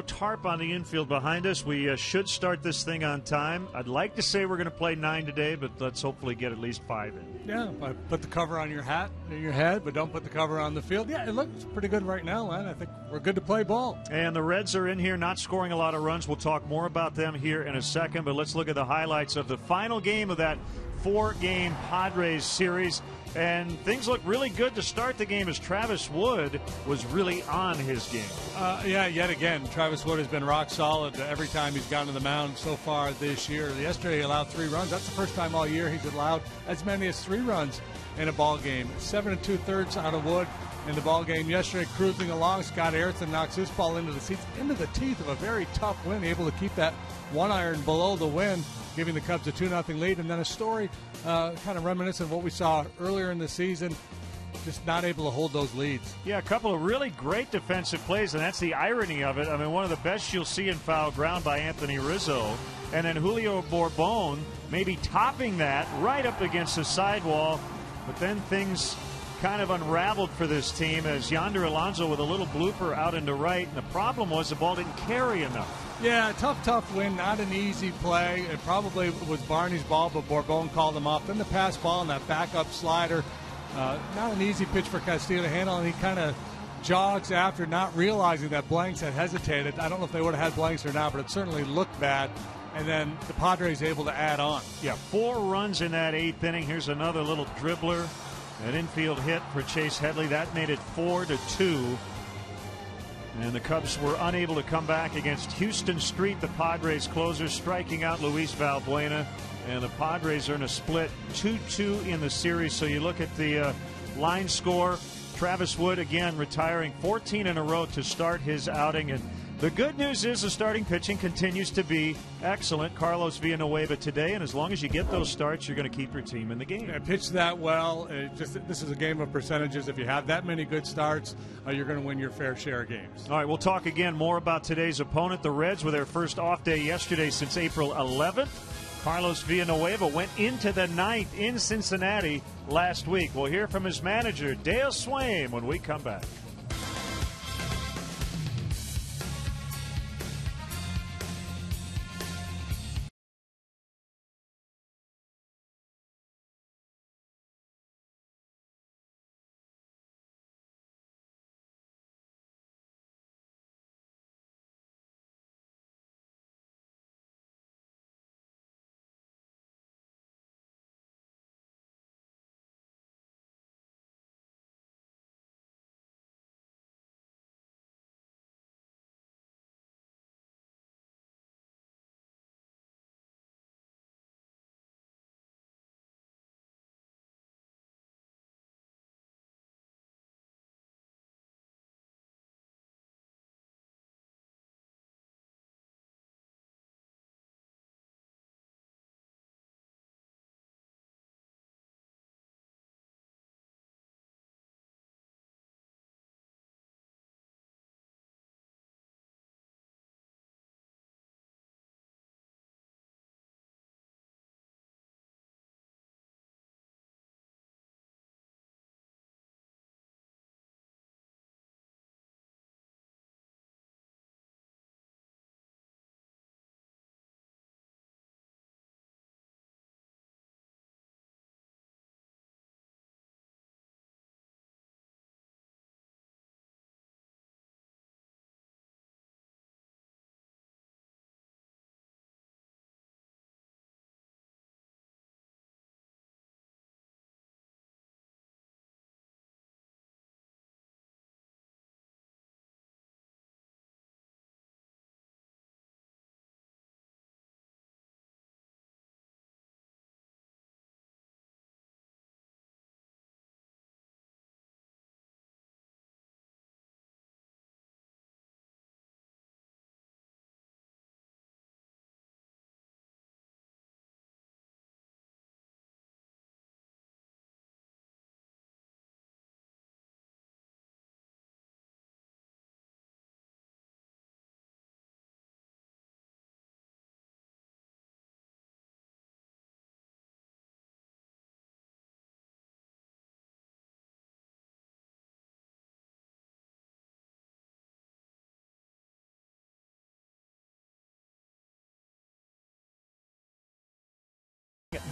Tarp on the infield behind us. We should start this thing on time. I'd like to say we're going to play 9 today, but let's hopefully get at least 5 in. Yeah, put the cover on your hat in your head, but don't put the cover on the field. Yeah, it looks pretty good right now, man. I think we're good to play ball. And the Reds are in here not scoring a lot of runs. We'll talk more about them here in a second, but let's look at the highlights of the final game of that 4-game Padres series. And things look really good to start the game as Travis Wood was really on his game. Yeah, yet again, Travis Wood has been rock solid every time he's gone to the mound so far this year. Yesterday he allowed 3 runs. That's the first time all year he's allowed as many as 3 runs in a ball game. 7 2/3 out of Wood in the ball game yesterday, cruising along. Scott Ayrton knocks his ball into the seats, into the teeth of a very tough wind, able to keep that 1 iron below the wind, giving the Cubs a 2-0 lead. And then a story kind of reminiscent of what we saw earlier in the season, just not able to hold those leads. Yeah, a couple of really great defensive plays, and that's the irony of it. I mean, one of the best you'll see in foul ground by Anthony Rizzo, and then Julio Bourbon maybe topping that right up against the sidewall, but then things kind of unraveled for this team as Yonder Alonso with a little blooper out into right, and the problem was the ball didn't carry enough. Yeah, tough win, not an easy play. It probably was Barney's ball, but Bourbon called him off. Then the pass ball and that backup slider, not an easy pitch for Castillo to handle, and he kind of jogs after, not realizing that Blanks had hesitated. I don't know if they would have had Blanks or not, but it certainly looked bad. And then the Padres able to add on. Yeah, 4 runs in that 8th inning. Here's another little dribbler. An infield hit for Chase Headley. That made it 4-2. And the Cubs were unable to come back against Houston Street, the Padres closer, striking out Luis Valbuena. And the Padres are in a split 2-2 in the series. So you look at the line score. Travis Wood again retiring 14 in a row to start his outing. And the good news is the starting pitching continues to be excellent. Carlos Villanueva today, and as long as you get those starts, you're going to keep your team in the game. Yeah, pitch that well. This is a game of percentages. If you have that many good starts, you're going to win your fair share of games. All right, we'll talk again more about today's opponent. The Reds with their first off day yesterday since April 11th. Carlos Villanueva went into the 9th in Cincinnati last week. We'll hear from his manager, Dale Swaim, when we come back.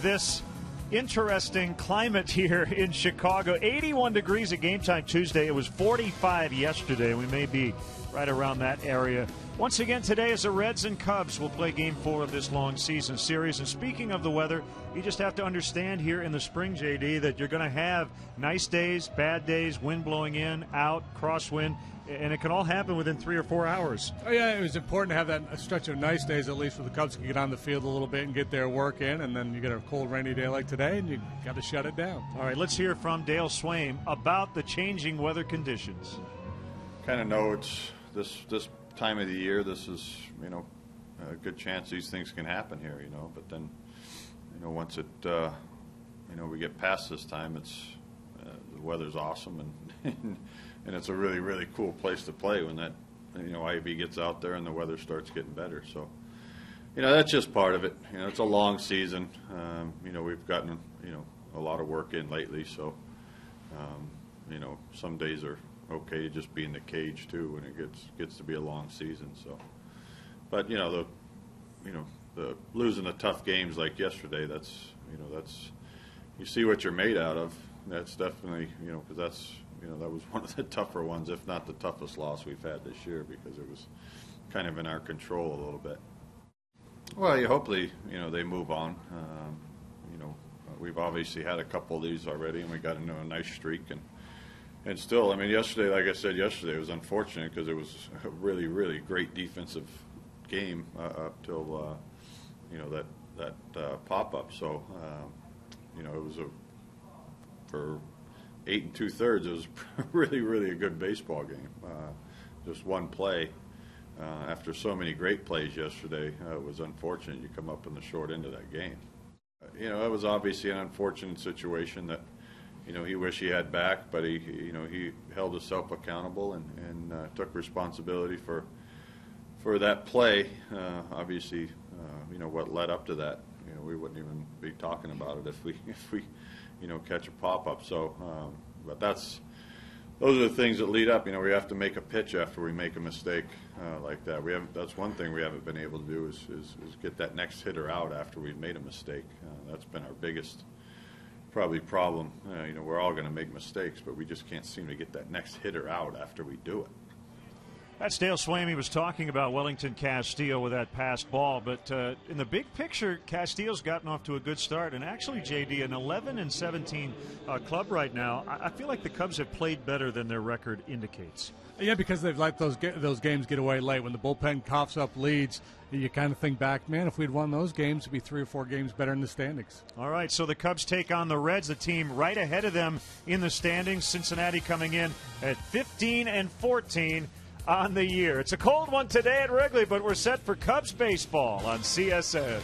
this interesting climate here in Chicago. 81 degrees at game time Tuesday. It was 45 yesterday. We may be right around that area. Once again, today is the Reds and Cubs will play Game 4 of this long season series. And speaking of the weather, you just have to understand here in the spring, JD, that you're going to have nice days, bad days, wind blowing in, out, crosswind, and it can all happen within 3 or 4 hours. Oh, yeah, it was important to have that stretch of nice days, at least, where the Cubs can get on the field a little bit and get their work in, and then you get a cold, rainy day like today, and you got to shut it down. All right, let's hear from Dale Swaim about the changing weather conditions. Kind of know it's this time of the year. This is, a good chance these things can happen here, But then, once it, we get past this time, it's the weather's awesome and and it's a really, really cool place to play when that, IB gets out there and the weather starts getting better. So, that's just part of it. It's a long season. We've gotten, a lot of work in lately. So, some days are okay to just be in the cage too when it gets to be a long season. So, but the losing the tough games like yesterday, that's you see what you're made out of. That's definitely because that's that was one of the tougher ones, if not the toughest loss we've had this year, because it was kind of in our control a little bit. Well, hopefully they move on. We've obviously had a couple of these already, and we got into a nice streak and still, yesterday, like I said yesterday, it was unfortunate because it was a really, really great defensive game up till, that pop-up. So, it was for 8 2/3, it was really, really a good baseball game. Just one play. After so many great plays yesterday, it was unfortunate you come up in the short end of that game. It was obviously an unfortunate situation that, he wished he had back, but he held himself accountable and took responsibility for that play. Obviously, what led up to that, we wouldn't even be talking about it if we catch a pop up. So, but those are the things that lead up. We have to make a pitch after we make a mistake like that. That's one thing we haven't been able to do is get that next hitter out after we've made a mistake. That's been our biggest probably problem. We're all going to make mistakes, but we just can't seem to get that next hitter out after we do it. That's Dale Swaim. He was talking about Wellington Castillo with that passed ball. But in the big picture, Castillo's gotten off to a good start. And actually, JD, an 11-17 club right now, I feel like the Cubs have played better than their record indicates. Yeah, because they've let those games get away late. When the bullpen coughs up leads, you kind of think back, man, if we'd won those games, it'd be 3 or 4 games better in the standings. All right, so the Cubs take on the Reds, the team right ahead of them in the standings. Cincinnati coming in at 15-14 on the year. It's a cold one today at Wrigley, but we're set for Cubs baseball on CSN.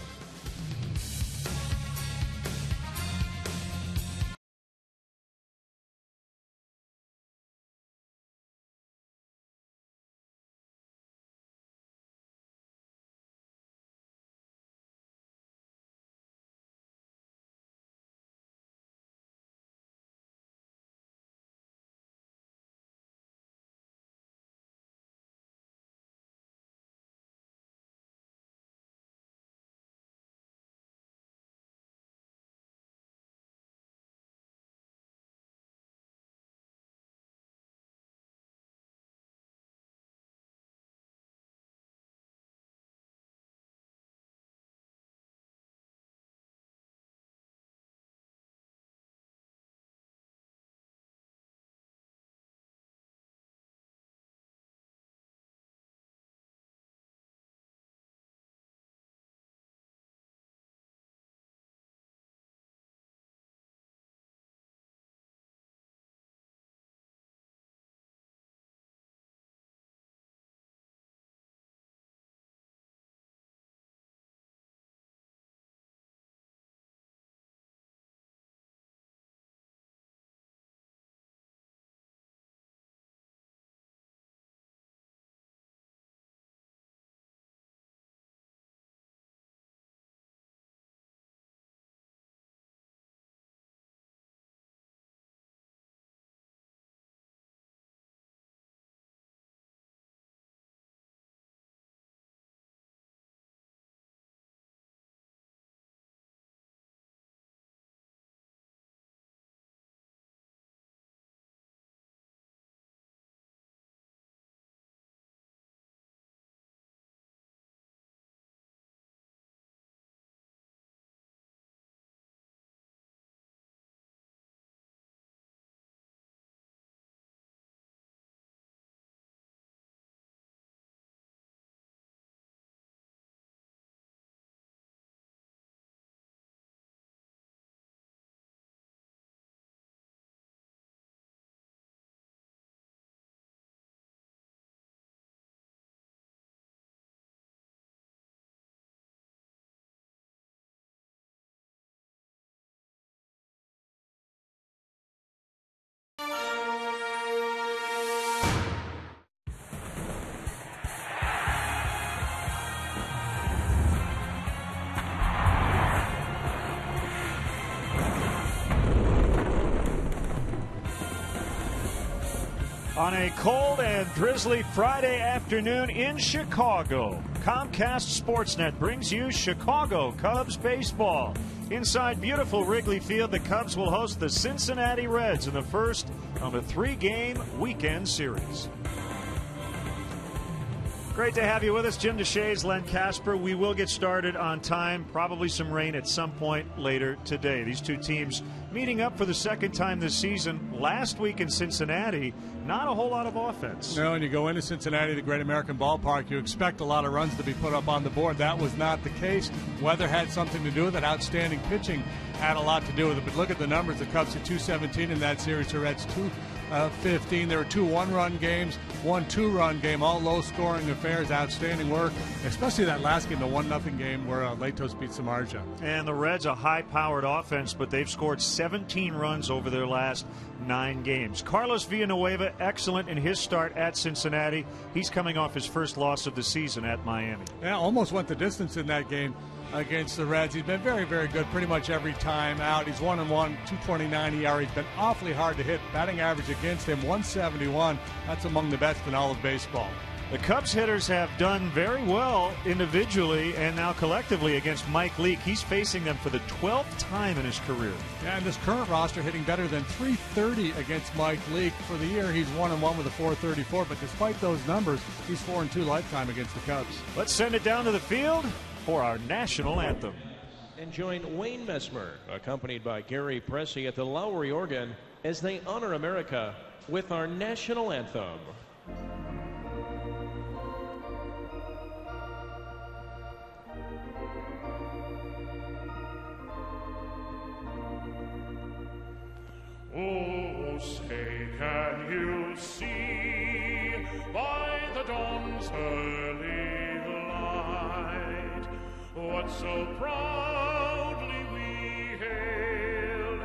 On a cold and drizzly Friday afternoon in Chicago, Comcast Sportsnet brings you Chicago Cubs baseball. Inside beautiful Wrigley Field, the Cubs will host the Cincinnati Reds in the first of a 3-game weekend series. Great to have you with us, Jim DeShays, Len Casper. We will get started on time. Probably some rain at some point later today. These two teams meeting up for the second time this season. Last week in Cincinnati, not a whole lot of offense. No, and you go into Cincinnati, the Great American Ballpark, you expect a lot of runs to be put up on the board. That was not the case. Weather had something to do with it. Outstanding pitching had a lot to do with it. But look at the numbers. The Cubs at 217 in that series. The Reds 215. There were 2 one-run games, 1 2-run game, all low-scoring affairs. Outstanding work, especially that last game, the 1-0 game where Latos beat Samardzija. And the Reds, a high-powered offense, but they've scored 17 runs over their last 9 games. Carlos Villanueva, excellent in his start at Cincinnati. He's coming off his first loss of the season at Miami. Yeah, almost went the distance in that game against the Reds. He's been very, very good pretty much every time out. He's 1-1, 2.29 ERA. He's been awfully hard to hit. Batting average against him, 171. That's among the best in all of baseball. The Cubs hitters have done very well individually and now collectively against Mike Leake. He's facing them for the 12th time in his career. Yeah, and this current roster hitting better than .330 against Mike Leake. For the year, he's 1-1 with a .434, but despite those numbers, he's 4-2 lifetime against the Cubs. Let's send it down to the field for our national anthem. And join Wayne Messmer, accompanied by Gary Pressey at the Lowry organ, as they honor America with our national anthem. Oh, say, can you see by the dawn's early light what so proudly we hailed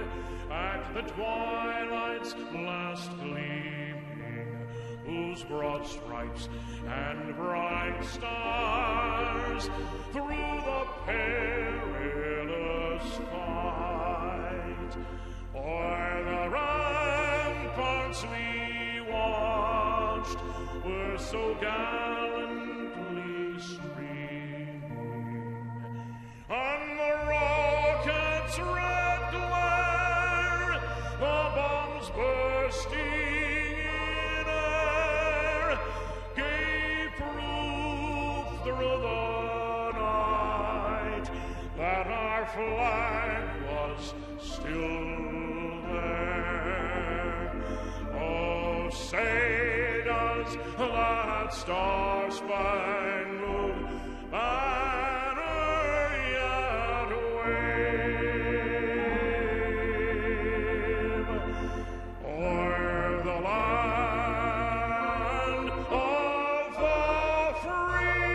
at the twilight's last gleaming, whose broad stripes and bright stars through the perilous fight o'er the ramparts we watched were so gallantly streaming, and the rocket's red glare, the bombs bursting in air, gave proof through the night that our flag was still there. Oh, say does that star-spangled banner yet wave o'er the land of the free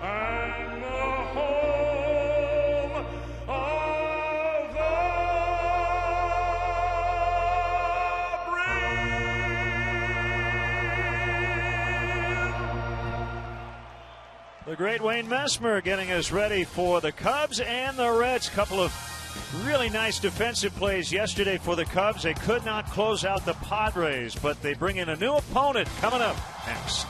and the home of the brave. The great Wayne Messmer getting us ready for the Cubs and the Reds. Couple of really nice defensive plays yesterday for the Cubs. They could not close out the Padres, but they bring in a new opponent coming up next.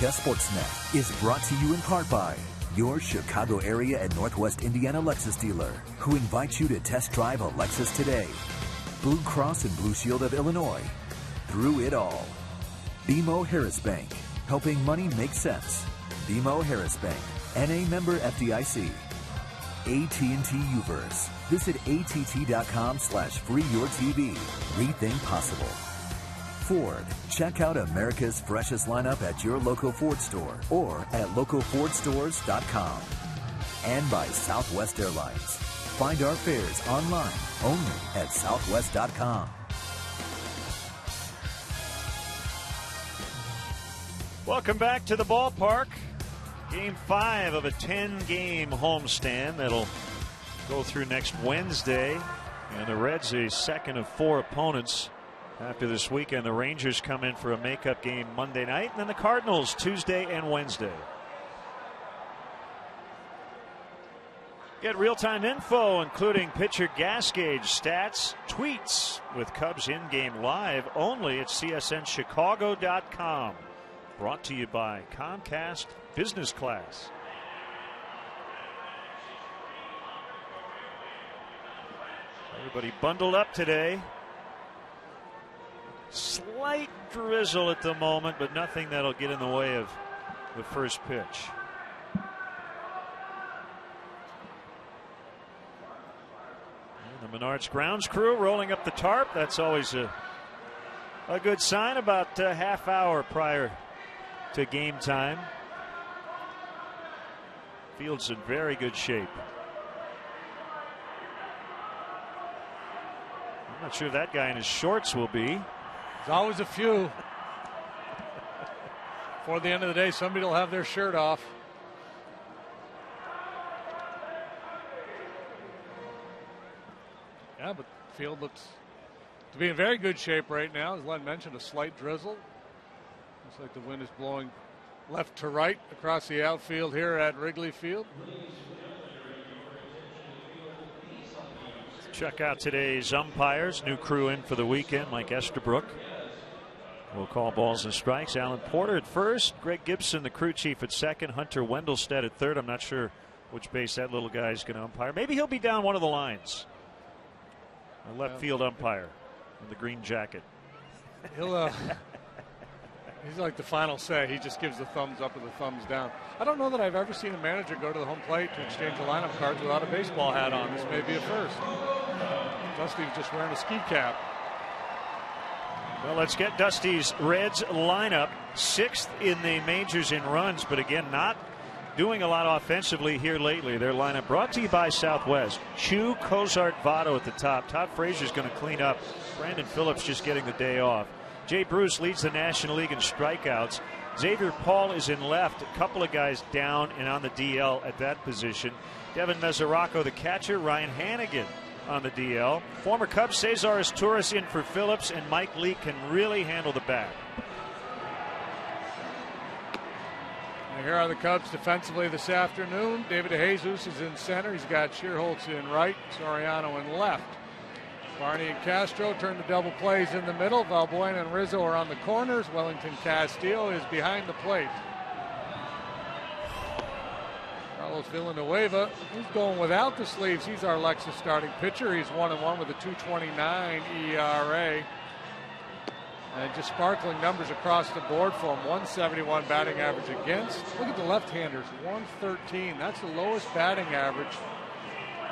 America Sportsnet is brought to you in part by your Chicago area and Northwest Indiana Lexus dealer, who invites you to test drive a Lexus today. Blue Cross and Blue Shield of Illinois. Through it all. BMO Harris Bank, helping money make sense. BMO Harris Bank, NA member FDIC. AT&T Uverse. Visit att.com/freeyourtv. Rethink possible. Ford. Check out America's freshest lineup at your local Ford store or at localfordstores.com. And by Southwest Airlines. Find our fares online only at southwest.com. Welcome back to the ballpark. Game 5 of a 10-game homestand that'll go through next Wednesday. And the Reds a second of 4 opponents after this weekend. The Rangers come in for a makeup game Monday night, and then the Cardinals Tuesday and Wednesday. Get real-time info, including pitcher gas gauge stats, tweets with Cubs in-game live only at csnchicago.com. Brought to you by Comcast Business Class. Everybody bundled up today. Slight drizzle at the moment, but nothing that'll get in the way of the first pitch. And the Menards grounds crew rolling up the tarp. That's always a good sign about a half hour prior to game time. Field's in very good shape. I'm not sure if that guy in his shorts will be. There's always a few. Before the end of the day, somebody will have their shirt off. Yeah, but the field looks to be in very good shape right now. As Len mentioned, a slight drizzle. Looks like the wind is blowing left to right across the outfield here at Wrigley Field. Check out today's umpires. New crew in for the weekend. Mike Estabrook will call balls and strikes. Alan Porter at first. Greg Gibson, the crew chief, at second. Hunter Wendelstedt at third. I'm not sure which base that little guy is going to umpire. Maybe he'll be down one of the lines. A left field umpire in the green jacket. He's like the final say. He just gives the thumbs up or the thumbs down. I don't know that I've ever seen a manager go to the home plate to exchange a lineup cards without a baseball hat on. This may be a first. Dusty's just wearing a ski cap. Well, let's get Dusty's Reds lineup. 6th in the majors in runs, but again, not doing a lot offensively here lately. Their lineup brought to you by Southwest. Chu, Cozart, Votto at the top. Todd Frazier's going to clean up. Brandon Phillips just getting the day off. Jay Bruce leads the National League in strikeouts. Xavier Paul is in left. A couple of guys down and on the DL at that position. Devin Mesoraco, the catcher. Ryan Hannigan on the DL. Former Cubs Cesar Torres in for Phillips, and Mike Lee can really handle the bat. And here are the Cubs defensively this afternoon. David DeJesus is in center. He's got Shearholtz in right, Soriano in left. Barney and Castro turn the double plays in the middle. Valbuena and Rizzo are on the corners. Wellington Castillo is behind the plate. Carlos Villanueva, he's going without the sleeves. He's our Lexus starting pitcher. He's 1-1 with a 2.29 ERA. And just sparkling numbers across the board for him. 171 batting average against. Look at the left-handers, 113. That's the lowest batting average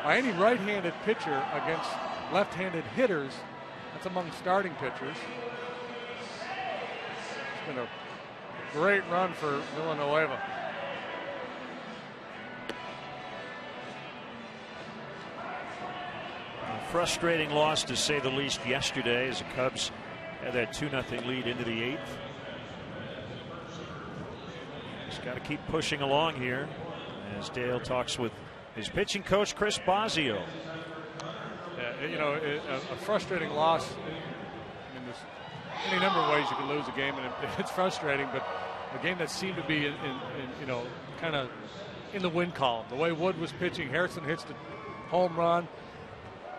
by any right-handed pitcher against left-handed hitters. That's among starting pitchers. It's been a great run for Villanueva. A frustrating loss, to say the least, yesterday as the Cubs had that 2-0 lead into the 8th. Just got to keep pushing along here as Dale talks with his pitching coach, Chris Bosio. Yeah, you know, a frustrating loss. I mean, there's any number of ways you can lose a game, and it's frustrating. But a game that seemed to be in you know, kind of in the win column. The way Wood was pitching, Harrison hits the home run.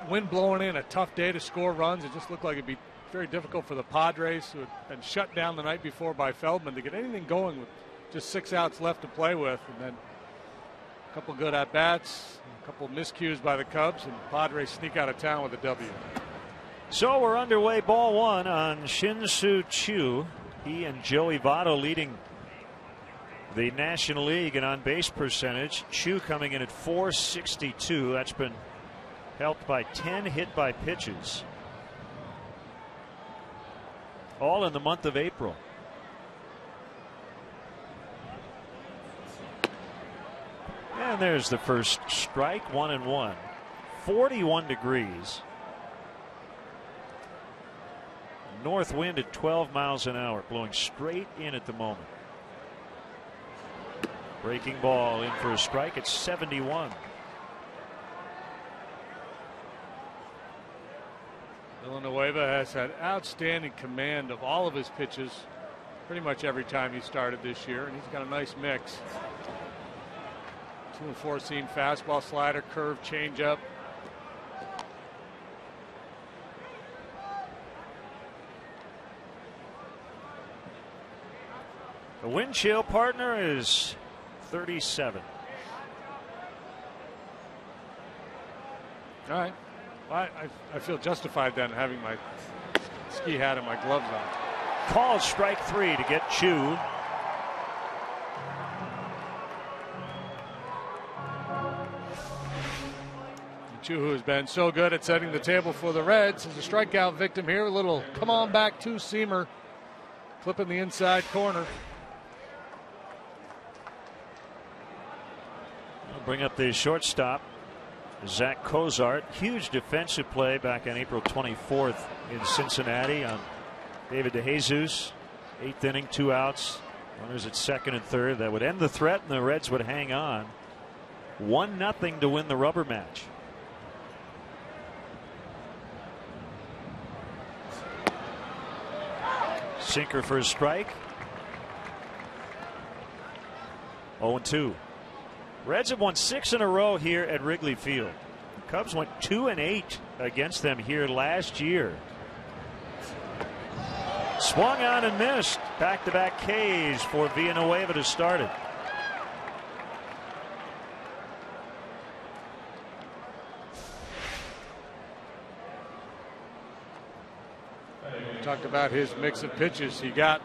Wind blowing in, a tough day to score runs. It just looked like it'd be very difficult for the Padres, who had been shut down the night before by Feldman, to get anything going with just 6 outs left to play with, and then a couple good at bats, a couple miscues by the Cubs, and Padres sneak out of town with a W. So we're underway, ball one on Shin-Soo Choo. He and Joey Votto leading the National League in on base percentage. Choo coming in at .462. That's been helped by 10 hit by pitches, all in the month of April. And there's the first strike, 1-1. 41 degrees. North wind at 12 miles an hour, blowing straight in at the moment. Breaking ball in for a strike at 71. Villanueva has had outstanding command of all of his pitches pretty much every time he started this year, and he's got a nice mix. 2 and 4 seam fastball, slider, curve, changeup. The wind chill partner is 37. All right. Well, I feel justified then having my ski hat and my gloves on. Called strike 3 to get Choo. Choo, who has been so good at setting the table for the Reds, is a strikeout victim here. A little come on back two-seamer, clipping the inside corner. We'll bring up the shortstop, Zach Cozart. Huge defensive play back on April 24th in Cincinnati on David DeJesus. 8th inning, 2 outs. Runners at second and third. That would end the threat, and the Reds would hang on. 1-0 to win the rubber match. Sinker for a strike. 0-2. Reds have won 6 in a row here at Wrigley Field. The Cubs went 2-8 against them here last year. Swung on and missed. Back-to-back Ks for Villanueva to start it. Talked about his mix of pitches. He got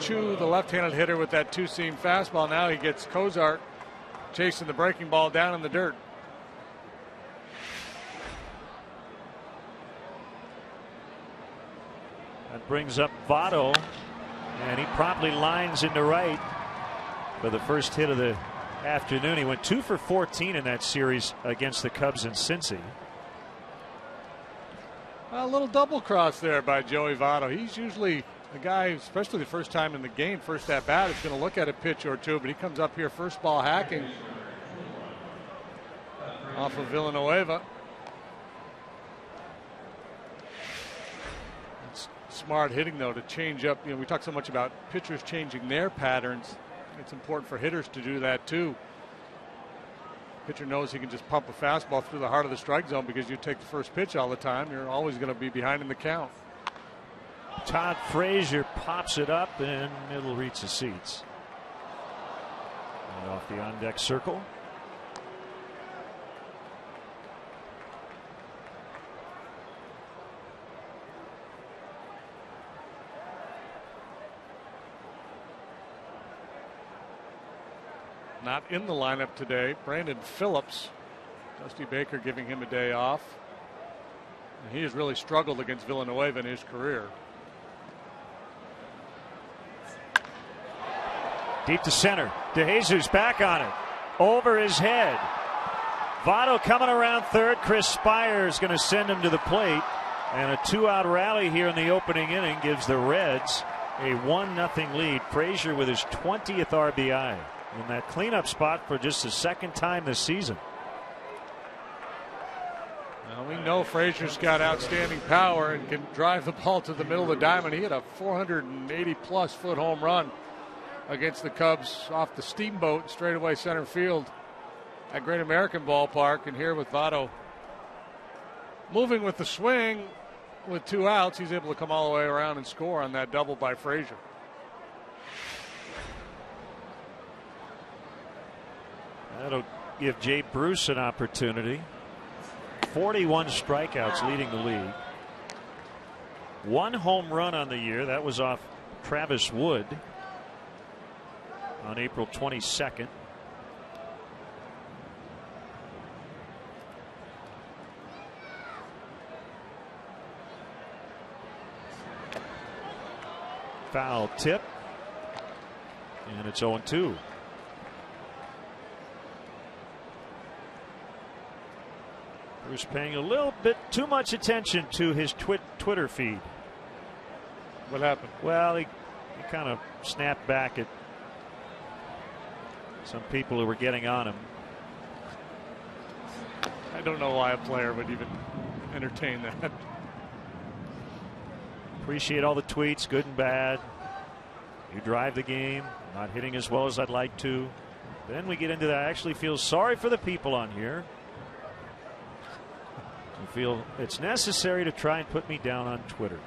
Choo, the left-handed hitter, with that two-seam fastball. Now he gets Cozart chasing the breaking ball down in the dirt. That brings up Votto, and he promptly lines into right for the first hit of the afternoon. He went 2 for 14 in that series against the Cubs in Cincy. A little double cross there by Joey Votto. He's usually a guy, especially the first time in the game, first at bat, is going to look at a pitch or two, but he comes up here first ball hacking off of Villanueva. It's smart hitting, though, to change up. You know, we talk so much about pitchers changing their patterns. It's important for hitters to do that too. Pitcher knows he can just pump a fastball through the heart of the strike zone because you take the first pitch all the time. You're always going to be behind in the count. Todd Frazier pops it up, and it'll reach the seats. And off the on-deck circle. Not in the lineup today, Brandon Phillips. Dusty Baker giving him a day off. And he has really struggled against Villanueva in his career. Deep to center. DeJesus back on it. Over his head. Votto coming around third. Chris Spires going to send him to the plate. And a 2-out rally here in the opening inning gives the Reds a 1-0 lead. Frazier with his 20th RBI. In that cleanup spot for just the second time this season. Now we know Frazier's got outstanding power and can drive the ball to the middle of the diamond. He hit a 480-plus foot home run against the Cubs off the Steamboat straightaway center field at Great American Ballpark. And here with Votto moving with the swing with 2 outs, he's able to come all the way around and score on that double by Frazier. That'll give Jay Bruce an opportunity. 41 strikeouts leading the league. 1 home run on the year. That was off Travis Wood on April 22nd. Foul tip. And it's 0-2. Bruce paying a little bit too much attention to his Twitter feed. What happened? Well, he kind of snapped back at some people who were getting on him. I don't know why a player would even entertain that. Appreciate all the tweets, good and bad. You drive the game, not hitting as well as I'd like to. Then we get into that. I actually feel sorry for the people on here. I feel it's necessary to try and put me down on Twitter.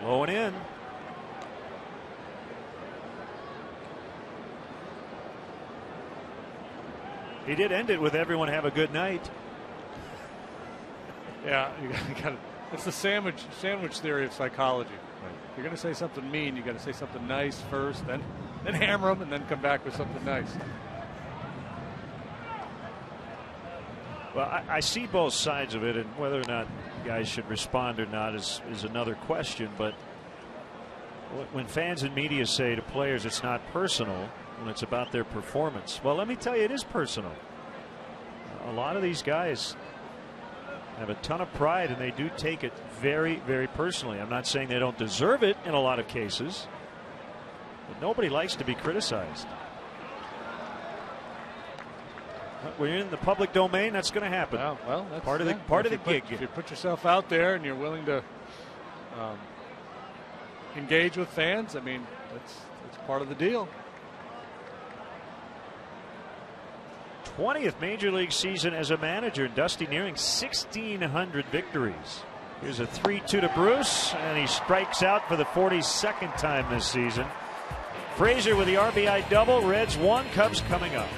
Low and in. He did end it with everyone have a good night. Yeah, you got it's the sandwich theory of psychology. Right. You're going to say something mean, you got to say something nice first, then hammer them, and then come back with something nice. Well, I see both sides of it, and whether or not guys should respond or not is another question. But when fans and media say to players it's not personal when it's about their performance, well, let me tell you, it is personal. A lot of these guys have a ton of pride, and they do take it very, very personally. I'm not saying they don't deserve it in a lot of cases, but nobody likes to be criticized. When you're in the public domain, that's going to happen. Well, that's part of the gig. If you put yourself out there and you're willing to engage with fans, I mean, that's part of the deal. 20th major league season as a manager. Dusty nearing 1,600 victories. Here's a 3-2 to Bruce, and he strikes out for the 42nd time this season. Frazier with the RBI double. Reds 1, Cubs coming up.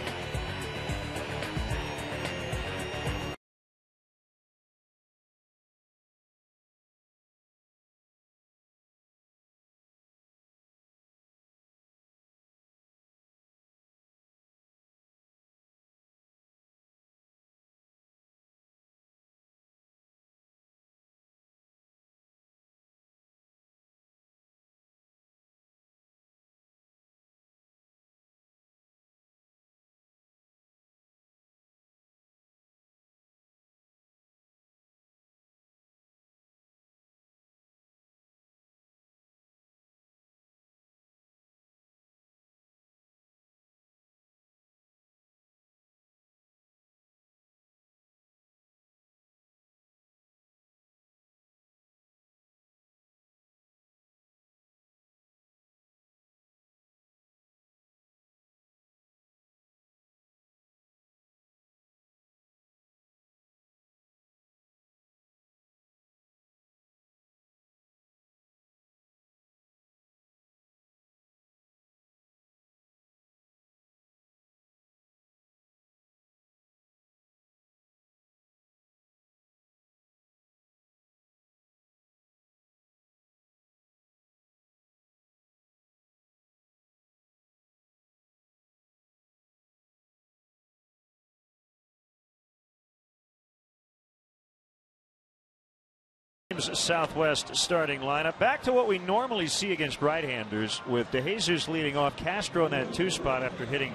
Southwest starting lineup. Back to what we normally see against right-handers, with DeJesus leading off, Castro in that 2 spot after hitting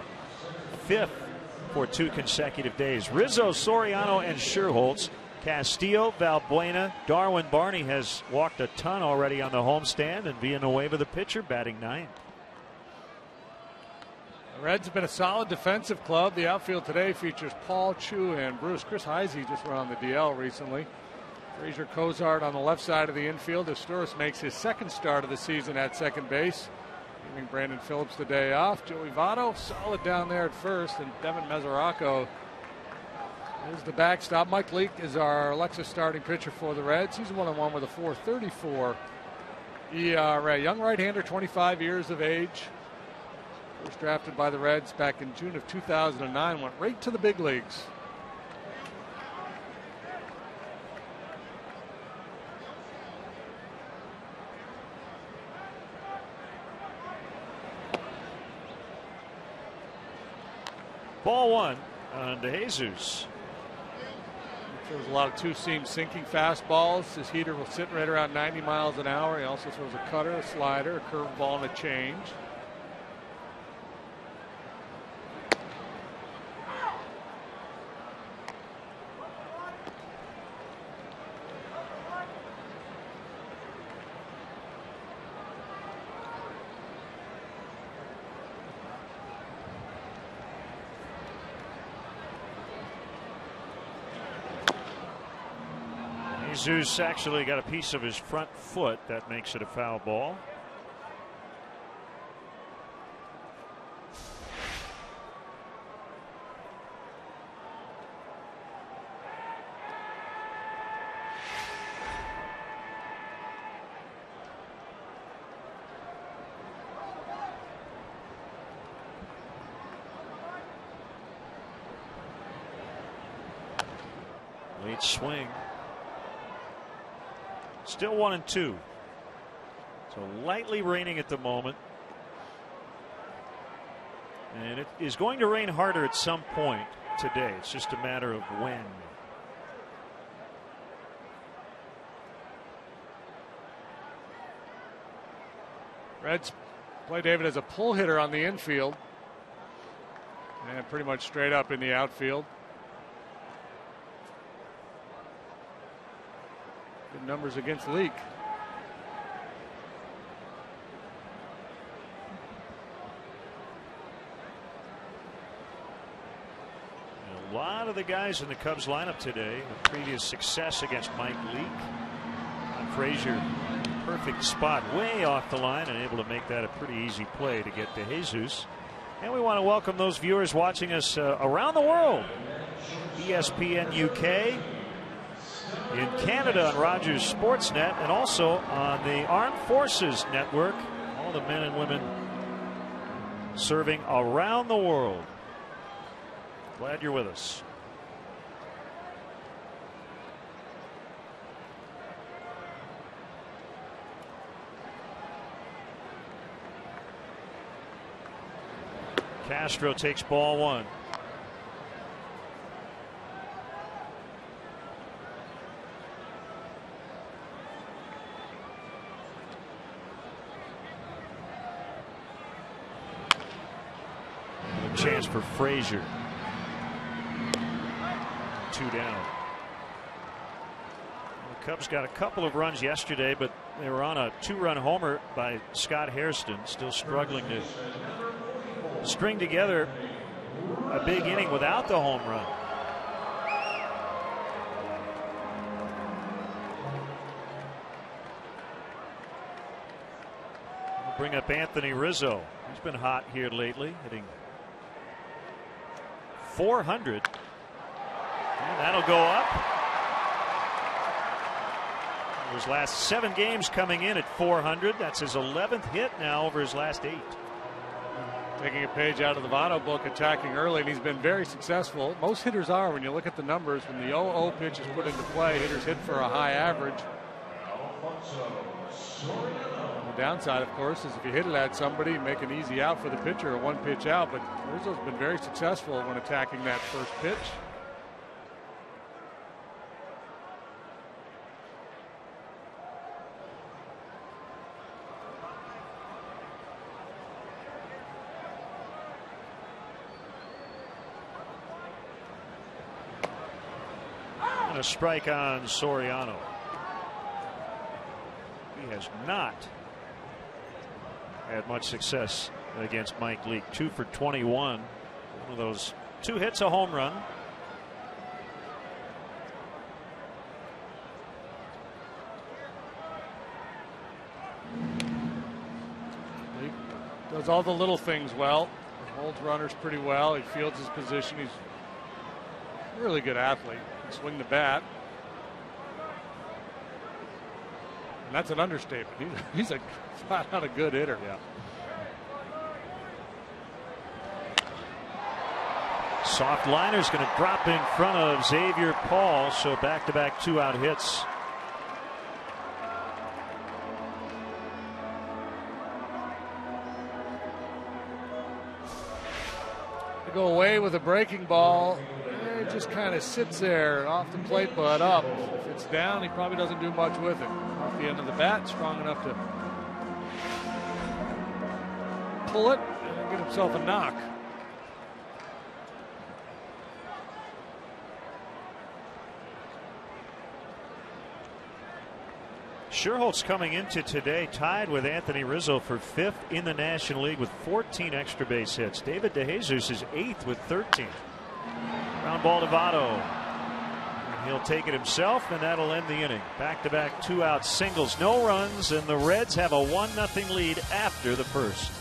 5th for 2 consecutive days. Rizzo, Soriano, and Scherholtz. Castillo, Valbuena, Darwin Barney has walked a ton already on the homestand, and Villanueva, the pitcher, batting 9th. The Reds have been a solid defensive club. The outfield today features Paul Chu and Bruce. Chris Heisey just went on the DL recently. Frazier Cozart on the left side of the infield. Asturias makes his 2nd start of the season at second base, giving Brandon Phillips the day off. Joey Votto solid down there at first, and Devin Mesoraco Here's the backstop. Mike Leake is our Alexis starting pitcher for the Reds. He's 1-on-1 with a 4.34 ERA. Young right-hander, 25 years of age. First drafted by the Reds back in June of 2009. Went right to the big leagues. Ball one on to Jesus. Throws a lot of two-seam sinking fastballs. His heater will sit right around 90 miles an hour. He also throws a cutter, a slider, a curveball, and a change. Jesus actually got a piece of his front foot. That makes it a foul ball. Late swing. Still 1-2. So lightly raining at the moment. And it is going to rain harder at some point today. It's just a matter of when. Reds play David as a pull hitter on the infield. And pretty much straight up in the outfield. Good numbers against Leake. A lot of the guys in the Cubs lineup today with previous success against Mike Leake. Frazier, perfect spot way off the line and able to make that a pretty easy play to get to Jesus. And we want to welcome those viewers watching us around the world. ESPN UK. In Canada on Rogers Sportsnet, and also on the Armed Forces Network. All the men and women serving around the world. Glad you're with us. Castro takes ball one. Chance for Frazier. 2 down. The Cubs got a couple of runs yesterday, but they were on a 2-run homer by Scott Hairston, still struggling to string together a big inning without the home run. We'll bring up Anthony Rizzo. He's been hot here lately, hitting 400. And that'll go up. His last 7 games coming in at 400. That's his 11th hit now over his last 8. Taking a page out of the Votto book, attacking early, and he's been very successful. Most hitters are, when you look at the numbers, when the 0-0 pitch is put into play, hitters hit for a high average. The downside, of course, is if you hit it at somebody, make an easy out for the pitcher, a 1-pitch out. But Rizzo's been very successful when attacking that first pitch. And a strike on Soriano. He has not had much success against Mike Leake. 2 for 21. One of those 2 hits, a home run. Leake does all the little things well. Holds runners pretty well. He fields his position. He's Really good athlete. Swing the bat. And that's an understatement. He's a flat out a good hitter. Yeah. Soft liner's going to drop in front of Xavier Paul, so back-to-back 2-out hits. To go away with a breaking ball, it just kind of sits there off the plate but up. If it's down, he probably doesn't do much with it. Off the end of the bat, strong enough to pull it and get himself a knock. Sherholtz coming into today tied with Anthony Rizzo for 5th in the National League with 14 extra base hits. David DeJesus is 8th with 13. Ground ball to Votto. And he'll take it himself, and that'll end the inning. Back-to-back 2-out singles, no runs, and the Reds have a 1-0 lead after the first.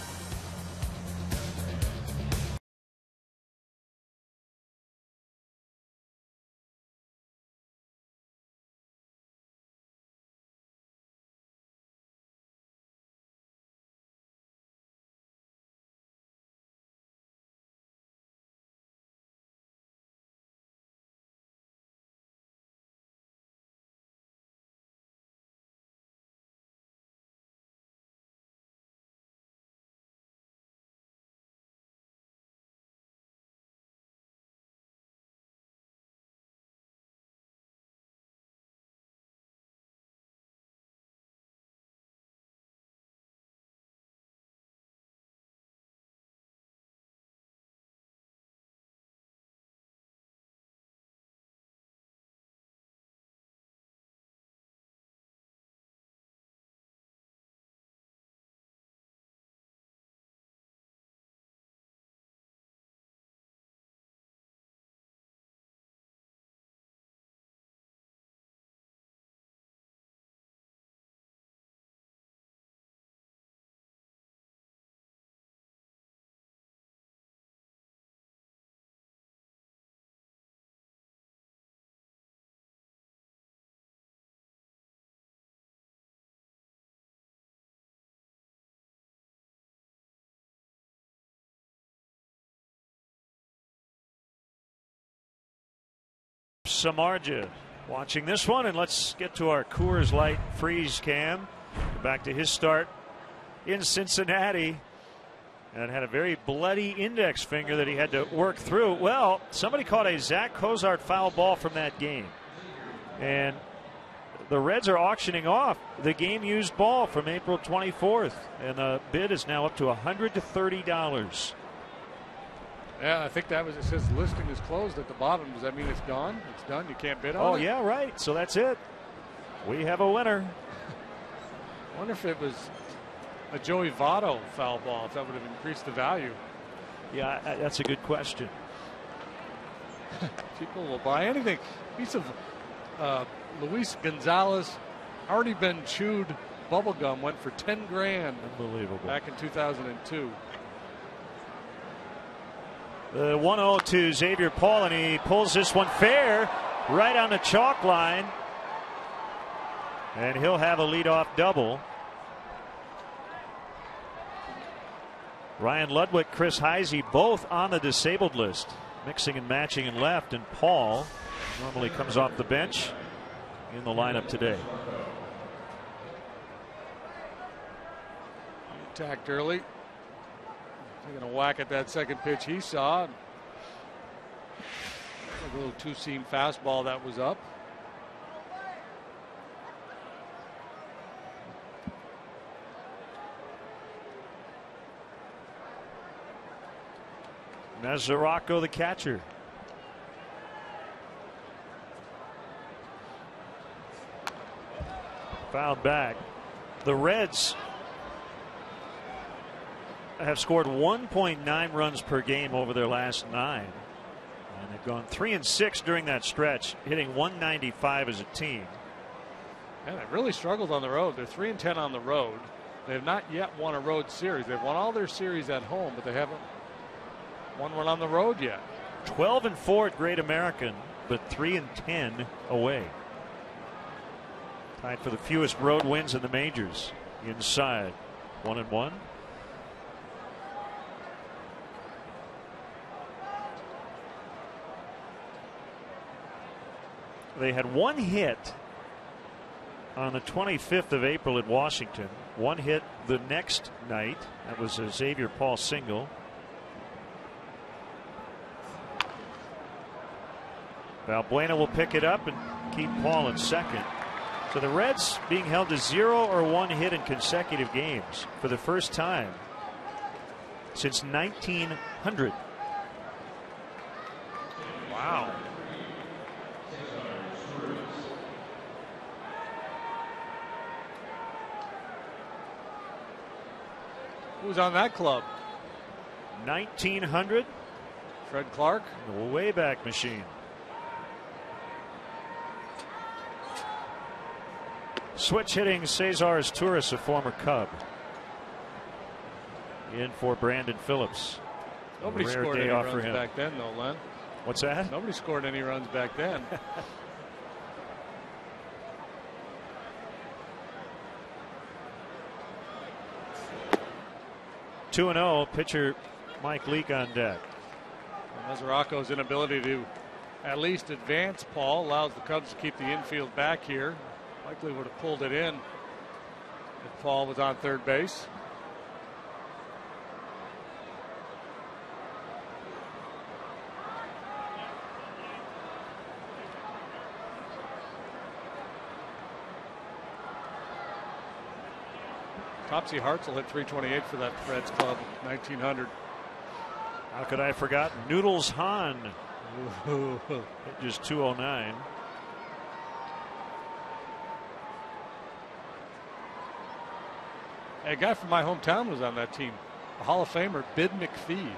Samardzija watching this one, and let's get to our Coors Light freeze cam. Back to his start in Cincinnati, and had a very bloody index finger that he had to work through. Well, somebody caught a Zach Cozart foul ball from that game, and the Reds are auctioning off the game used ball from April 24th, and the bid is now up to $130. Yeah, I think that was, it says listing is closed at the bottom. Does that mean it's gone? It's done? You can't bid on it? Oh, yeah, right. So that's it. We have a winner. I wonder if it was a Joey Votto foul ball, if that would have increased the value. Yeah, that's a good question. People will buy anything. Piece of Luis Gonzalez, already been chewed bubble gum, went for 10 grand. Unbelievable. Back in 2002. The 1-0 to Xavier Paul, and he pulls this one fair right on the chalk line. And he'll have a leadoff double. Ryan Ludwig, Chris Heisey, both on the disabled list. Mixing and matching in left, and Paul normally comes off the bench in the lineup today. Attacked early. Taking a whack at that second pitch he saw. A little two-seam fastball that was up. Mesoraco, the catcher. Fouled back. The Reds have scored 1.9 runs per game over their last 9. And they've gone 3-6 during that stretch, hitting 195 as a team. And they really struggled on the road. They're 3-10 on the road. They have not yet won a road series. They've won all their series at home, but they haven't won one on the road yet. 12-4 at Great American, but 3-10 away. Tied for the fewest road wins in the majors. Inside, 1-1. They had one hit on the 25th of April at Washington. One hit the next night. That was a Xavier Paul single. Valbuena will pick it up and keep Paul in second. So the Reds being held to 0 or 1 hit in consecutive games for the first time since 1900. Wow. Who's on that club? 1900. Fred Clark. The Wayback Machine. Switch hitting Cesar Izturis, a former Cub. In for Brandon Phillips. Nobody Rare scored day any off runs for him. back then, though, Len. What's that? Nobody scored any runs back then. 2-0. Pitcher Mike Leake on deck. Mesoraco's inability to at least advance Paul allows the Cubs to keep the infield back here. Likely would have pulled it in if Paul was on third base. Topsy Hartzell hit 328 for that Reds club, 1900. How could I have forgotten? Noodles Hahn. Hit just 209. A guy from my hometown was on that team, a Hall of Famer, Bid McPhee.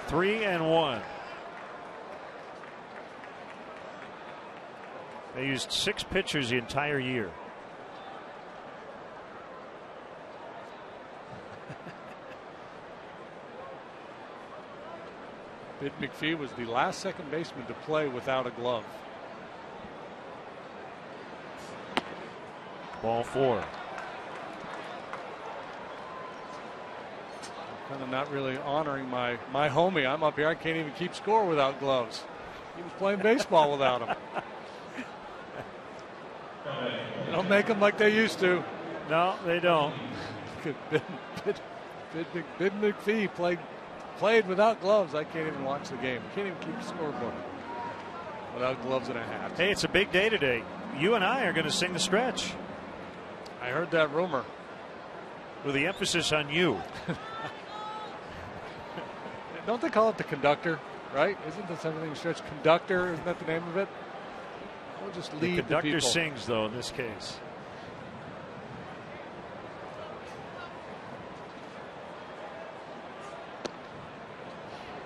Three and one. They used 6 pitchers the entire year. Bid McPhee was the last second baseman to play without a glove. Ball 4. Kind of not really honoring my homie. I'm up here. I can't even keep score without gloves. He was playing baseball without them. They don't make them like they used to. No, they don't. Bid McPhee played without gloves. I can't even watch the game. Can't even keep a scorebook without gloves and a hat. Hey, it's a big day today. You and I are going to sing the stretch. I heard that rumor. With the emphasis on you. Don't they call it the conductor, right? Isn't the 7-inning stretch conductor? Isn't that the name of it? We'll just lead the conductor people. sings, though, in this case.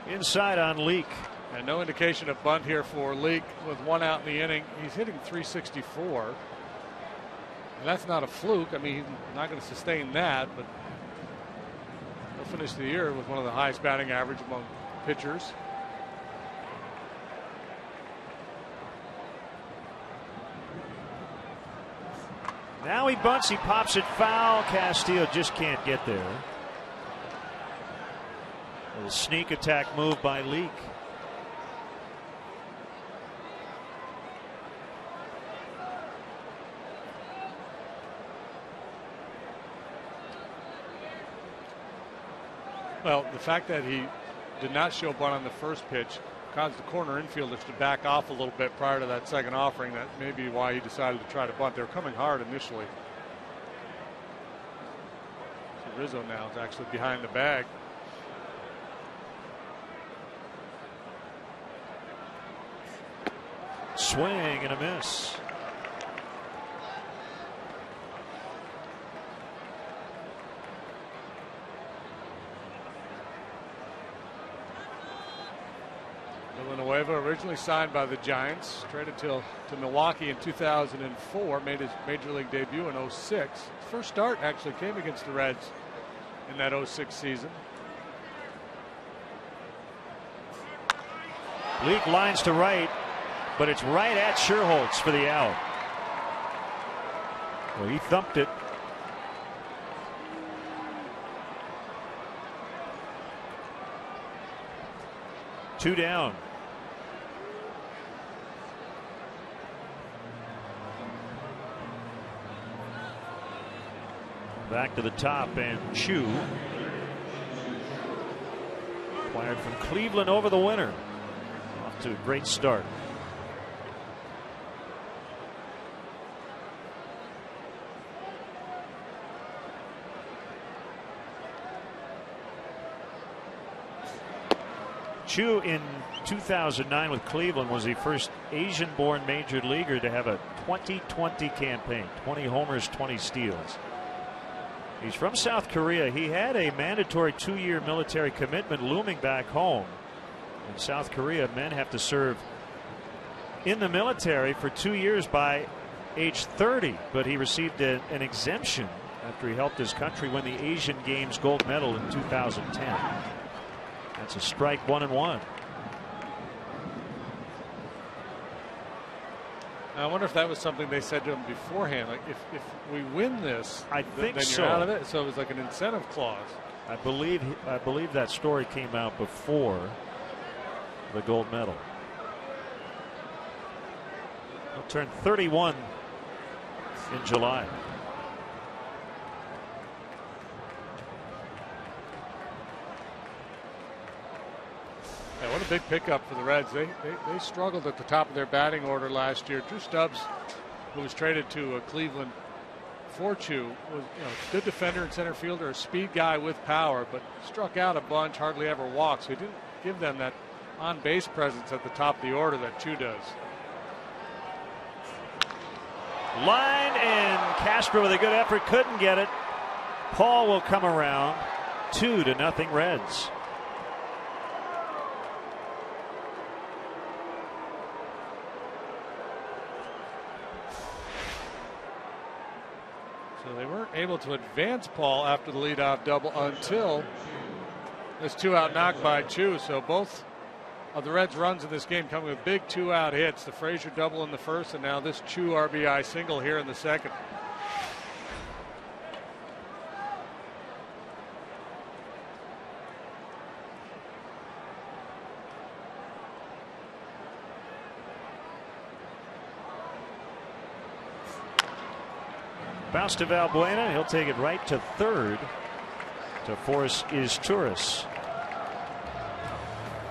Inside on Leake. And no indication of bunt here for Leake with 1 out in the inning. He's hitting 364. And that's not a fluke. I mean, he's not going to sustain that, but he'll finish the year with one of the highest batting average among pitchers. Now he bunts, he pops it foul. Castillo just can't get there. A little sneak attack move by Leake. Well, the fact that he did not show bunt on the first pitch caused the corner infielders to back off a little bit prior to that second offering. That may be why he decided to try to bunt. They were coming hard initially. So Rizzo now is actually behind the bag. Swing and a miss. Villanueva, originally signed by the Giants, traded to Milwaukee in 2004, made his major league debut in 06. His first start actually came against the Reds in that 06 season. Leak lines to right, but it's right at Sherholtz for the out. Well, he thumped it. Two down. Back to the top, and Chu, acquired from Cleveland over the winter. Off to a great start. Chu in 2009 with Cleveland was the first Asian-born major leaguer to have a 20-20 campaign. 20 homers, 20 steals. He's from South Korea. He had a mandatory 2-year military commitment looming back home. In South Korea, men have to serve in the military for 2 years by age 30, but he received an exemption after he helped his country win the Asian Games gold medal in 2010. That's a strike, 1-1. I wonder if that was something they said to him beforehand. Like, if we win this, I think then so. you're out of it. So it was like an incentive clause. I believe that story came out before the gold medal. He'll turn 31 in July. Yeah, what a big pickup for the Reds. They struggled at the top of their batting order last year. Drew Stubbs, who was traded to Cleveland for Chu, was a good defender and center fielder, a speed guy with power, but struck out a bunch, hardly ever walked. So he didn't give them that on-base presence at the top of the order that Chu does. Line, and Castro with a good effort couldn't get it. Paul will come around. 2-0 Reds. So they weren't able to advance Paul after the leadoff double until this 2-out knock by Chu. So both of the Reds' runs in this game coming with big 2-out hits. The Frazier double in the first, and now this Chu RBI single here in the second. Bounce to Valbuena. He'll take it right to third to force Izturis.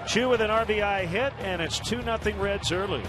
Chu with an RBI hit, and it's 2-0 Reds early.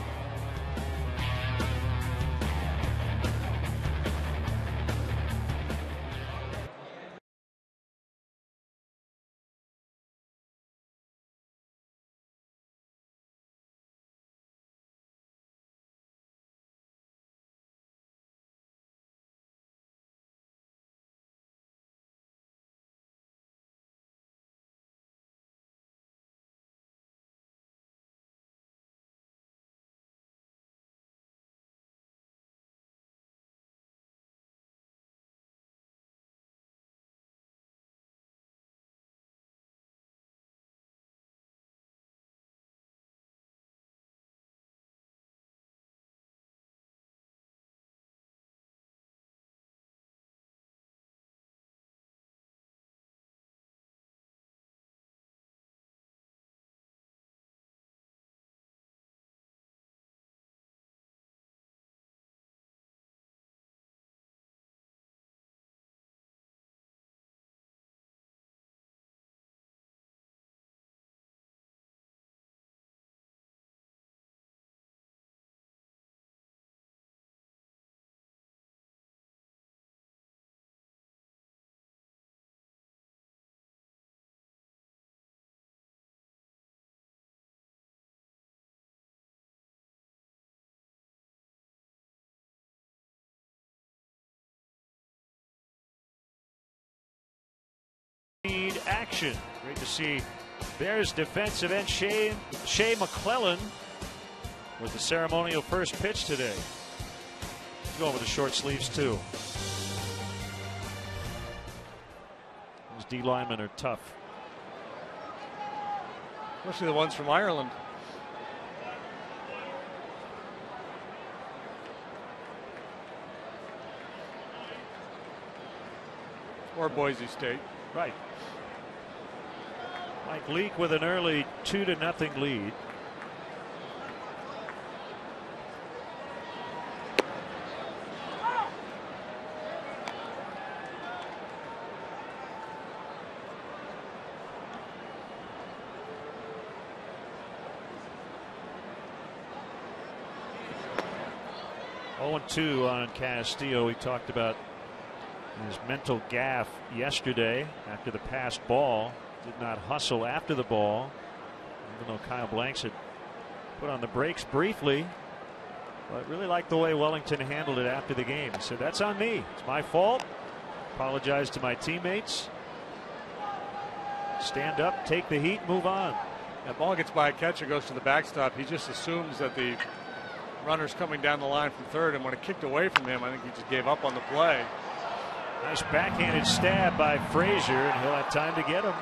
Action. Great to see Bears defensive end Shea McClellan with the ceremonial first pitch today. He's going with the short sleeves too. Those D linemen are tough. Especially the ones from Ireland. Or Boise State. Right. Mike Leake with an early 2-0 lead. Oh, 2 on Castillo. We talked about his mental gaffe yesterday after the passed ball. Did not hustle after the ball, even though Kyle Blanks had put on the brakes briefly. But really liked the way Wellington handled it after the game. He said, "That's on me. It's my fault. Apologize to my teammates. Stand up, take the heat, move on." That ball gets by a catcher, goes to the backstop. He just assumes that the runner's coming down the line from third, and when it kicked away from him, I think he just gave up on the play. Nice backhanded stab by Frazier, and he'll have time to get him.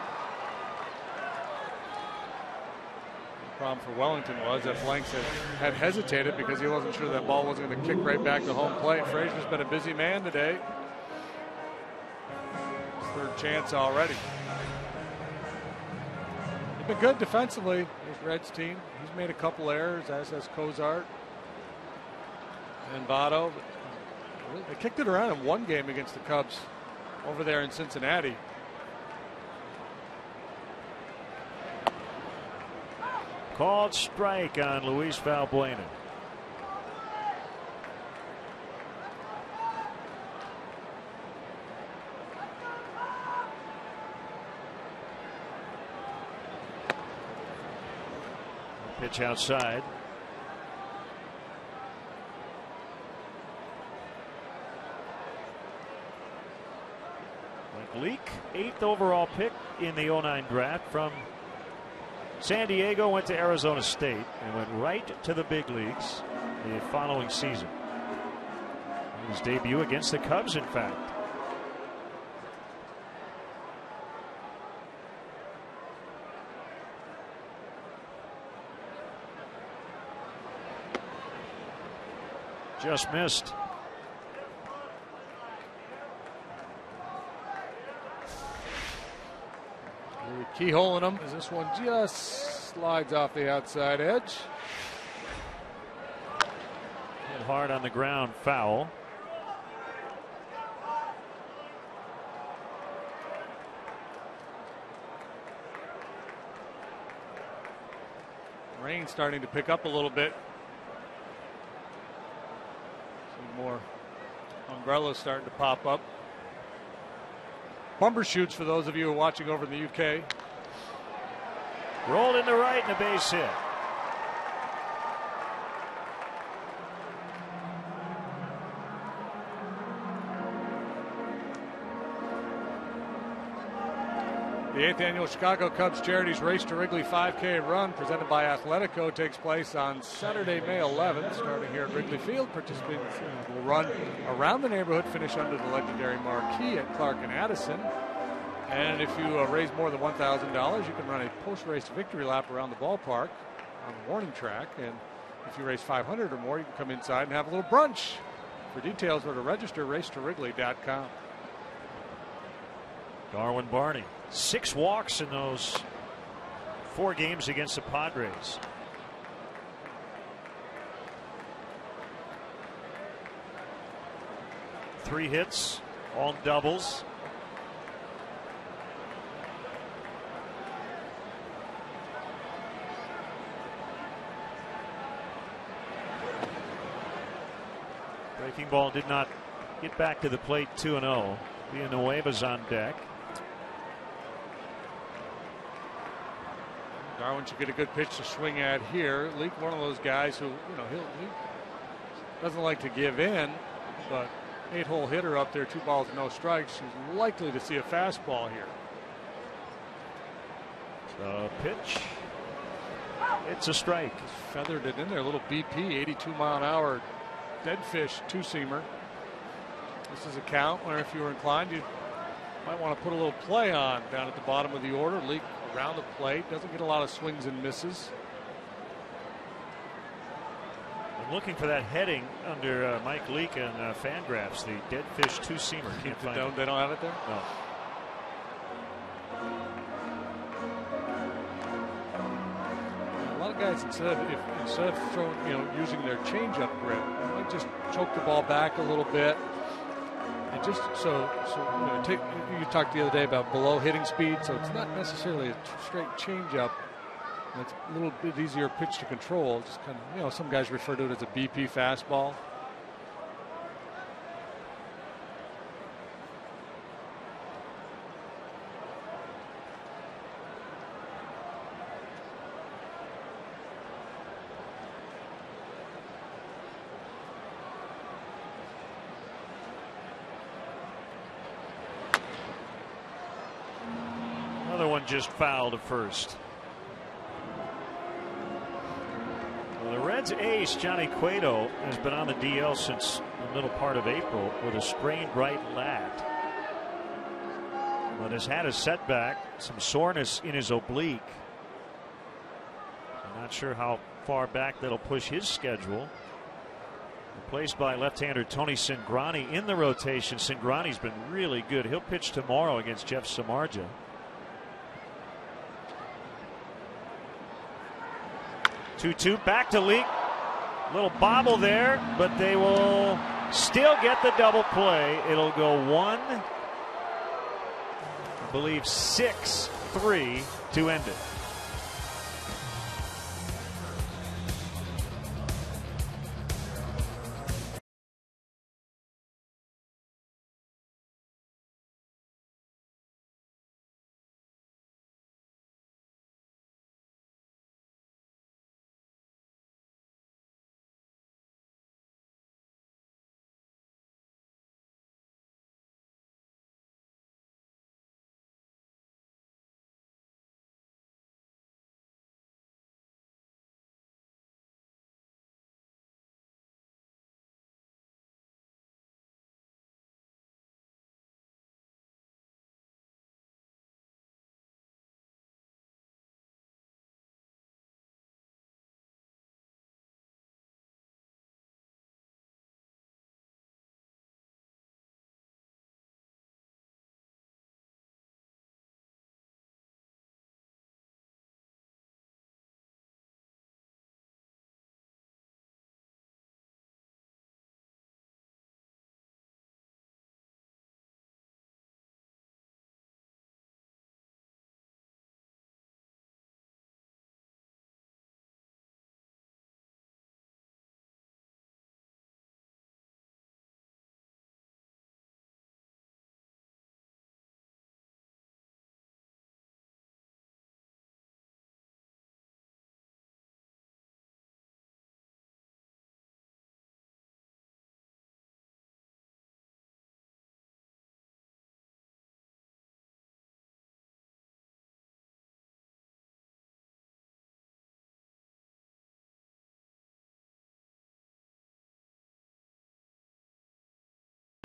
The problem for Wellington was that Blanks had hesitated because he wasn't sure that ball wasn't going to kick right back to home plate. Frazier's been a busy man today. His third chance already. They've been good defensively, this Reds team. He's made a couple errors, as has Cozart and Votto. They kicked it around in one game against the Cubs over there in Cincinnati. Called strike on Luis Valbuena. Pitch outside. Leak, 8th overall pick in the 09 draft from San Diego, went to Arizona State and went right to the big leagues the following season. His debut against the Cubs, in fact. Just missed. Keyhole in him as this one just slides off the outside edge. Hit hard on the ground, foul. Rain starting to pick up a little bit. Some more umbrellas starting to pop up. Bumper shoots for those of you who are watching over in the UK. Rolled into right and a base hit. The 8th annual Chicago Cubs Charities Race to Wrigley 5K run presented by Athletico takes place on Saturday, May 11th, starting here at Wrigley Field. Participants will run around the neighborhood, finish under the legendary marquee at Clark and Addison. And if you raise more than $1,000, you can run a post-race victory lap around the ballpark on the morning track. And if you raise $500 or more, you can come inside and have a little brunch. For details, go to register.racetowrigley.com. Darwin Barney, 6 walks in those 4 games against the Padres. Three hits, all doubles. Breaking ball did not get back to the plate. 2-0. Villanueva's on deck. Darwin should get a good pitch to swing at here. Leak, one of those guys who, he doesn't like to give in, but 8-hole hitter up there, 2 balls, no strikes. He's likely to see a fastball here. The pitch. It's a strike. Just feathered it in there. A little BP, 82-mile-an-hour dead fish two-seamer. This is a count where if you were inclined, you might want to put a little play on down at the bottom of the order. Leak around the plate. Doesn't get a lot of swings and misses. I'm looking for that heading under Mike Leake and Fangraphs. The dead fish two-seamer. Can't find it. They don't have it there? No. A lot of guys, instead of throwing, using their changeup grip, they might just choke the ball back a little bit. And just you talked the other day about below hitting speed, so it's not necessarily a straight changeup. It's a little bit easier pitch to control. Just kind of, some guys refer to it as a BP fastball. Another one just fouled to first. Well, the Reds' ace, Johnny Cueto, has been on the DL since the middle part of April with a sprained right lat. But has had a setback, some soreness in his oblique. I'm not sure how far back that'll push his schedule. Replaced by left-hander Tony Cingrani in the rotation. Cingrani's been really good. He'll pitch tomorrow against Jeff Samardzija. 2-2 back to Leake. Little bobble there, but they will still get the double play. It'll go 1, I believe 6-3 to end it.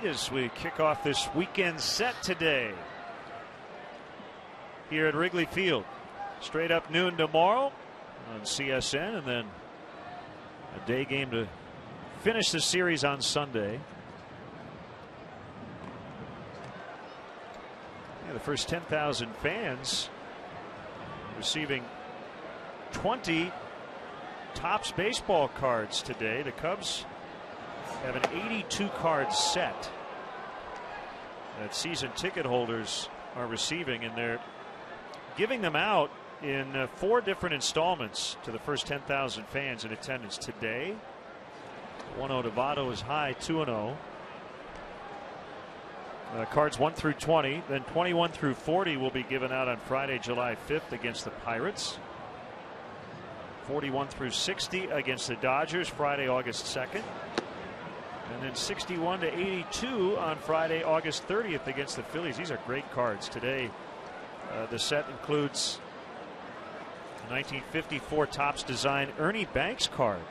As we kick off this weekend set today here at Wrigley Field. Straight up noon tomorrow on CSN, and then a day game to finish the series on Sunday. Yeah, the first 10,000 fans receiving 20 Topps baseball cards today. The Cubs have an 82 card set that season ticket holders are receiving, and they're giving them out in 4 different installments to the first 10,000 fans in attendance today. 1-0 to Votto is high, 2-0. Cards 1 through 20, then 21 through 40 will be given out on Friday, July 5th against the Pirates. 41 through 60 against the Dodgers Friday, August 2nd. And then 61 to 82 on Friday, August 30th against the Phillies. These are great cards today. The set includes 1954 Topps design Ernie Banks card.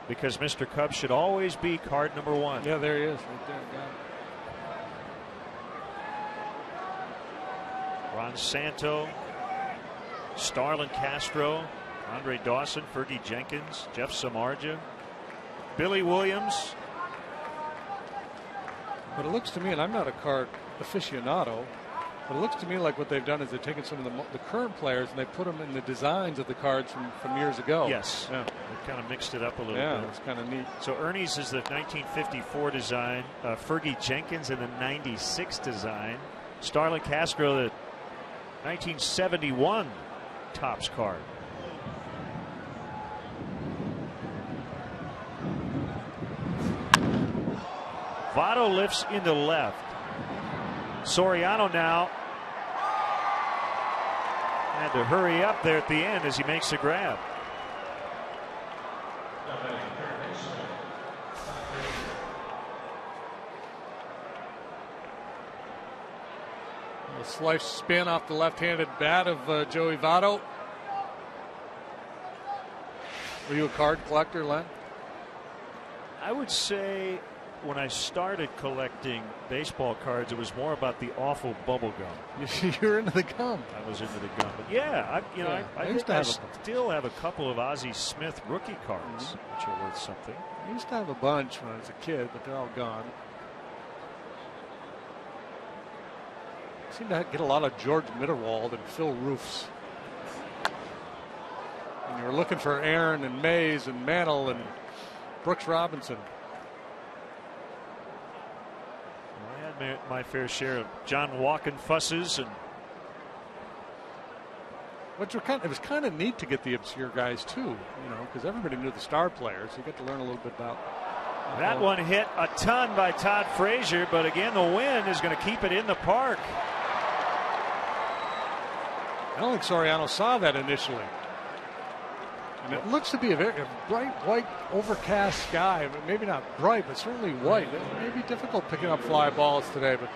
Because Mr. Cub should always be card number 1. Yeah, there he is, right there. Got it. Ron Santo, Starlin Castro, Andre Dawson, Fergie Jenkins, Jeff Samardzija, Billy Williams. But it looks to me, and I'm not a card aficionado, but it looks to me like what they've done is they've taken some of the current players and they put them in the designs of the cards from years ago. Yes. Yeah. They kind of mixed it up a little bit. Yeah, it's kind of neat. So Ernie's is the 1954 design. Fergie Jenkins in the 96 design. Starlin Castro, the 1971 Topps card. Votto lifts into left. Soriano now had to hurry up there at the end as he makes the grab. A slice spin off the left-handed bat of Joey Votto. Were you a card collector, Len? I would say when I started collecting baseball cards, it was more about the awful bubble gum. You're into the gum. I was into the gum. But yeah, I still have a couple of Ozzie Smith rookie cards, which are worth something. I used to have a bunch when I was a kid, but they're all gone. I seem to get a lot of George Mitterwald and Phil Roofs. And you were looking for Aaron and Mays and Mantle and Brooks Robinson. I had my fair share of John Walken fusses, and it was kind of neat to get the obscure guys too, because everybody knew the star players. You get to learn a little bit about. That one hit a ton by Todd Frazier, but again, the wind is going to keep it in the park. I don't think Soriano saw that initially. And it looks to be a very bright white overcast sky, but maybe not bright, but certainly white. It may be difficult picking up fly balls today, but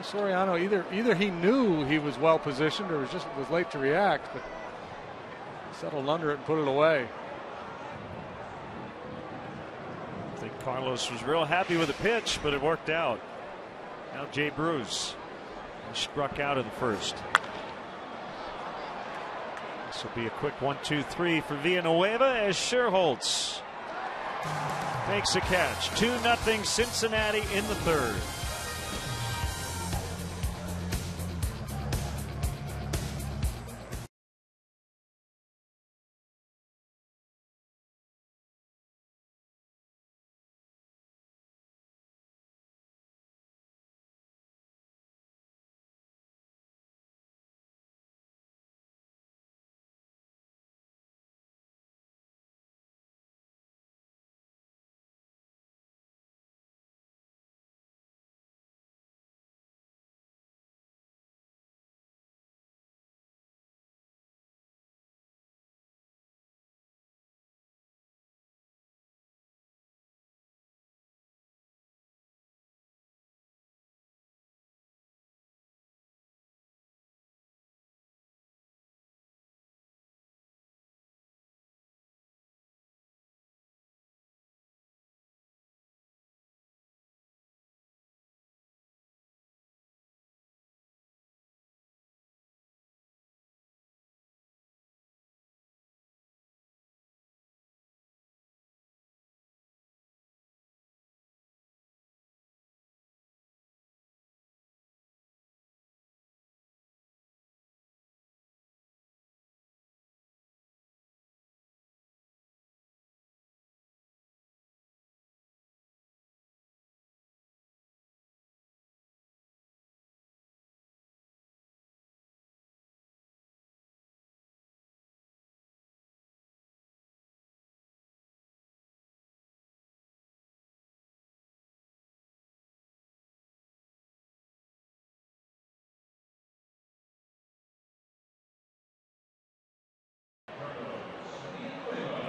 Soriano either he knew he was well positioned or was late to react, but settled under it and put it away. I think Carlos was real happy with the pitch, but it worked out. Now Jay Bruce struck out in the first. This will be a quick 1-2-3 for Villanueva as Scherholtz makes a catch. 2-0 Cincinnati in the third.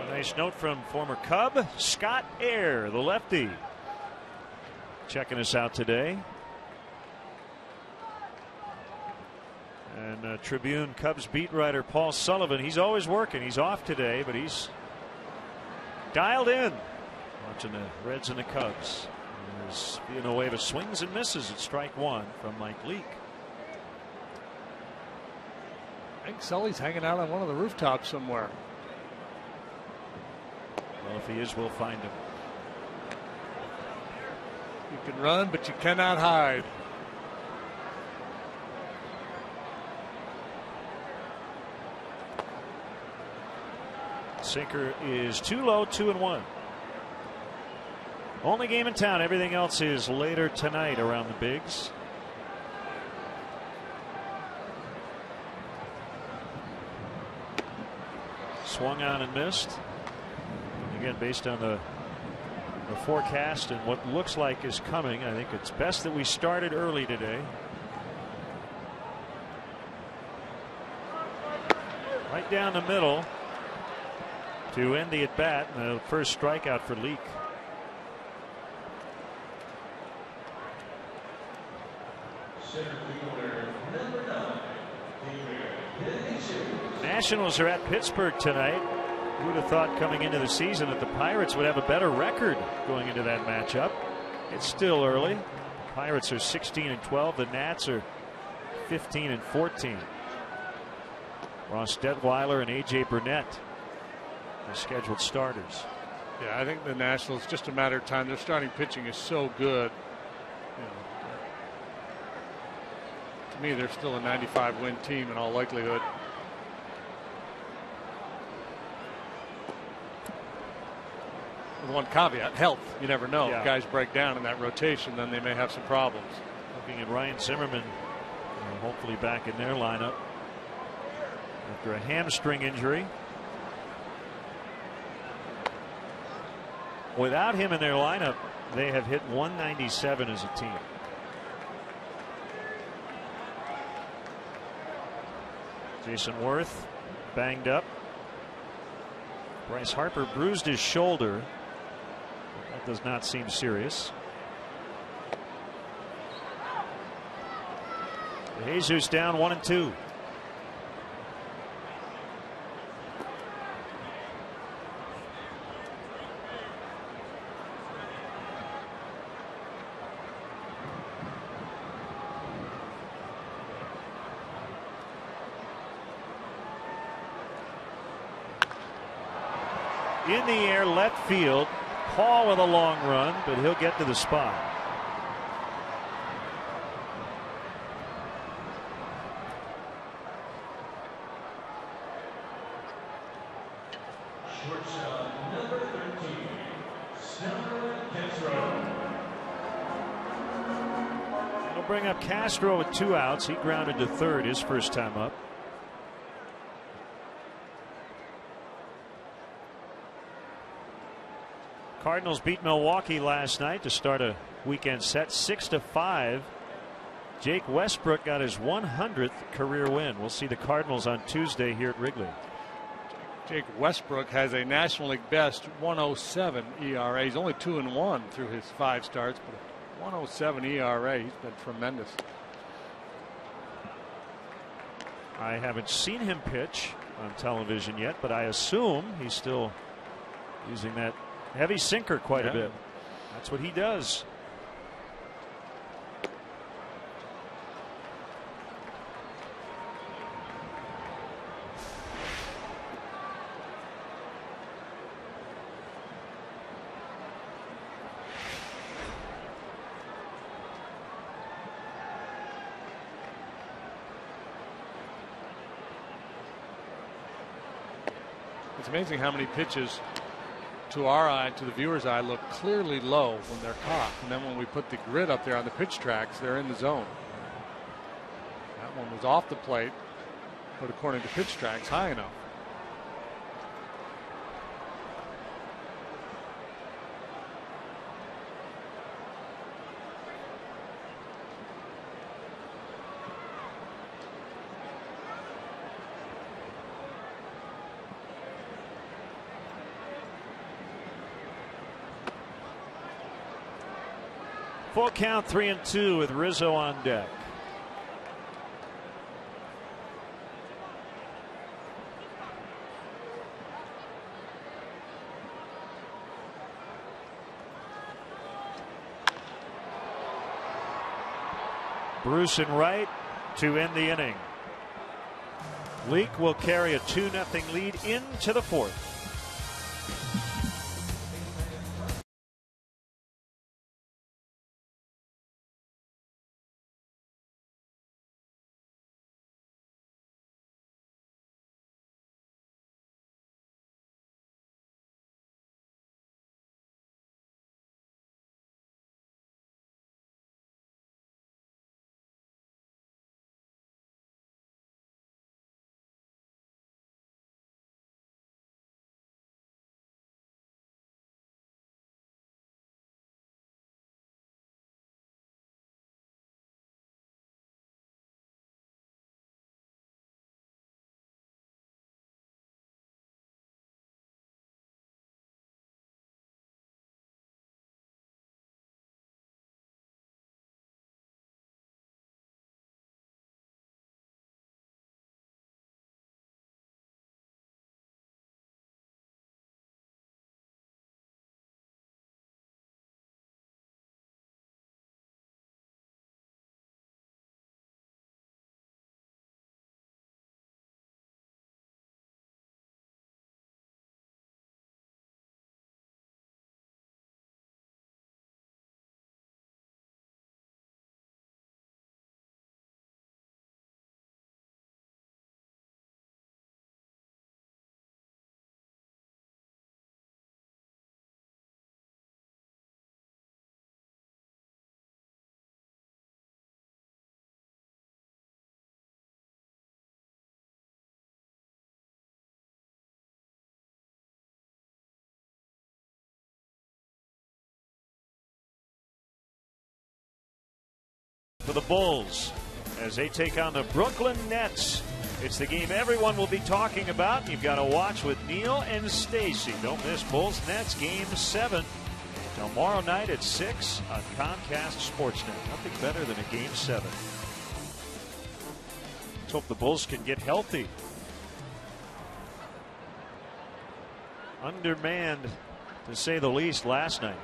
Nice note from former Cub Scott Air, the lefty, checking us out today. And Tribune Cubs beat writer Paul Sullivan, he's always working. He's off today, but he's dialed in watching the Reds and the Cubs. There's Villanueva swings and misses at strike one from Mike Leake. I think Sully's hanging out on one of the rooftops somewhere. Well, if he is, we'll find him. You can run, but you cannot hide. Sinker is too low, 2-1. Only game in town. Everything else is later tonight around the bigs. Swung on and missed. And again, based on the forecast and what looks like is coming, I think it's best that we started early today. Right down the middle to end the at bat, and the first strikeout for Leake. Nationals are at Pittsburgh tonight. Who would have thought coming into the season that the Pirates would have a better record going into that matchup? It's still early. The Pirates are 16-12. The Nats are 15-14. Ross Detweiler and A.J. Burnett, the scheduled starters. Yeah, I think the Nationals, just a matter of time. Their starting pitching is so good. You know, to me, they're still a 95-win team in all likelihood. With one caveat, health. You never know. Yeah. If guys break down in that rotation, then they may have some problems. Looking at Ryan Zimmerman, hopefully back in their lineup after a hamstring injury. Without him in their lineup, they have hit 197 as a team. Jason Worth banged up. Bryce Harper bruised his shoulder. That does not seem serious. Jesus down 1-2. In the air, left field. Paul with a long run, but he'll get to the spot. Shortstop number 13, Castro. He'll bring up Castro with 2 outs. He grounded to third his first time up. Cardinals beat Milwaukee last night to start a weekend set 6-5. Jake Westbrook got his 100th career win. We'll see the Cardinals on Tuesday here at Wrigley. Jake Westbrook has a National League best 107 ERA. He's only 2-1 through his 5 starts, but 107 ERA. He's been tremendous. I haven't seen him pitch on television yet, but I assume he's still using that heavy sinker quite a bit. That's what he does. It's amazing how many pitches to our eye, to the viewer's eye, look clearly low when they're caught. And then when we put the grid up there on the pitch tracks, they're in the zone. That one was off the plate, but according to pitch tracks, high enough. Full count, 3-2 with Rizzo on deck. Bruce and Wright to end the inning. Leake will carry a 2-0 lead into the fourth. For the Bulls as they take on the Brooklyn Nets. It's the game everyone will be talking about. You've got to watch with Neil and Stacy. Don't miss Bulls Nets Game 7 tomorrow night at 6 on Comcast Sportsnet. Nothing better than a Game 7. Let's hope the Bulls can get healthy. Undermanned, to say the least, last night.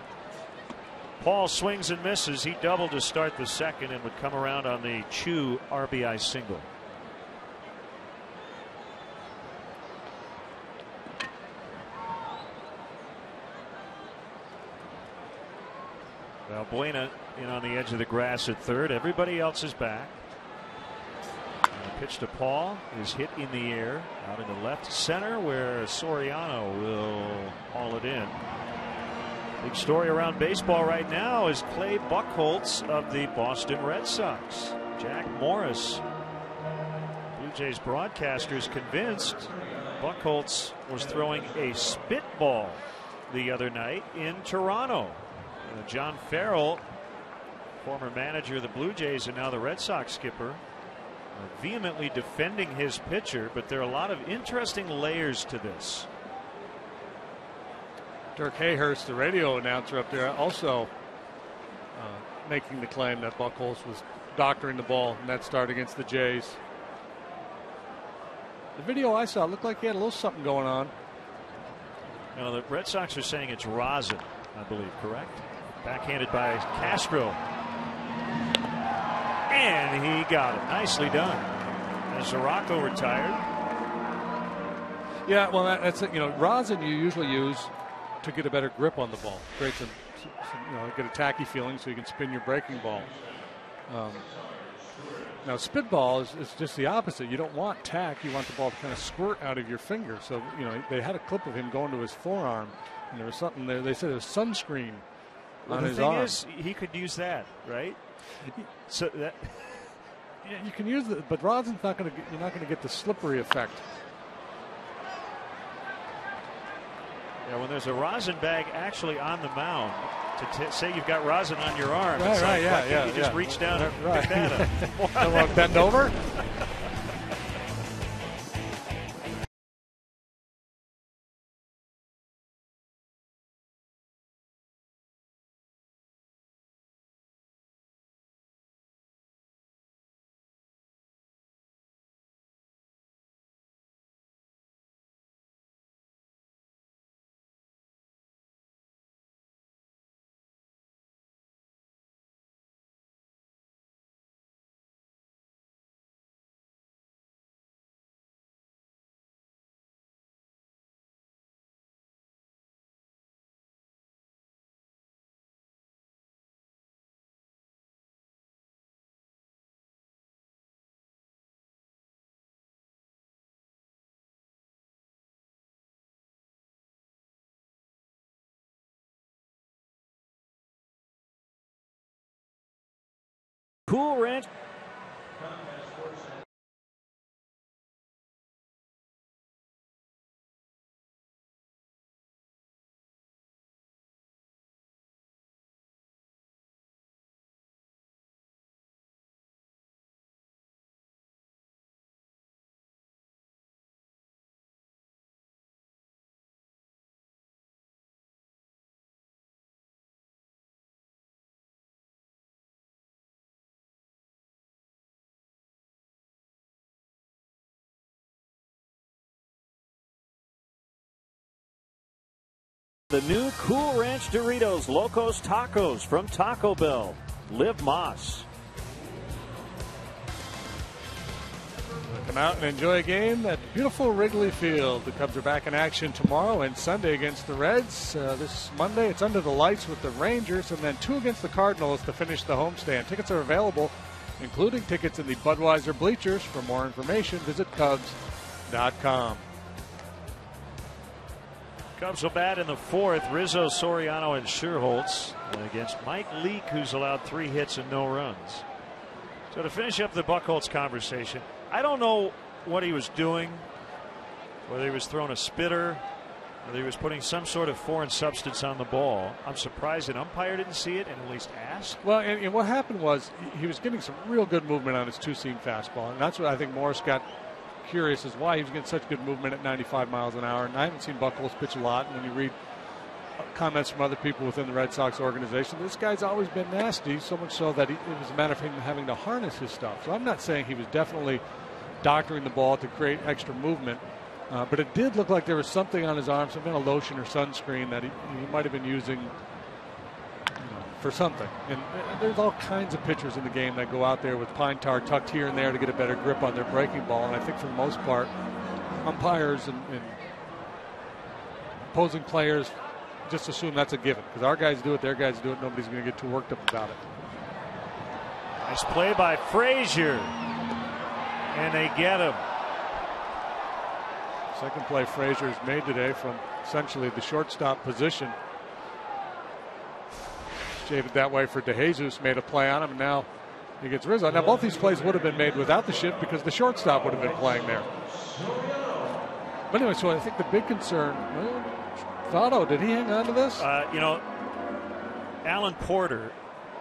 Paul swings and misses. He doubled to start the second and would come around on the Chu RBI single. Valbuena in on the edge of the grass at third. Everybody else is back. Pitch to Paul is hit in the air out into left center where Soriano will haul it in. Big story around baseball right now is Clay Buchholz of the Boston Red Sox. Jack Morris, Blue Jays broadcasters, convinced Buchholz was throwing a spitball the other night in Toronto. John Farrell, former manager of the Blue Jays and now the Red Sox skipper, vehemently defending his pitcher, but there are a lot of interesting layers to this. Dirk Hayhurst, the radio announcer up there, also making the claim that Buchholz was doctoring the ball in that start against the Jays. The video I saw looked like he had a little something going on. No, the Red Sox are saying it's rosin, I believe, correct? Backhanded by Castro. And he got it. Nicely done. As Zarocco retired. Yeah, well, that's it. You know, rosin you usually use to get a better grip on the ball. Create some get a tacky feeling so you can spin your breaking ball. Now, spitball is just the opposite. You don't want tack. You want the ball to kind of squirt out of your finger. So, they had a clip of him going to his forearm, and there was something there. They said it was sunscreen on his arm. The thing is, he could use that, right? So that you can use it, but rosin's not going to. You're not going to get the slippery effect. Yeah, when there's a rosin bag actually on the mound, to say you've got rosin on your arm, right, it's right, like, you just reach down and pick that up. Bend over. Cool Ranch. The new Cool Ranch Doritos Locos Tacos from Taco Bell. Liv Moss. Come out and enjoy a game at beautiful Wrigley Field. The Cubs are back in action tomorrow and Sunday against the Reds. This Monday, it's under the lights with the Rangers, and then 2 against the Cardinals to finish the homestand. Tickets are available, including tickets in the Budweiser bleachers. For more information, visit Cubs.com. Cubs will bat in the 4th. Rizzo, Soriano, and Scherholtz against Mike Leake, who's allowed 3 hits and no runs. So to finish up the Buchholz conversation, I don't know what he was doing, whether he was throwing a spitter, whether he was putting some sort of foreign substance on the ball. I'm surprised an umpire didn't see it and at least ask. Well, and what happened was he was getting some real good movement on his 2-seam fastball, and that's what I think Morris got curious, is why he was getting such good movement at 95 miles an hour. And I haven't seen Buchholz pitch a lot. And when you read comments from other people within the Red Sox organization, this guy's always been nasty, so much so that it was a matter of him having to harness his stuff. So I'm not saying he was definitely doctoring the ball to create extra movement, but it did look like there was something on his arm, some kind of lotion or sunscreen that he might have been using for something. And there's all kinds of pitchers in the game that go out there with pine tar tucked here and there to get a better grip on their breaking ball. And I think for the most part, umpires and opposing players just assume that's a given. Because our guys do it, their guys do it. Nobody's going to get too worked up about it. Nice play by Frazier. And they get him. Second play Frazier has made today from essentially the shortstop position. Shaded that way for DeJesus, made a play on him, and now he gets Rizzo. Now, both these plays would have been made without the shift because the shortstop would have been playing there. But anyway, so I think the big concern, Votto, did he hang on to this? Alan Porter,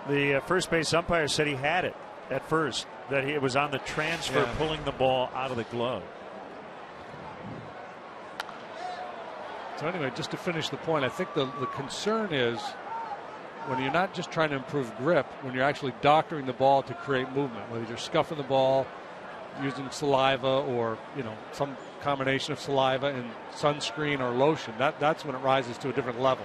the first base umpire, said he had it at first, that it was on the transfer pulling the ball out of the glove. So anyway, just to finish the point, I think the concern is when you're not just trying to improve grip, when you're actually doctoring the ball to create movement, whether you're scuffing the ball, using saliva, or some combination of saliva and sunscreen or lotion, that's when it rises to a different level.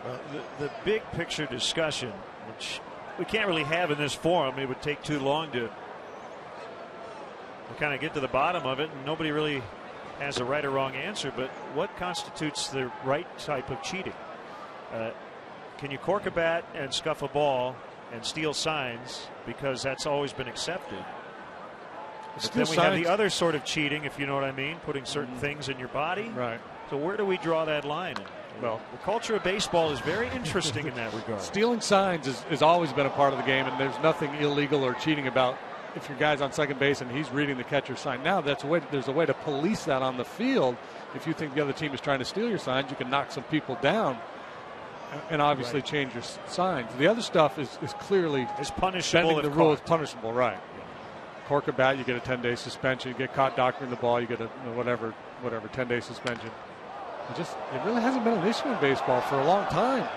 Well, the big picture discussion, which we can't really have in this forum, it would take too long to kind of get to the bottom of it, and nobody really has a right or wrong answer. But what constitutes the right type of cheating? Can you cork a bat and scuff a ball and steal signs, because that's always been accepted? But then we have the other sort of cheating, if you know what I mean, putting certain things in your body. Right. So where do we draw that line? Well, the culture of baseball is very interesting in that regard. Stealing signs has always been a part of the game, and there's nothing illegal or cheating about if your guy's on second base and he's reading the catcher's sign. Now there's a way to police that on the field. If you think the other team is trying to steal your signs, you can knock some people down and obviously change your signs. The other stuff is clearly punishable. Bending the rule is punishable, right? Cork a bat, you get a 10-day suspension. You get caught doctoring the ball, you get a whatever 10-day suspension. It really hasn't been an issue in baseball for a long time.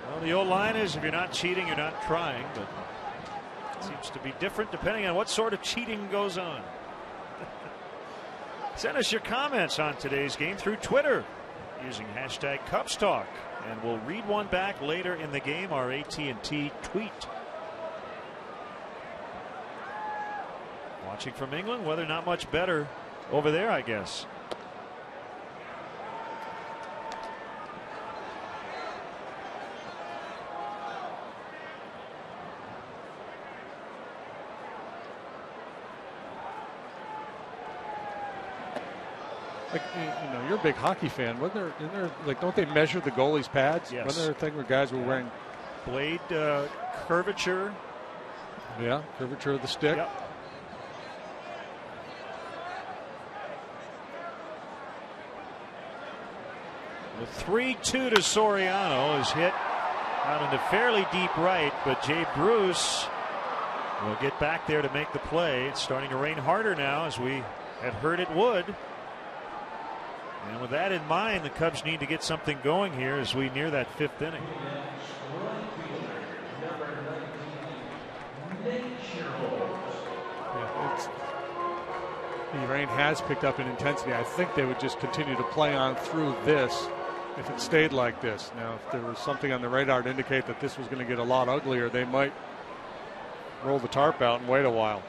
Well, the old line is, if you're not cheating, you're not trying, but it seems to be different depending on what sort of cheating goes on. Send us your comments on today's game through Twitter using hashtag CubsTalk, and we'll read one back later in the game, our AT&T tweet. Watching from England, weather not much better over there, I guess. Like, you know, you're a big hockey fan. Wasn't there, like, don't they measure the goalie's pads? Yes. Wasn't there a thing where guys were wearing blade curvature? Yeah, curvature of the stick. Yep. The 3-2 to Soriano is hit out into fairly deep right, but Jay Bruce will get back there to make the play. It's starting to rain harder now, as we had heard it would. And with that in mind, the Cubs need to get something going here as we near that 5th inning. The rain has picked up in intensity. I think they would just continue to play on through this if it stayed like this. Now, if there was something on the radar to indicate that this was going to get a lot uglier, they might roll the tarp out and wait a while.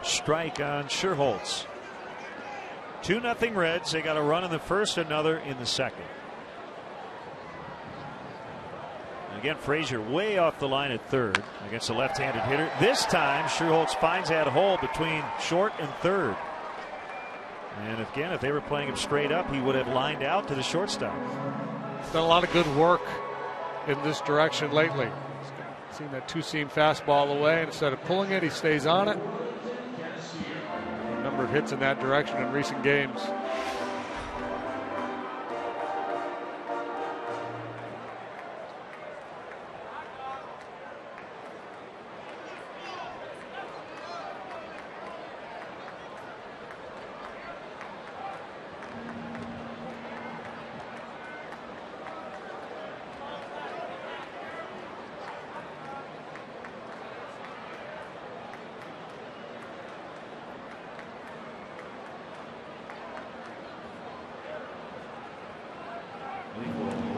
Strike on Sherholtz. 2-0 Reds. They got a run in the first, another in the second. And again, Frazier way off the line at third against a left-handed hitter. This time, Sherholtz finds that hole between short and third. And again, if they were playing him straight up, he would have lined out to the shortstop. He's done a lot of good work in this direction lately. He's seen that two-seam fastball away, and instead of pulling it, he stays on it. A number of hits in that direction in recent games.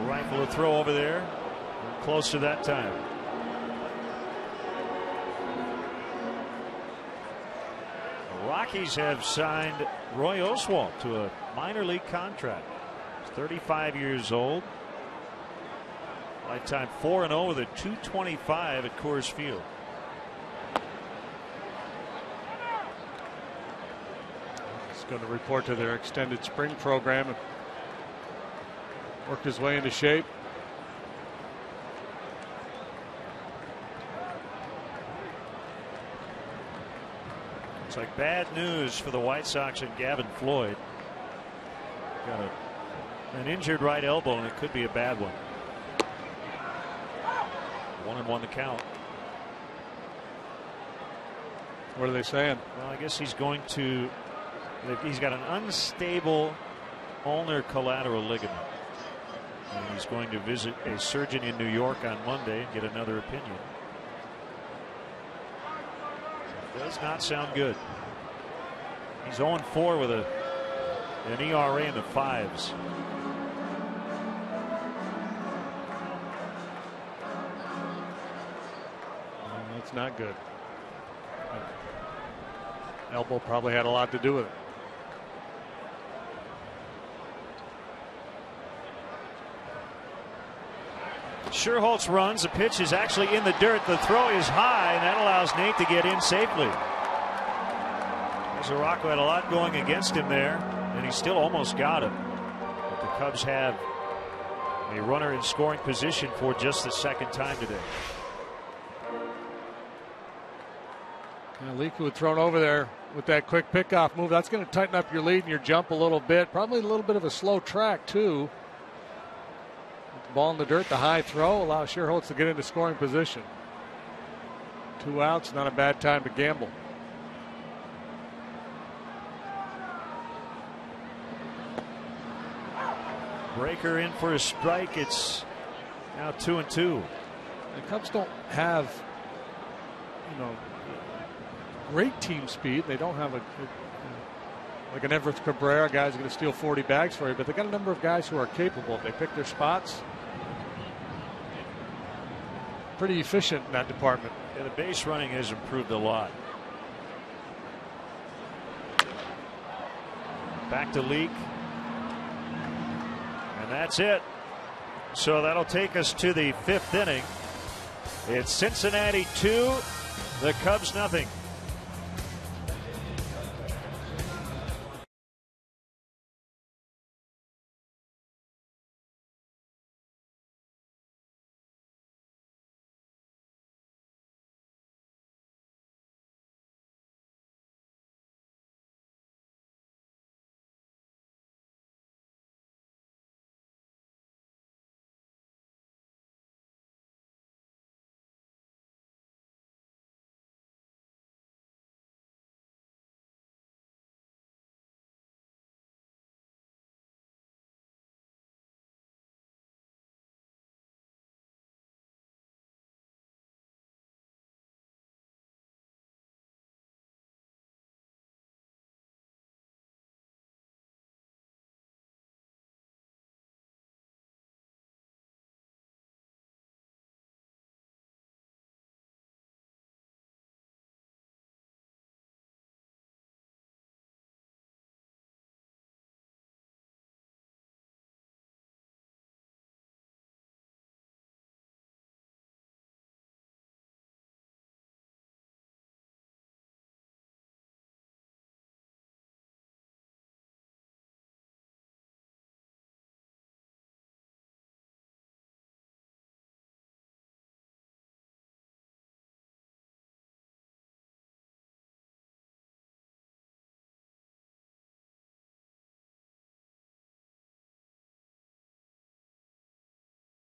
Rifle a throw over there. Close to that time. The Rockies have signed Roy Oswalt to a minor league contract. He's 35 years old. Lifetime 4-0 with a .225 at Coors Field. He's going to report to their extended spring program and worked his way into shape. It's like bad news for the White Sox and Gavin Floyd. Got an injured right elbow, and it could be a bad one. 1-1 the count. What are they saying? Well, I guess he's going to. He's got an unstable ulnar collateral ligament. And he's going to visit a surgeon in New York on Monday and get another opinion. It does not sound good. He's 0-4 with an ERA in the 5s. That's not good. Elbow probably had a lot to do with it. Sherholtz runs. The pitch is actually in the dirt. The throw is high, and that allows Nate to get in safely. Zarocco had a lot going against him there, and he still almost got him. But the Cubs have a runner in scoring position for just the second time today. Leaku had thrown over there with that quick pickoff move. That's going to tighten up your lead and your jump a little bit. Probably a little bit of a slow track, too. Ball in the dirt, the high throw allows Sherholtz to get into scoring position. 2 outs, not a bad time to gamble. Breaker in for a strike. It's now 2-2. The Cubs don't have, great team speed. They don't have like an Everett Cabrera, guy's going to steal 40 bags for you, but they got a number of guys who are capable. They pick their spots. Pretty efficient in that department. Yeah, the base running has improved a lot. Back to Leak. And that's it. So that'll take us to the 5th inning. It's Cincinnati 2, the Cubs nothing.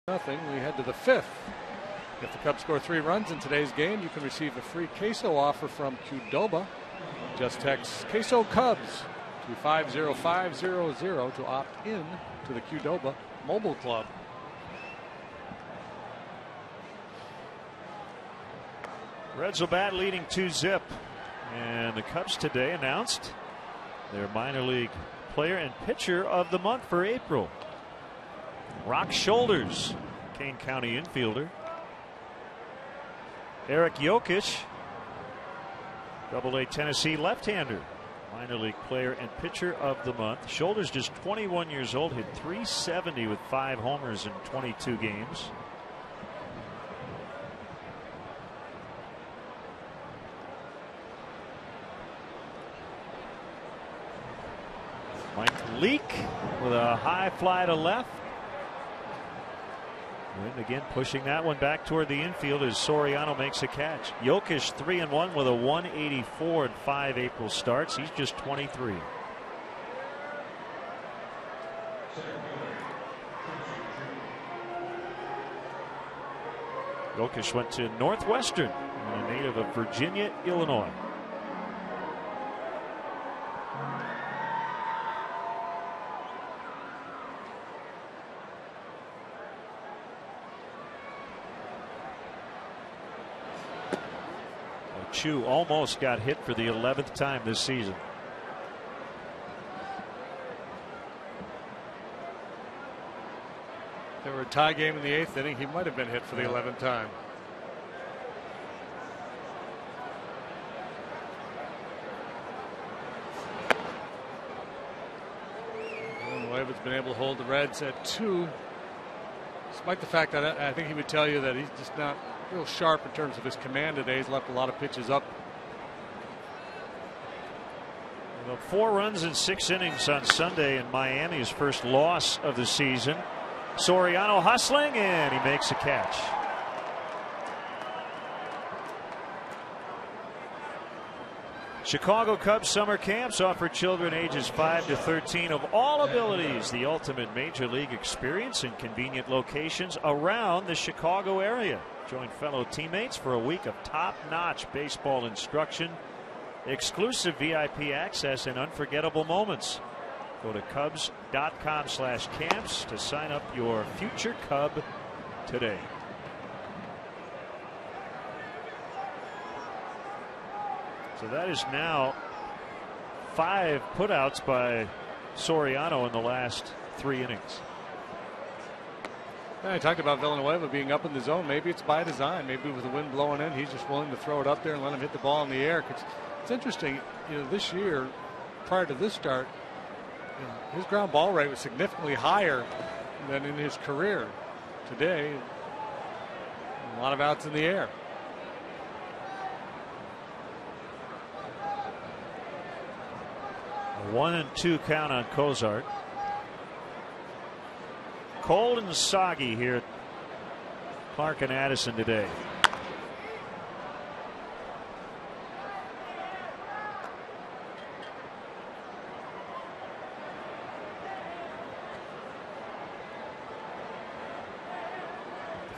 Nothing. We head to the 5th. If the Cubs score 3 runs in today's game, you can receive a free queso offer from Qdoba. Just text queso Cubs to 50500 to opt in to the Qdoba Mobile Club. Reds will bat leading 2-0. And the Cubs today announced their minor league player and pitcher of the month for April. Rock Shoulders, Kane County infielder. Eric Jokic, Double-A Tennessee left-hander, minor league player and pitcher of the month. Shoulders just 21 years old, hit .370 with 5 homers in 22 games. Mike Leake with a high fly to left. And again, pushing that one back toward the infield as Soriano makes a catch. Jokic 3-1 with a 184 in 5 April starts. He's just 23. Jokic went to Northwestern, a native of Virginia, Illinois. Chu almost got hit for the 11th time this season. If there were a tie game in the 8th inning, he might have been hit for the 11th time. Villanueva's been able to hold the Reds at 2, despite the fact that I think he would tell you that he's just not real sharp in terms of his command today. He's left a lot of pitches up. 4 runs in 6 innings on Sunday in Miami's first loss of the season. Soriano hustling, and he makes a catch. Chicago Cubs summer camps offer children ages 5 to 13 of all abilities the ultimate major league experience in convenient locations around the Chicago area. Join fellow teammates for a week of top-notch baseball instruction, exclusive VIP access, and unforgettable moments. Go to Cubs.com/camps to sign up your future Cub today. So that is now 5 putouts by Soriano in the last 3 innings. I talked about Villanueva being up in the zone. Maybe it's by design. Maybe with the wind blowing in, he's just willing to throw it up there and let him hit the ball in the air. It's interesting, this year, prior to this start, his ground ball rate was significantly higher than in his career. Today, a lot of outs in the air. A 1-2 count on Cozart. Cold and soggy here at Clark and Addison today.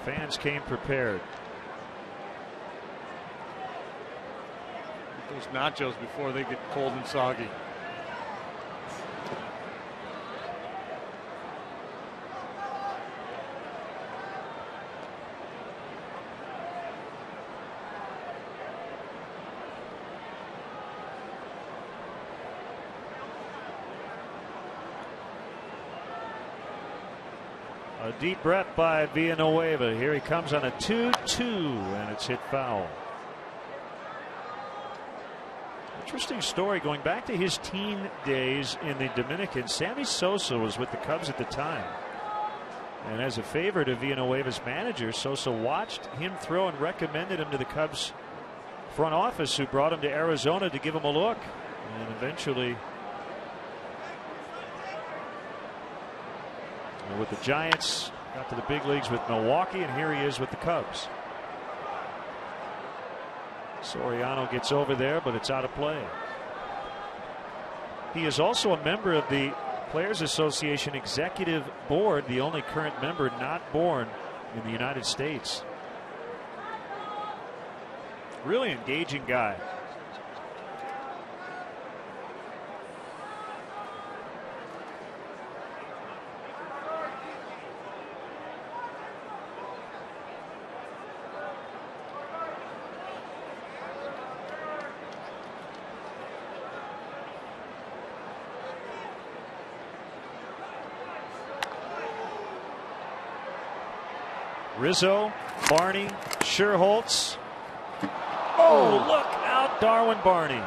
The fans came prepared. Those nachos before they get cold and soggy. A deep breath by Villanueva. Here he comes on a 2-2, and it's hit foul. Interesting story going back to his teen days in the Dominican. Sammy Sosa was with the Cubs at the time, and as a favor to Villanueva's manager, Sosa watched him throw and recommended him to the Cubs front office, who brought him to Arizona to give him a look, and eventually with the Giants got to the big leagues with Milwaukee, and here he is with the Cubs. Soriano gets over there, but it's out of play. He is also a member of the Players Association Executive Board, the only current member not born in the United States. Really engaging guy. Rizzo, Barney, Scherholtz. Oh, look out, Darwin Barney.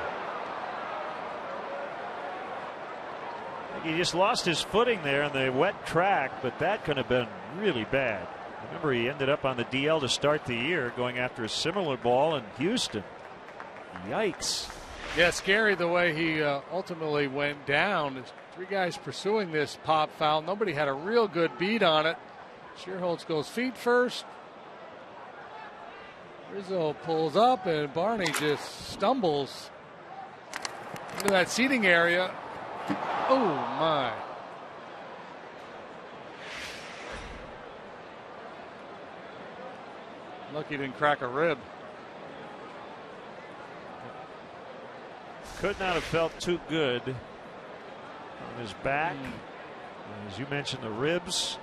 He just lost his footing there on the wet track, but that could have been really bad. Remember, he ended up on the DL to start the year, going after a similar ball in Houston. Yikes. Yeah, scary the way he ultimately went down. There's 3 guys pursuing this pop foul. Nobody had a real good beat on it. Scherholtz goes feet first. Rizzo pulls up, and Barney just stumbles into that seating area. Oh, my. Lucky he didn't crack a rib. Could not have felt too good on his back. As you mentioned, the ribs.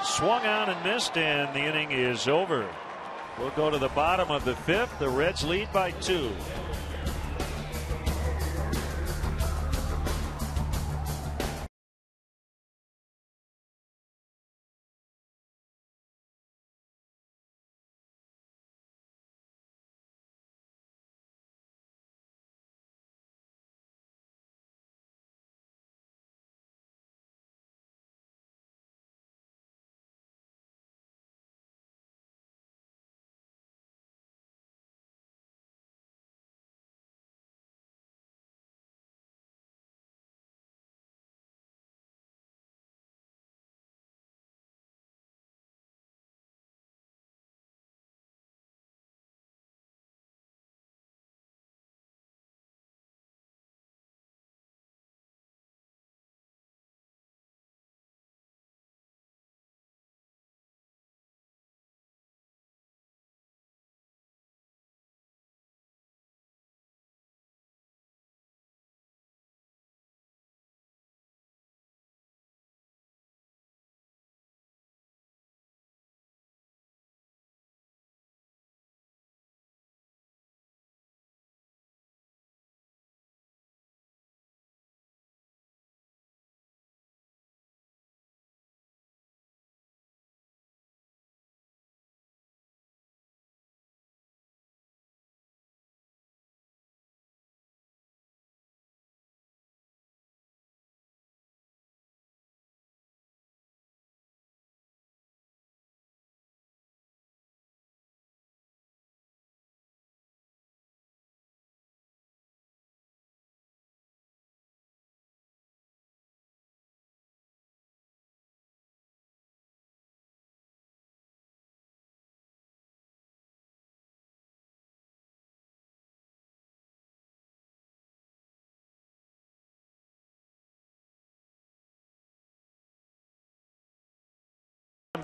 Swung on and missed, and the inning is over. We'll go to the bottom of the 5th. The Reds lead by 2.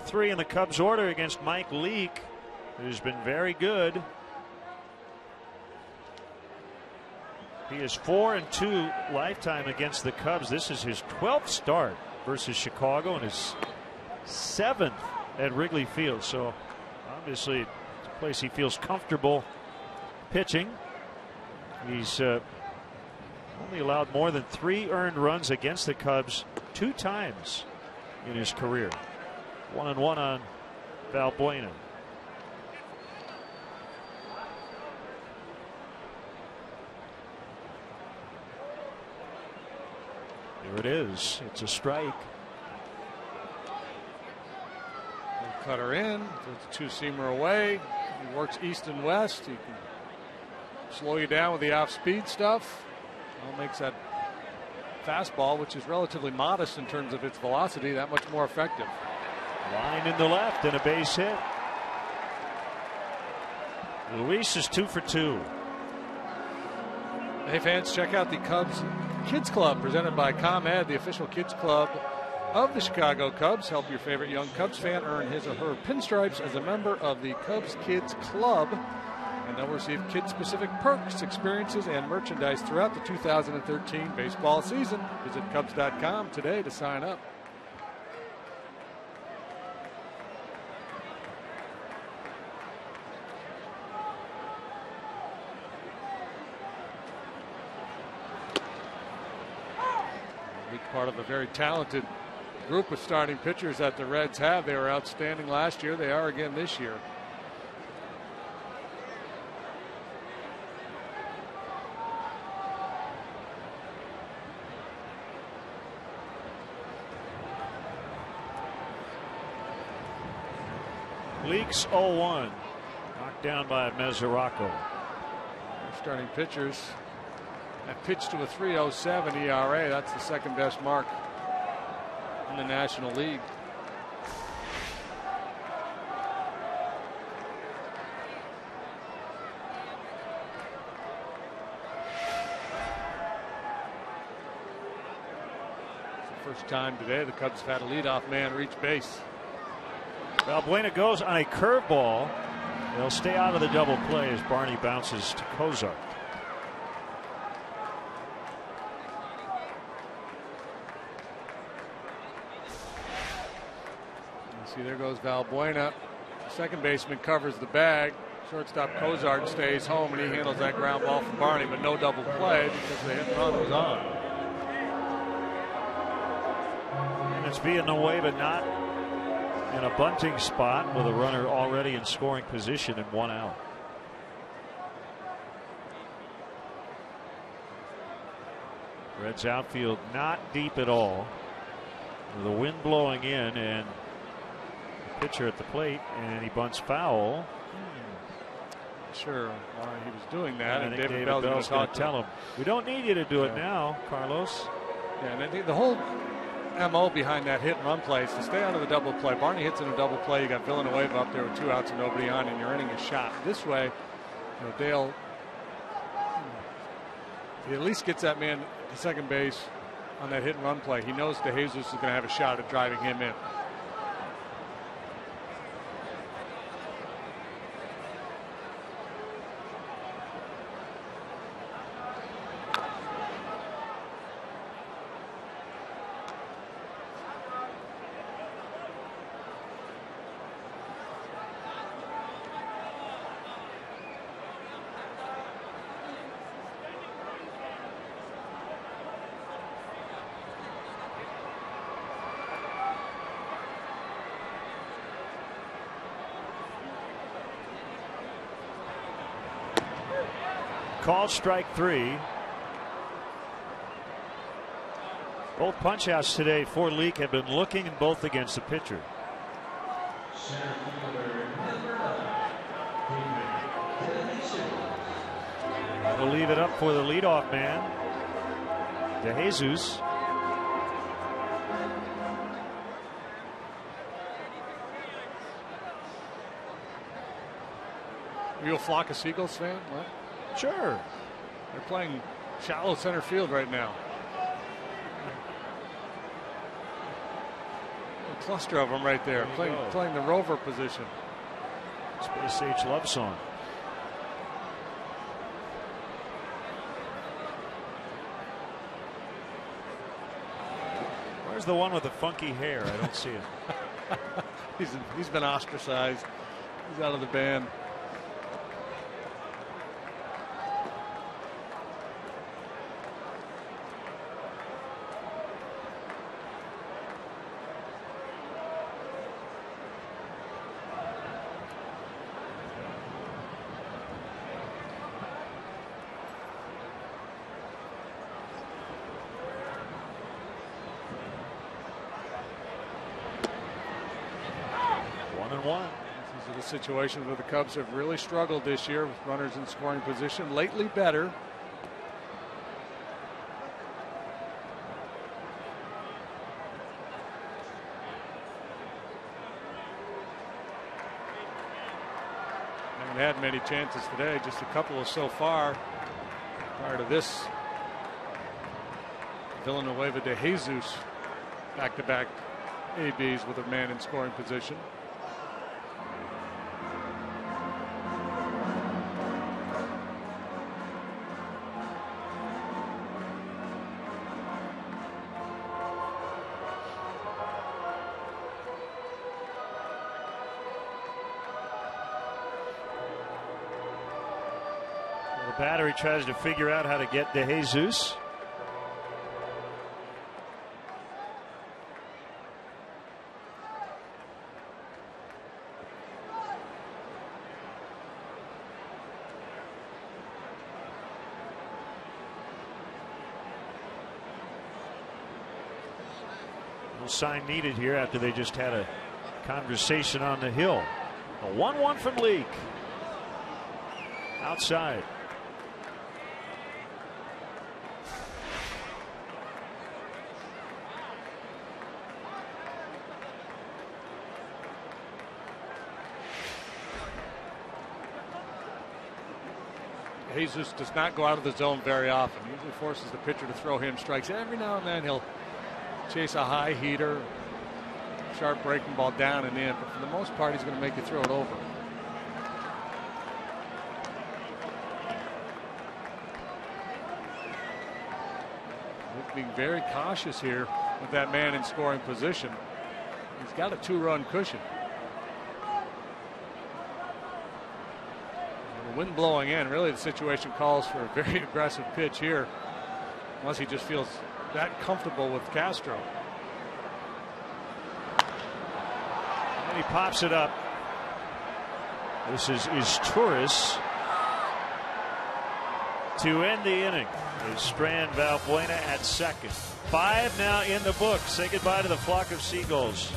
Three in the Cubs order against Mike Leake, who's been very good. He is 4-2 lifetime against the Cubs. This is his 12th start versus Chicago and his 7th at Wrigley Field. So obviously it's a place he feels comfortable pitching. He's only allowed more than 3 earned runs against the Cubs 2 times in his career. 1-1 on Valbuena. Here it is. It's a strike. Cutter in, the 2-seamer away. He works east and west. He can slow you down with the off-speed stuff. Well, makes that fastball, which is relatively modest in terms of its velocity, that much more effective. Line in the left and a base hit. Luis is 2 for 2. Hey fans, check out the Cubs Kids Club presented by ComEd, the official kids club of the Chicago Cubs. Help your favorite young Cubs fan earn his or her pinstripes as a member of the Cubs Kids Club. And they'll receive kid-specific perks, experiences, and merchandise throughout the 2013 baseball season. Visit Cubs.com today to sign up. Part of a very talented group of starting pitchers that the Reds have. They were outstanding last year. They are again this year. Leaks 0-1. Knocked down by Mesoraco. Starting pitchers have pitched to a 3.07 ERA. That's the second best mark in the National League. It's the first time today the Cubs have had a leadoff man reach base. Valbuena goes on a curveball. They'll stay out of the double play as Barney bounces to Cozart. See, there goes Valbuena. The second baseman covers the bag. Shortstop Cozart stays home, and he handles that ground ball for Barney, but no double play because the hit and run was on. And it's being away, but not in a bunting spot with a runner already in scoring position and 1 out. Reds outfield not deep at all. With the wind blowing in and the pitcher at the plate, and he bunts foul. Sure why he was doing that, and David Bell's going to tell him, we don't need you to do it Yeah. now, Carlos. Yeah, and I think the whole MO behind that hit and run play is to stay out of the double play. Barney hits in a double play. You got Villanueva up there with 2 outs and nobody on, and your inning is shot. This way, Dale, he at least gets that man to second base on that hit and run play. He knows DeJesus is going to have a shot at driving him in. Called strike 3. Both punch-outs today for Leak have been looking in both against the pitcher. We'll leave it up for the leadoff man, DeJesus. Are you a flock of seagulls fan? What? Sure. They're playing shallow center field right now. A cluster of them right there, playing the rover position. Space Age love song. Where's the one with the funky hair? I don't see it. He's been ostracized. He's out of the band. the situations where the Cubs have really struggled this year with runners in scoring position. Lately better. Haven't had many chances today, just a couple of so far. Prior to this, Villanueva de Jesus back-to-back ABs with a man in scoring position. The battery tries to figure out how to get de Jesus. No sign needed here after they just had a conversation on the hill. A 1-1 from Leake. Outside. Jesus does not go out of the zone very often. He usually forces the pitcher to throw him strikes. Every now and then he'll chase a high heater, sharp breaking ball down and in, but for the most part he's going to make you throw it over. He's being very cautious here with that man in scoring position. He's got a 2-run cushion. The wind blowing in, really the situation calls for a very aggressive pitch here, unless he just feels that comfortable with Castro. And he pops it up. This is Torres to end the inning. Is Strand Valbuena at second. 5 now in the book. Say goodbye to the flock of seagulls.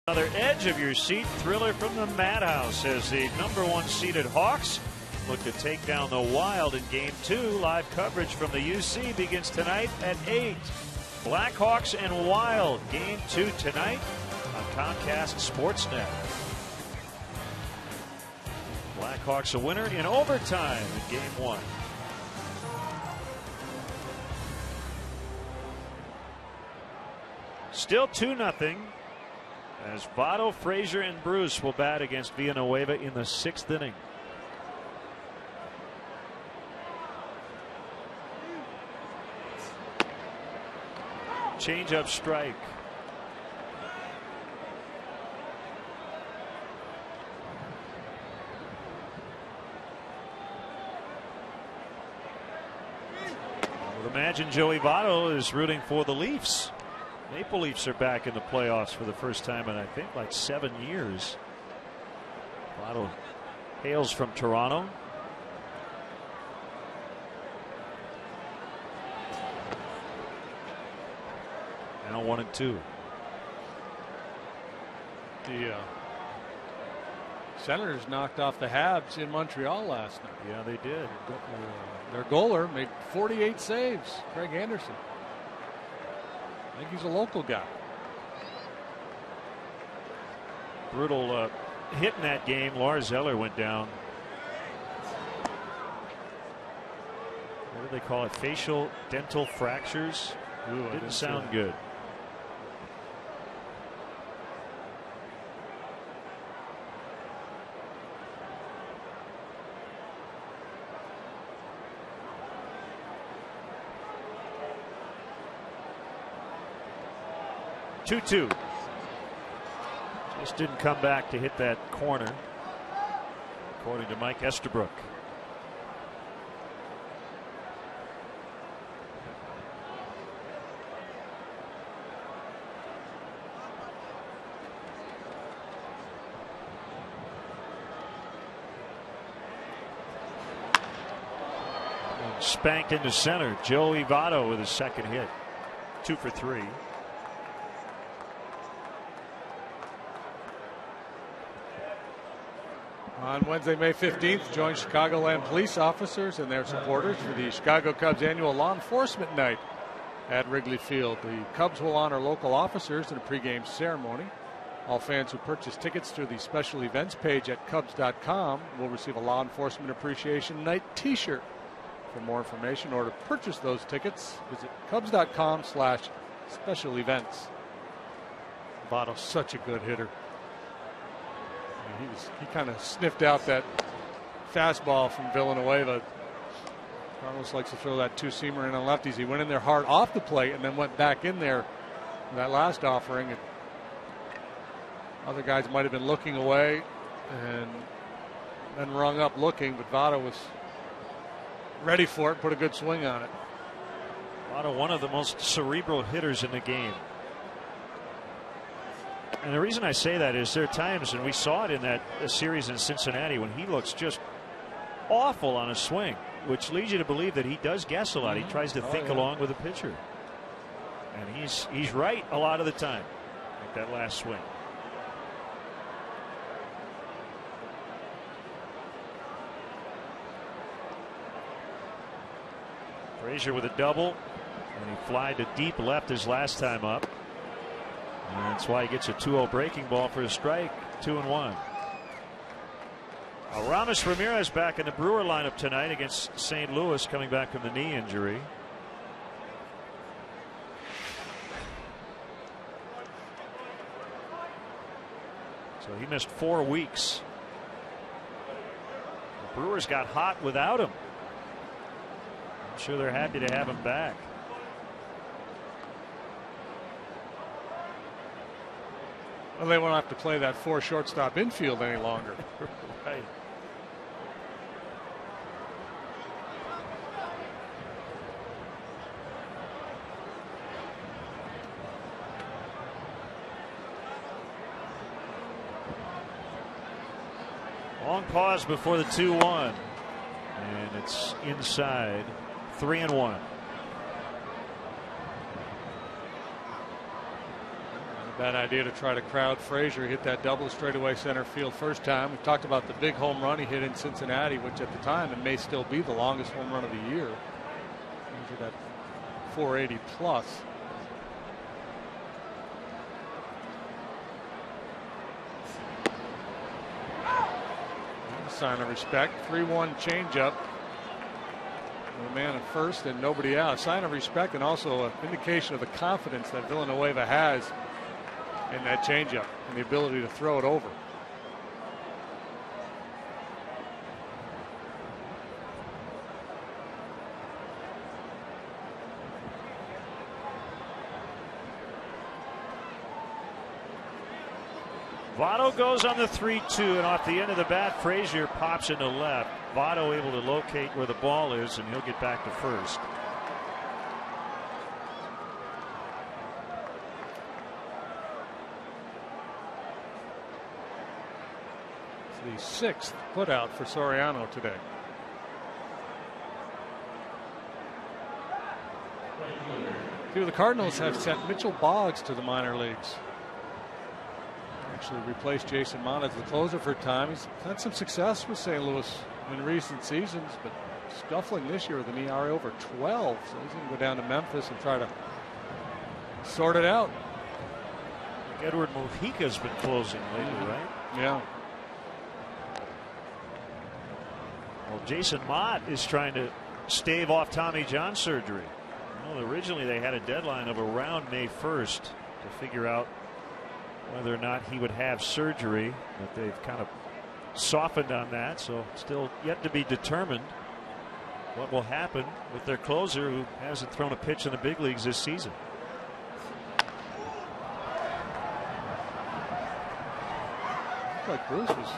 Another edge of your seat thriller from the Madhouse as the #1 seeded Hawks look to take down the Wild in Game 2. Live coverage from the UC begins tonight at 8. Blackhawks and Wild, Game 2 tonight on Comcast Sportsnet. Blackhawks a winner in overtime in Game 1. Still 2-0. As Votto, Frazier, and Bruce will bat against Villanueva in the 6th inning. Change-up strike. But imagine Joey Votto is rooting for the Leafs. Maple Leafs are back in the playoffs for the first time in I think like 7 years. Votto hails from Toronto. Now 1-2. The Senators knocked off the Habs in Montreal last night. Yeah, they did. Their goaler made 48 saves. Craig Anderson. I think he's a local guy. Brutal hit in that game. Lars Eller went down. What do they call it? Facial dental fractures. Ooh, didn't sound good. Two. Just didn't come back to hit that corner, according to Mike Estabrook. And spanked into center. Joey Votto with his second hit. 2 for 3. On Wednesday, May 15th, join Chicagoland police officers and their supporters for the Chicago Cubs annual Law Enforcement Night at Wrigley Field. The Cubs will honor local officers in a pregame ceremony. All fans who purchase tickets through the special events page at Cubs.com will receive a Law Enforcement Appreciation Night t-shirt. For more information or to purchase those tickets, visit Cubs.com/special events. Votto's such a good hitter. He kind of sniffed out that fastball from Villanueva. Carlos likes to throw that two-seamer in on lefties. He went in there hard off the plate and then went back in there in that last offering. And other guys might have been looking away and then rung up looking, but Votto was ready for it, put a good swing on it. Votto, one of the most cerebral hitters in the game. And the reason I say that is there are times, and we saw it in that series in Cincinnati, when he looks just awful on a swing, which leads you to believe that he does guess a lot. He tries to think along with the pitcher. And he's right a lot of the time, like that last swing. Frazier with a double, and he flied to deep left his last time up. And that's why he gets a 2-0 breaking ball for a strike. 2-1. Aramis Ramirez back in the Brewer lineup tonight against St. Louis, coming back from the knee injury. So he missed 4 weeks. The Brewers got hot without him. I'm sure they're happy to have him back. Well, they won't have to play that 4 shortstop infield any longer. Right. Long pause before the 2-1, and it's inside. 3-1. Bad idea to try to crowd Frazier. He hit that double straightaway center field first time. We talked about the big home run he hit in Cincinnati, which at the time it may still be the longest home run of the year. He hit that 480 plus. A sign of respect. 3-1 changeup. The man at first and nobody out. A sign of respect and also an indication of the confidence that Villanueva has in that changeup and the ability to throw it over. Votto goes on the 3-2, and off the end of the bat, Frazier pops into left. Votto able to locate where the ball is, and he'll get back to first. the 6th putout for Soriano today. The Cardinals have sent Mitchell Boggs to the minor leagues. Actually replaced Jason Mott as the closer for a time. He's had some success with St. Louis in recent seasons, but scuffling this year with an ERA over 12. So he's going to go down to Memphis and try to sort it out. Edward Mojica's been closing lately, right? Yeah. Well, Jason Mott is trying to stave off Tommy John surgery. Well, originally they had a deadline of around May 1st to figure out whether or not he would have surgery, but they've kind of softened on that, so still yet to be determined what will happen with their closer who hasn't thrown a pitch in the big leagues this season. Looked like Bruce was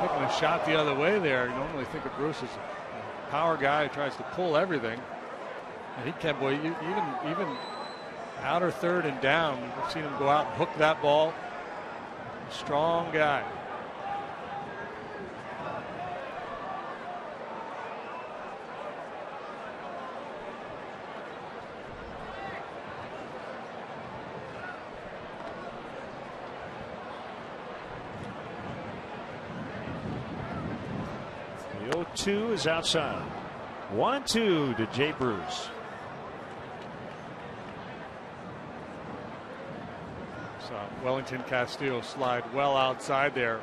taking a shot the other way there. You normally think of Bruce as a power guy who tries to pull everything. And he can't, boy, even outer third and down, we've seen him go out and hook that ball. Strong guy. The 0-2 is outside. 1-2 to Jay Bruce. Wellington Castillo slide well outside there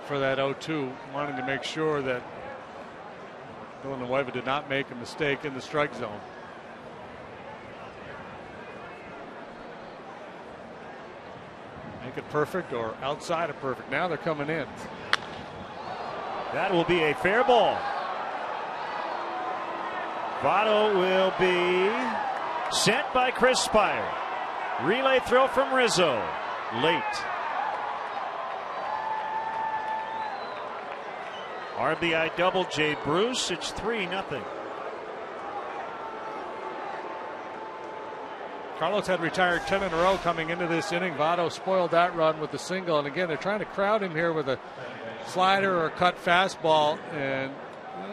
for that 0-2, wanting to make sure that Villanueva did not make a mistake in the strike zone. Make it perfect or outside of perfect. Now they're coming in. That will be a fair ball. Votto will be sent by Chris Spire. Relay throw from Rizzo. Late. RBI double Jay Bruce. It's 3-0. Carlos had retired 10 in a row coming into this inning. Votto spoiled that run with the single. And again, they're trying to crowd him here with a slider or cut fastball. And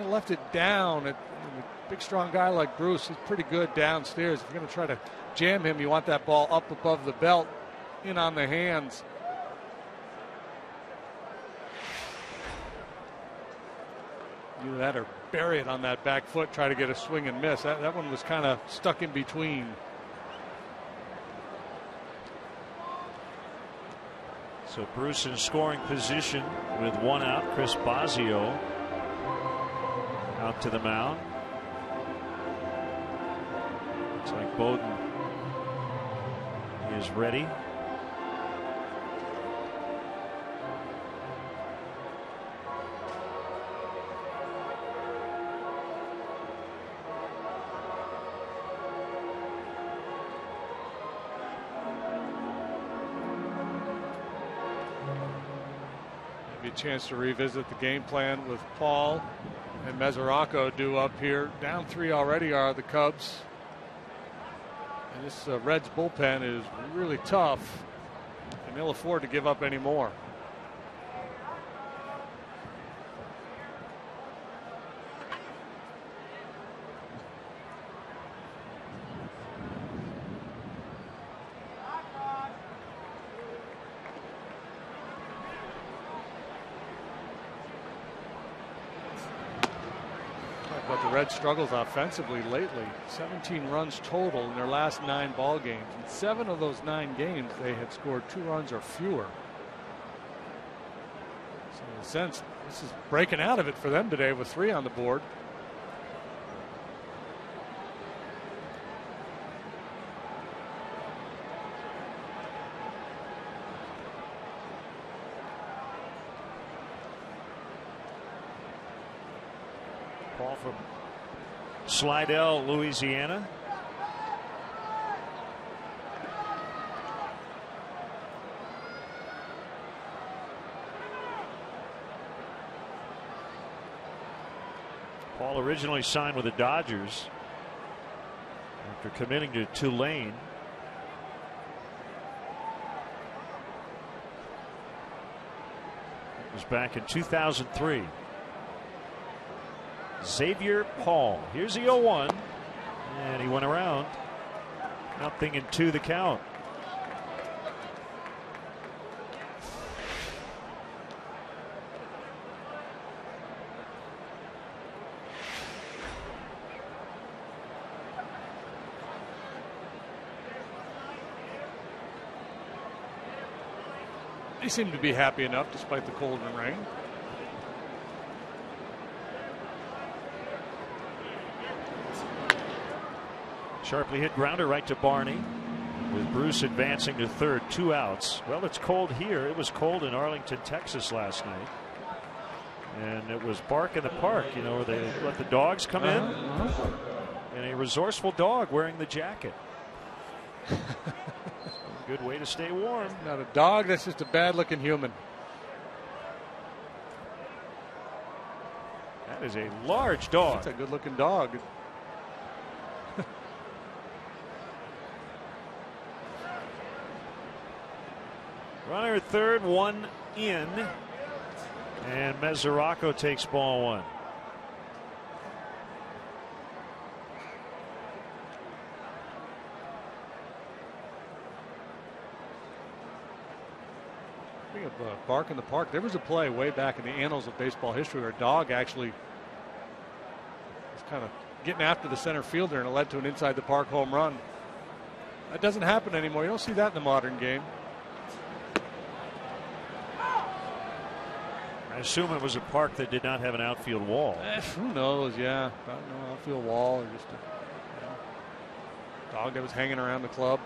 left it down. A big, strong guy like Bruce is pretty good downstairs. If you're going to try to jam him, you want that ball up above the belt, in on the hands. Either that or bury it on that back foot, try to get a swing and miss. That one was kind of stuck in between. So Bruce in scoring position with one out. Chris Bosio out to the mound. Looks like Bowden is ready. Maybe a chance to revisit the game plan with Paul and Mesoraco due up here. Down 3 already are the Cubs. And this Reds bullpen is really tough, and they'll afford to give up any more. But the Reds struggles offensively lately. 17 runs total in their last 9 ball games. In 7 of those 9 games, they had scored 2 runs or fewer. So in a sense, this is breaking out of it for them today with 3 on the board. Paul from Slidell, Louisiana. Paul originally signed with the Dodgers after committing to Tulane. was back in 2003. Xavier Paul. Here's the 0-1. And he went around. 0-2 the count. They seem to be happy enough despite the cold and rain. Sharply hit grounder right to Barney, with Bruce advancing to third, 2 outs. Well, it's cold here. It was cold in Arlington, Texas last night. And it was bark in the park, you know, where they let the dogs come in. And a resourceful dog wearing the jacket. Good way to stay warm. Not a dog, that's just a bad looking human. That is a large dog. That's a good looking dog. Runner at third, 1 in. And Mesoraco takes ball 1. Speaking of bark in the park, there was a play way back in the annals of baseball history where a dog actually was kind of getting after the center fielder and it led to an inside the park home run. That doesn't happen anymore. You don't see that in the modern game. I assume it was a park that did not have an outfield wall. Who knows? Yeah, no outfield wall or just a dog that was hanging around the club.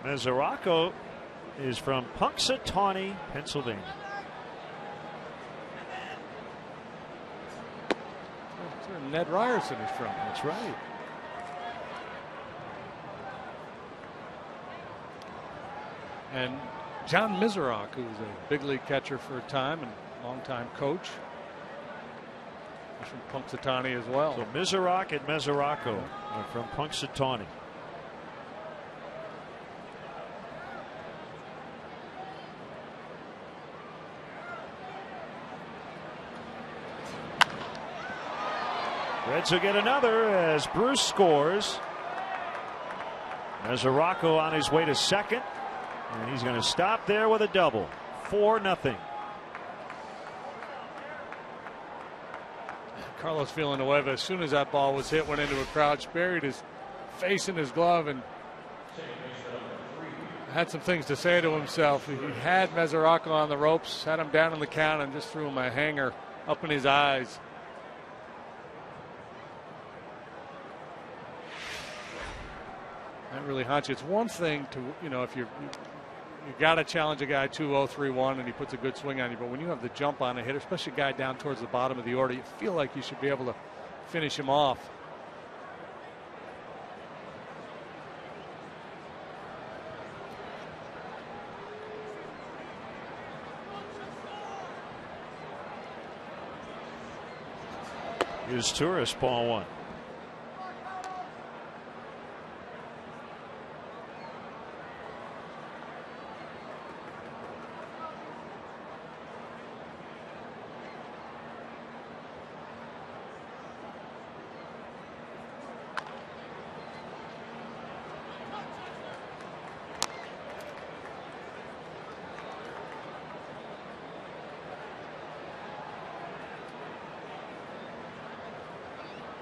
Mesoraco is from Punxsutawney, Pennsylvania. That's where Ned Ryerson is from. That's right. And John Miserock, who was a big league catcher for a time and longtime coach, is from Punxsutawney as well. So Miserock and Mesoraco are from Punxsutawney. Reds will get another as Bruce scores. Mesoraco on his way to second. And he's going to stop there with a double. 4-0. Carlos Villanueva, as soon as that ball was hit, went into a crouch, buried his face in his glove, and had some things to say to himself. He had Mesoraco on the ropes, had him down in the count, and just threw him a hanger up in his eyes. That really haunts you. It's one thing to, you know, if you got to challenge a guy 2-0, 3-1, and he puts a good swing on you. But when you have the jump on a hitter, especially a guy down towards the bottom of the order, you feel like you should be able to finish him off. Here's Tourist, ball 1.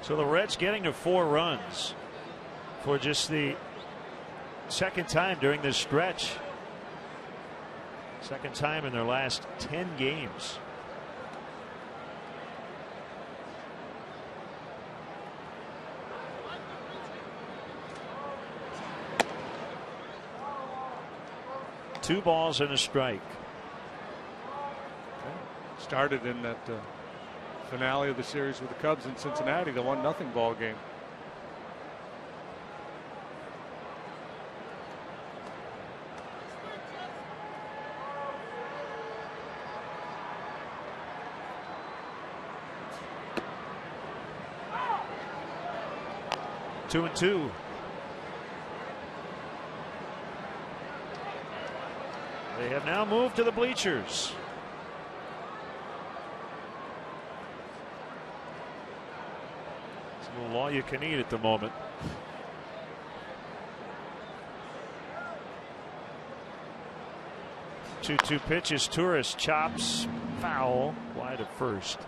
So the Reds getting to 4 runs for just the second time during this stretch. Second time in their last 10 games. Two balls and a strike. Started in that finale of the series with the Cubs in Cincinnati, the 1-0 ball game. have now moved to the bleachers. It's a little all you can eat at the moment. 2-2 pitches. Tourist chops foul wide of first.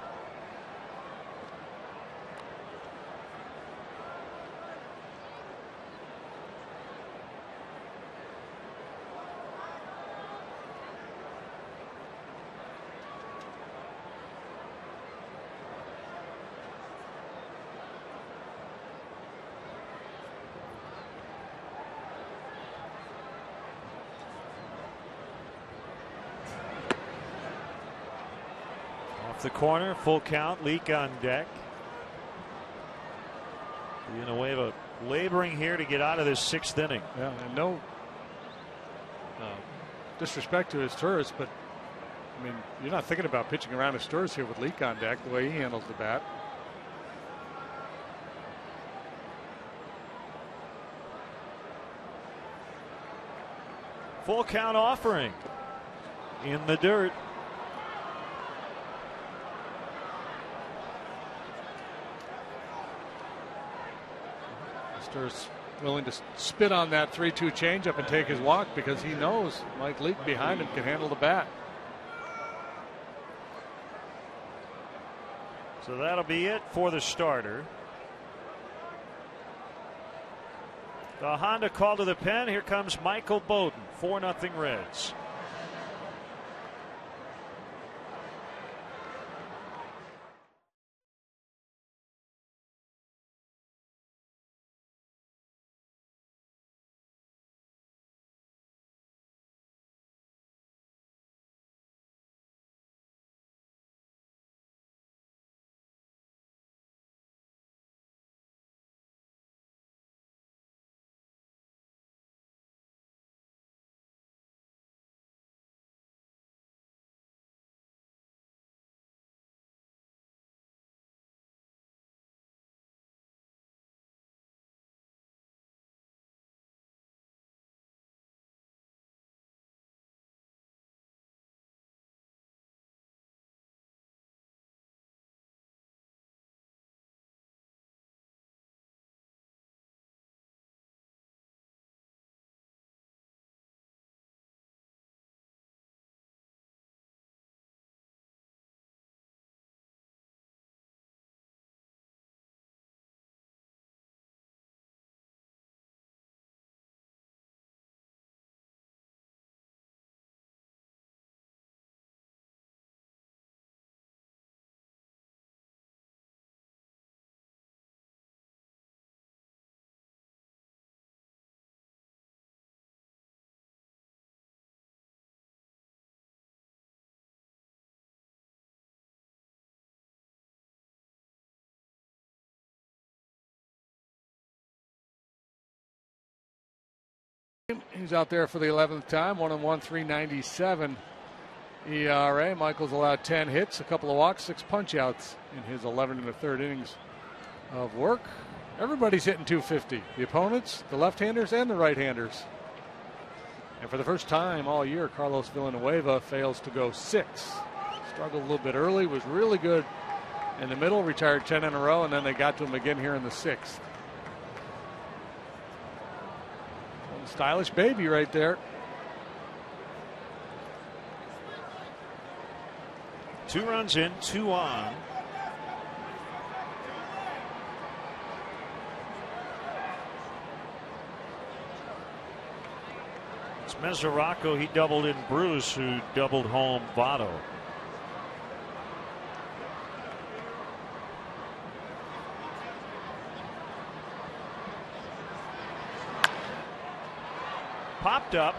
The corner, full count, Leak on deck. Villanueva laboring here to get out of this 6th inning. Yeah, and no disrespect to his tourist, but I mean, you're not thinking about pitching around his tourist here with Leak on deck, the way he handles the bat. Full count offering in the dirt. Willing to spit on that 3-2 changeup and take his walk because he knows Mike Leake behind him can handle the bat. So that'll be it for the starter. The Honda call to the pen. Here comes Michael Bowden. 4-0 Reds. He's out there for the 11th time. 1-1, 3.97 ERA. Michael's allowed 10 hits, a couple of walks, 6 punch-outs in his 11 1/3 innings of work. Everybody's hitting 250. The opponents, the left-handers, and the right-handers. And for the first time all year, Carlos Villanueva fails to go 6. Struggled a little bit early, was really good in the middle, retired 10 in a row, and then they got to him again here in the 6th. Stylish baby right there. 2 runs in, 2 on. It's Mesoraco. He doubled in Bruce, who doubled home Votto. Popped up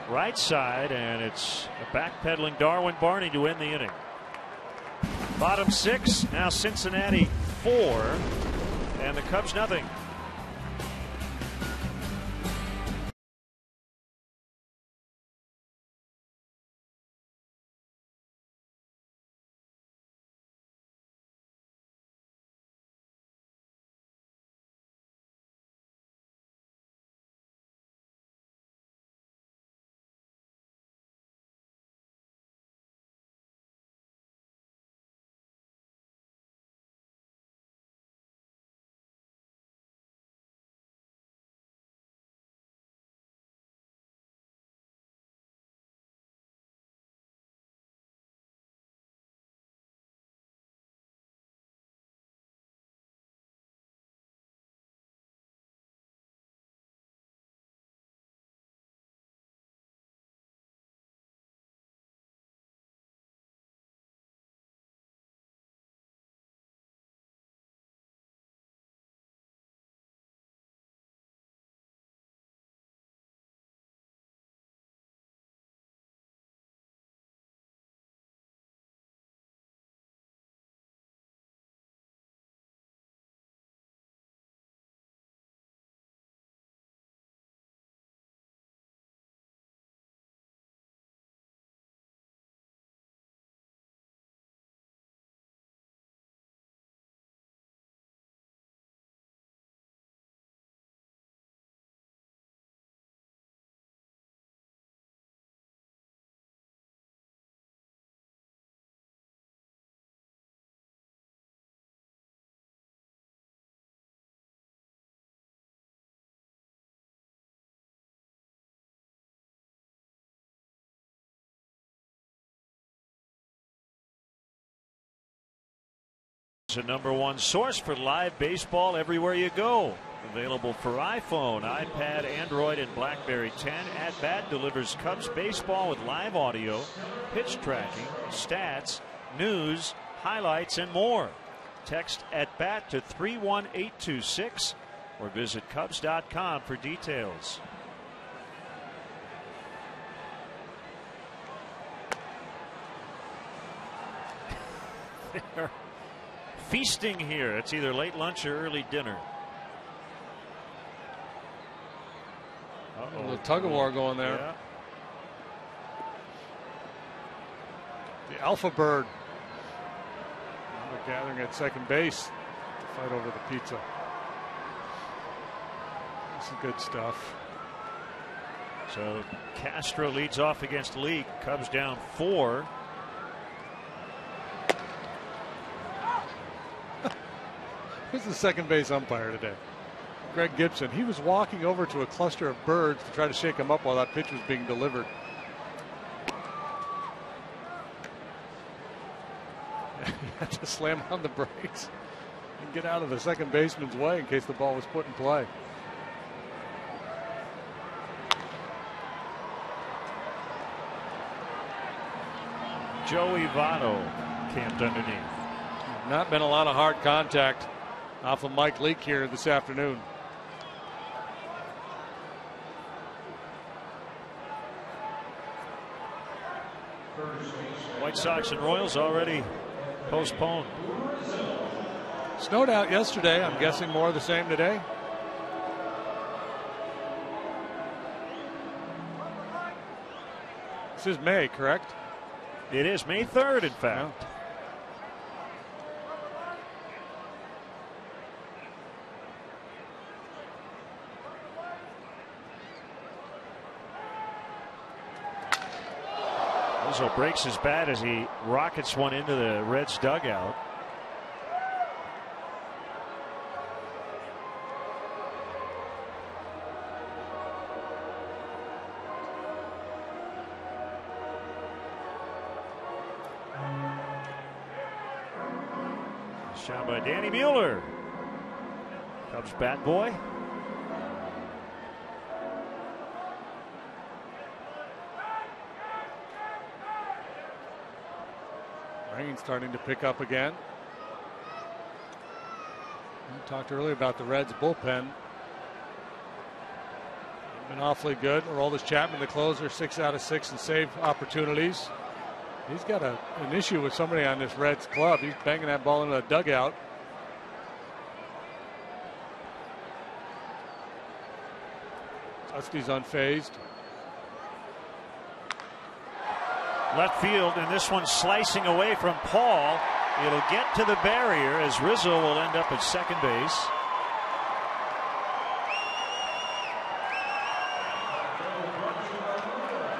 right side, and it's a backpedaling Darwin Barney to end the inning. Bottom 6, now Cincinnati 4, and the Cubs nothing. It's a #1 source for live baseball everywhere you go. Available for iPhone, iPad, Android, and BlackBerry 10. At Bat delivers Cubs baseball with live audio, pitch tracking, stats, news, highlights, and more. Text At Bat to 31826 or visit Cubs.com for details. They're feasting here. It's either late lunch or early dinner. A little tug of war going there. Yeah. The Alpha Bird. They're gathering at second base to fight over the pizza. This is good stuff. So Castro leads off against Leake. Cubs down 4. Who's the second base umpire today? Greg Gibson. He was walking over to a cluster of birds to try to shake them up while that pitch was being delivered. He had to slam on the brakes and get out of the second baseman's way in case the ball was put in play. Joey Votto camped underneath. Not been a lot of hard contact off of Mike Leake here this afternoon. White Sox and Royals already postponed. Snowed out yesterday. I'm guessing more of the same today. This is May, correct? It is May 3rd, in fact. Yeah. Rizzo breaks his bat as he rockets one into the Reds dugout. Shot by Danny Mueller. Cubs bat boy. Rain starting to pick up again. We talked earlier about the Reds bullpen. Been awfully good. Aroldis Chapman, the closer, 6 out of 6 in save opportunities. He's got an issue with somebody on this Reds club. He's banging that ball into the dugout. Tusty's unfazed. Left field, and this one slicing away from Paul. It'll get to the barrier as Rizzo will end up at second base.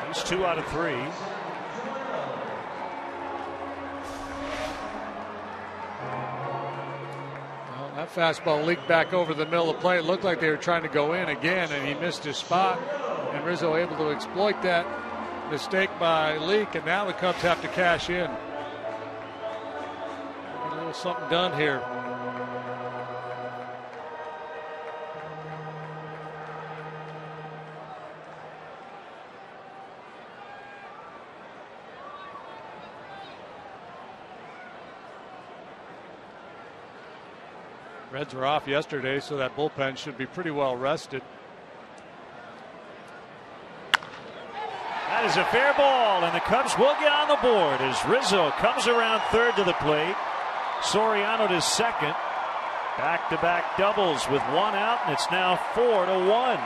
He's 2 out of 3. Well, that fastball leaked back over the middle of the plate. It looked like they were trying to go in again, and he missed his spot. And Rizzo able to exploit that mistake by Leake, and now the Cubs have to cash in. A little something done here. Reds were off yesterday, so that bullpen should be pretty well rested. That is a fair ball, and the Cubs will get on the board as Rizzo comes around third to the plate. Soriano to second. Back-to-back doubles with 1 out, and it's now 4-1.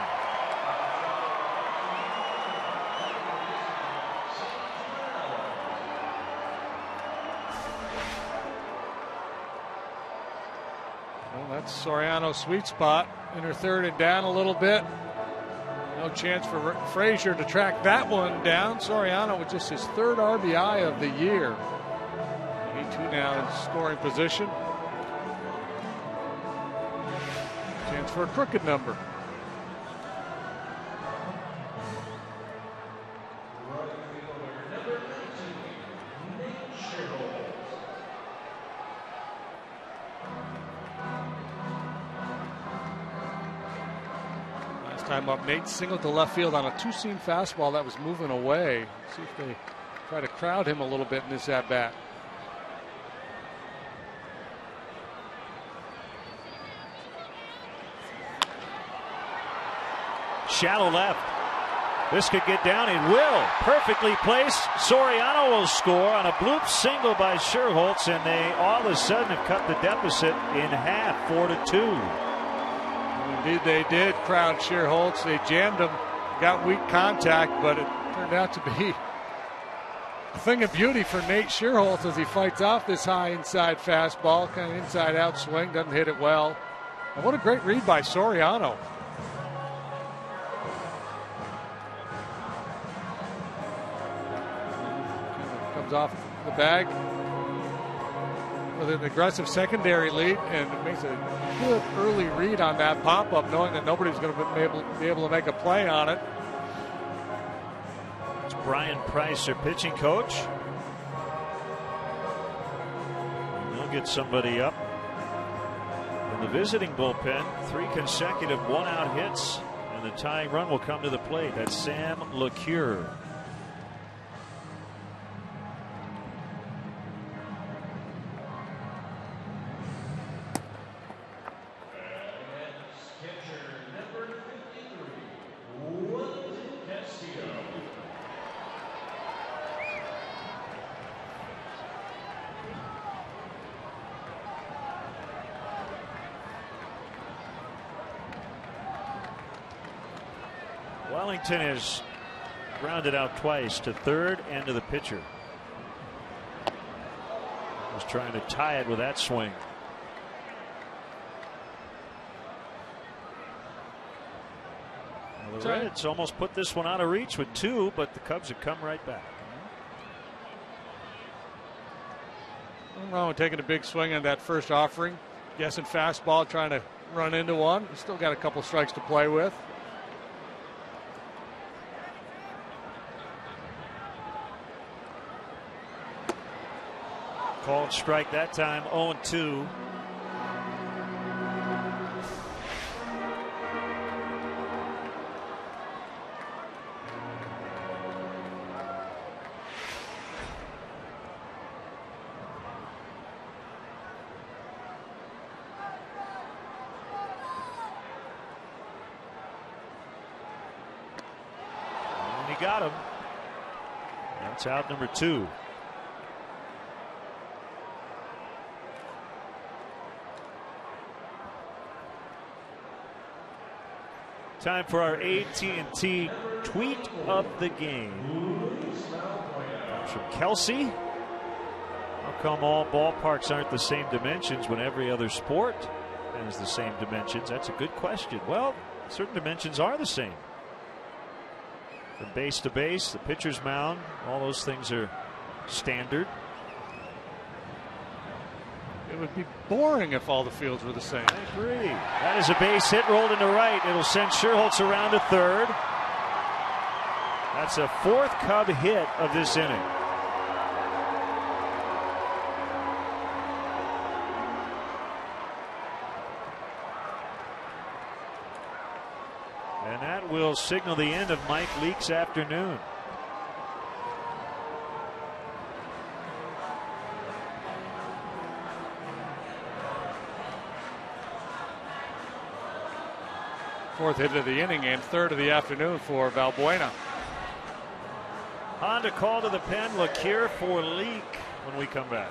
Well, that's Soriano's sweet spot. Enter third and down a little bit. No chance for Frazier to track that one down. Soriano with just his 3rd RBI of the year. 82 now in scoring position. Chance for a crooked number. last time up. Nate singled to left field on a two-seam fastball that was moving away. See if they try to crowd him a little bit in this at-bat. Shallow left. This could get down. It will. Perfectly placed. Soriano will score on a bloop single by Sherholtz, and they all of a sudden have cut the deficit in half, 4-2. Indeed, they did crowd Sherholtz. They jammed him, got weak contact, but it turned out to be a thing of beauty for Nate Sherholtz as he fights off this high inside fastball, kind of inside out swing, doesn't hit it well. And what a great read by Soriano. Comes off the bag with an aggressive secondary lead and makes a good early read on that pop-up, knowing that nobody's going to be able to make a play on it. It's Brian Price, their pitching coach. They'll get somebody up. In the visiting bullpen, 3 consecutive one-out hits, and the tying run will come to the plate. That's Sam LeCure. Wellington is grounded out twice to third and to the pitcher. Was trying to tie it with that swing. Well, the Reds almost put this one out of reach with 2, but the Cubs have come right back. Nothing wrong with taking a big swing on that first offering. Guessing fastball, trying to run into one. Still got a couple strikes to play with. Called strike that time, 0-2. And he got him. That's out number 2. Time for our AT&T tweet of the game. Comes from Kelsey. How come all ballparks aren't the same dimensions when every other sport has the same dimensions? That's a good question. Well, certain dimensions are the same. From base to base, the pitcher's mound, all those things are standard. It would be boring if all the fields were the same. I agree. That is a base hit rolled into right. It'll send Sherholtz around to third. That's a 4th Cub hit of this inning. And that will signal the end of Mike Leake's afternoon. Fourth hit of the inning and 3rd of the afternoon for Valbuena. Honda call to the pen. LeCure for Leake when we come back.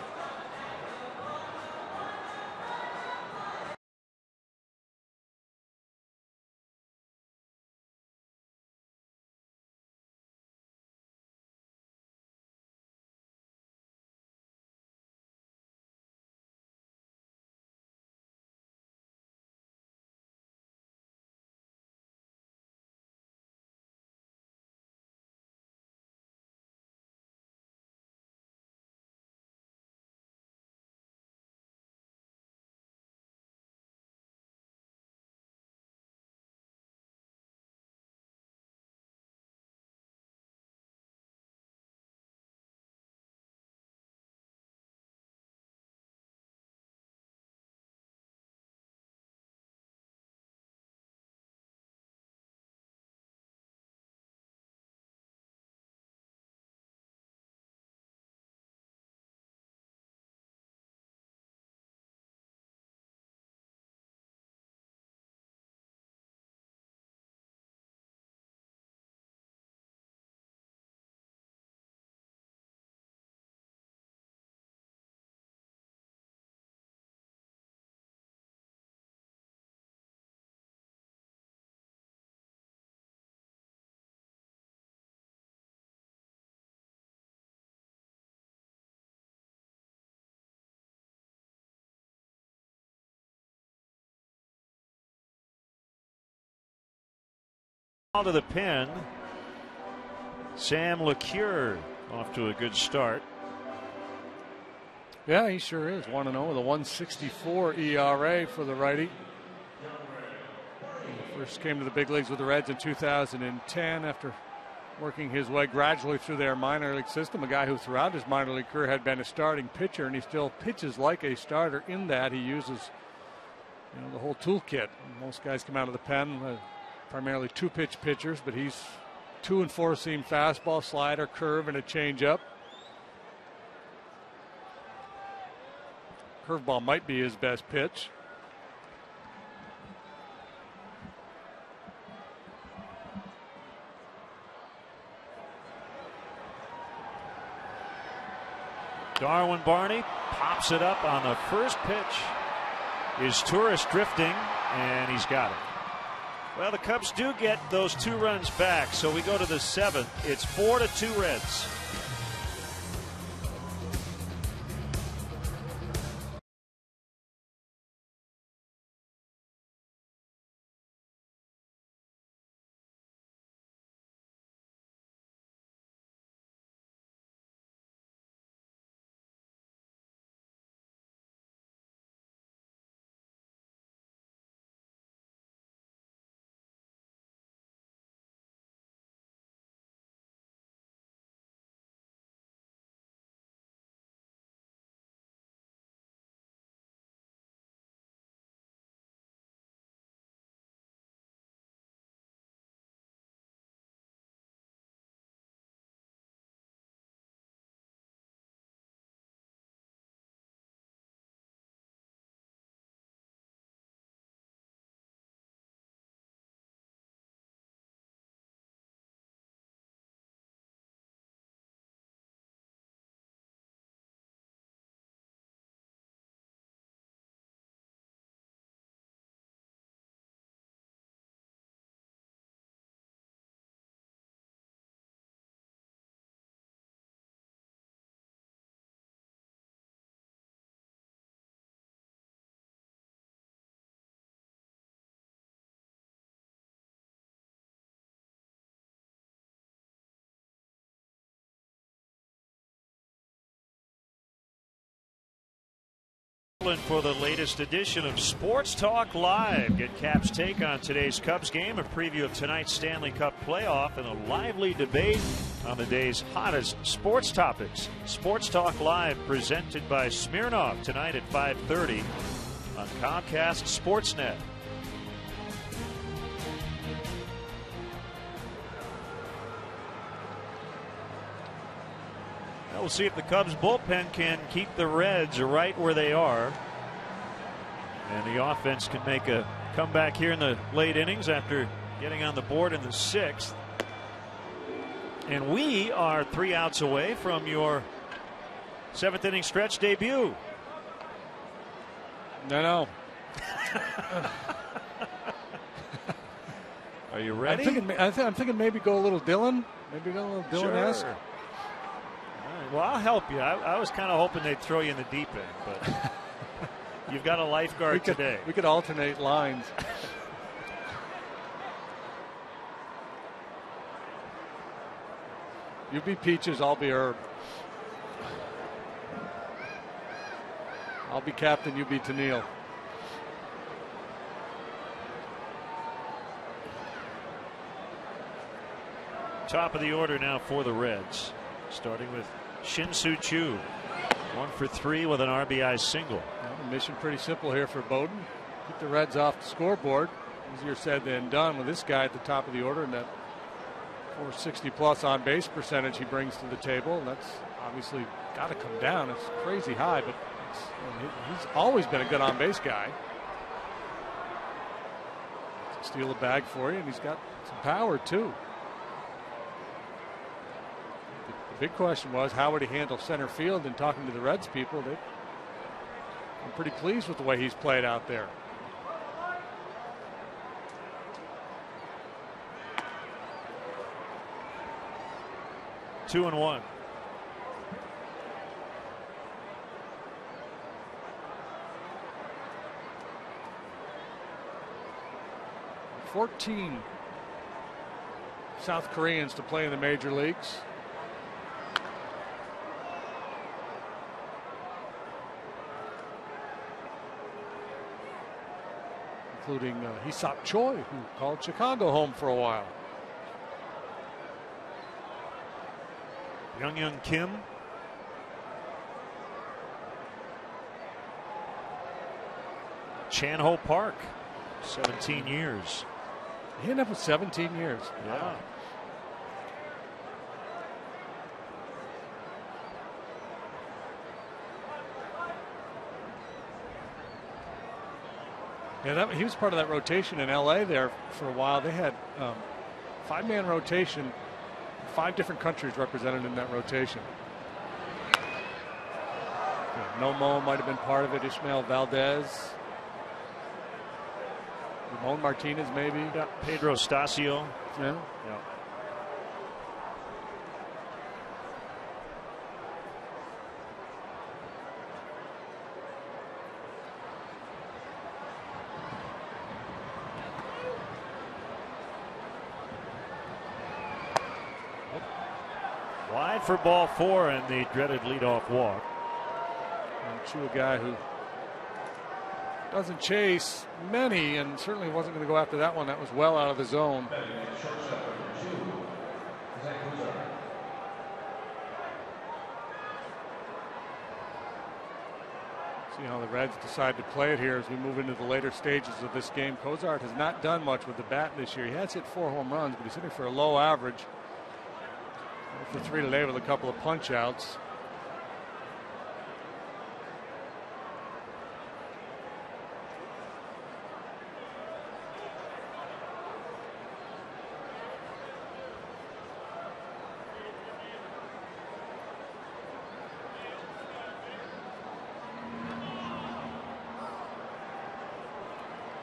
To the pen. Sam LeCure off to a good start. Yeah, he sure is. 1-0 with a 1.64 ERA for the righty. He first came to the big leagues with the Reds in 2010 after working his way gradually through their minor league system. A guy who throughout his minor league career had been a starting pitcher, and he still pitches like a starter in that he uses the whole toolkit. Most guys come out of the pen primarily two-pitch pitchers, but he's 2 and 4-seam fastball, slider, curve, and a changeup. Curveball might be his best pitch. Darwin Barney pops it up on the first pitch. Is Tourist drifting, and he's got it. Well, the Cubs do get those 2 runs back, so we go to the 7th. It's 4-2 Reds. For the latest edition of Sports Talk Live. Get Cap's take on today's Cubs game, a preview of tonight's Stanley Cup playoff, and a lively debate on the day's hottest sports topics. Sports Talk Live presented by Smirnoff tonight at 5:30 on Comcast Sportsnet. We'll see if the Cubs bullpen can keep the Reds right where they are. And the offense can make a comeback here in the late innings after getting on the board in the 6th. And we are 3 outs away from your 7th inning stretch debut. No. Are you ready? I'm thinking maybe go a little Dylan. Maybe go a little Dylan-esque. Sure. Well, I'll help you. I was kind of hoping they'd throw you in the deep end, but you've got a lifeguard today. We could alternate lines. You be Peaches, I'll be Herb. I'll be captain, you be Tennille. Top of the order now for the Reds, starting with Shin-Soo Choo. 1 for 3 with an RBI single. Well, mission pretty simple here for Bowden. Keep the Reds off the scoreboard. Easier said than done with this guy at the top of the order, and that 460 plus on base percentage he brings to the table. And that's obviously got to come down. It's crazy high, but he's always been a good on base guy. Steal a bag for you, and he's got some power too. The big question was, how would he handle center field? And talking to the Reds people, I'm pretty pleased with the way he's played out there. Two and one. South Koreans to play in the major leagues. Including Hee-Seop Choi, who called Chicago home for a while. Young Kim. Chan-Ho Park, 17 years. He ended up with 17 years. Yeah. Yeah, he was part of that rotation in LA there for a while. They had 5-man rotation, 5 different countries represented in that rotation. Yeah, Nomo might have been part of it, Ishmael Valdez. Ramon Martinez, maybe. Yeah, Pedro Stasio. Yeah. Yeah. Wide for ball 4 and the dreaded leadoff walk. And Chu, a guy who doesn't chase many, and certainly wasn't going to go after that one. That was well out of the zone. See how the Reds decide to play it here as we move into the later stages of this game. Cozart has not done much with the bat this year. He has hit 4 home runs, but he's hitting for a low average. For 3 today with a couple of punch outs.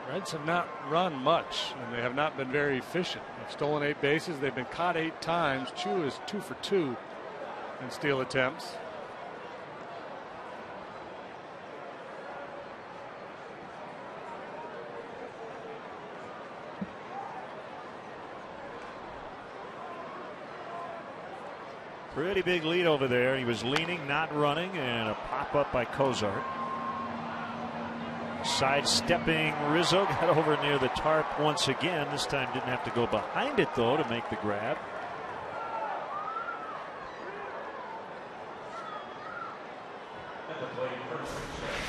Reds have not run much, and they have not been very efficient. They've stolen 8 bases. They've been caught 8 times. Chu is 2 for 2 in steal attempts. Pretty big lead over there. He was leaning, not running, and a pop up by Cozart. Sidestepping Rizzo, got over near the tarp once again. This time didn't have to go behind it though to make the grab.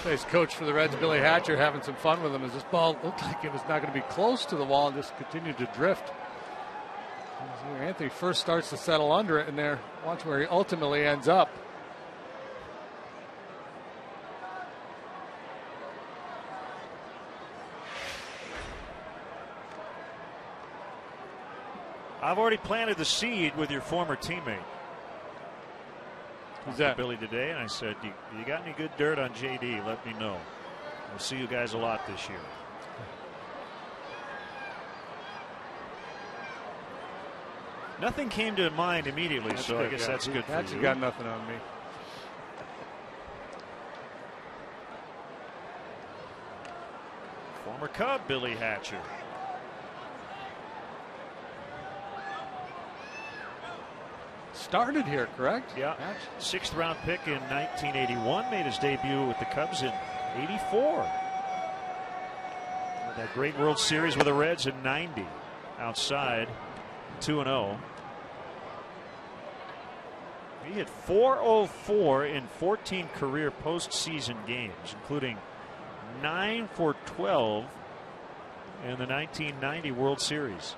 Nice coach for the Reds, Billy Hatcher, having some fun with him as this ball looked like it was not going to be close to the wall and just continued to drift. Anthony first starts to settle under it, and there, watch where he ultimately ends up. I've already planted the seed with your former teammate. Who's that? Billy today, and I said, you got any good dirt on JD? Let me know. We'll see you guys a lot this year. Nothing came to mind immediately, That's so good, I guess yeah. that's good for Hatcher you. got nothing on me. Former Cub, Billy Hatcher. Started here, correct? Yeah. 6th round pick in 1981. Made his debut with the Cubs in '84. That great World Series with the Reds in '90. Outside, 2-0. He hit .404 in 14 career postseason games, including 9 for 12 in the 1990 World Series.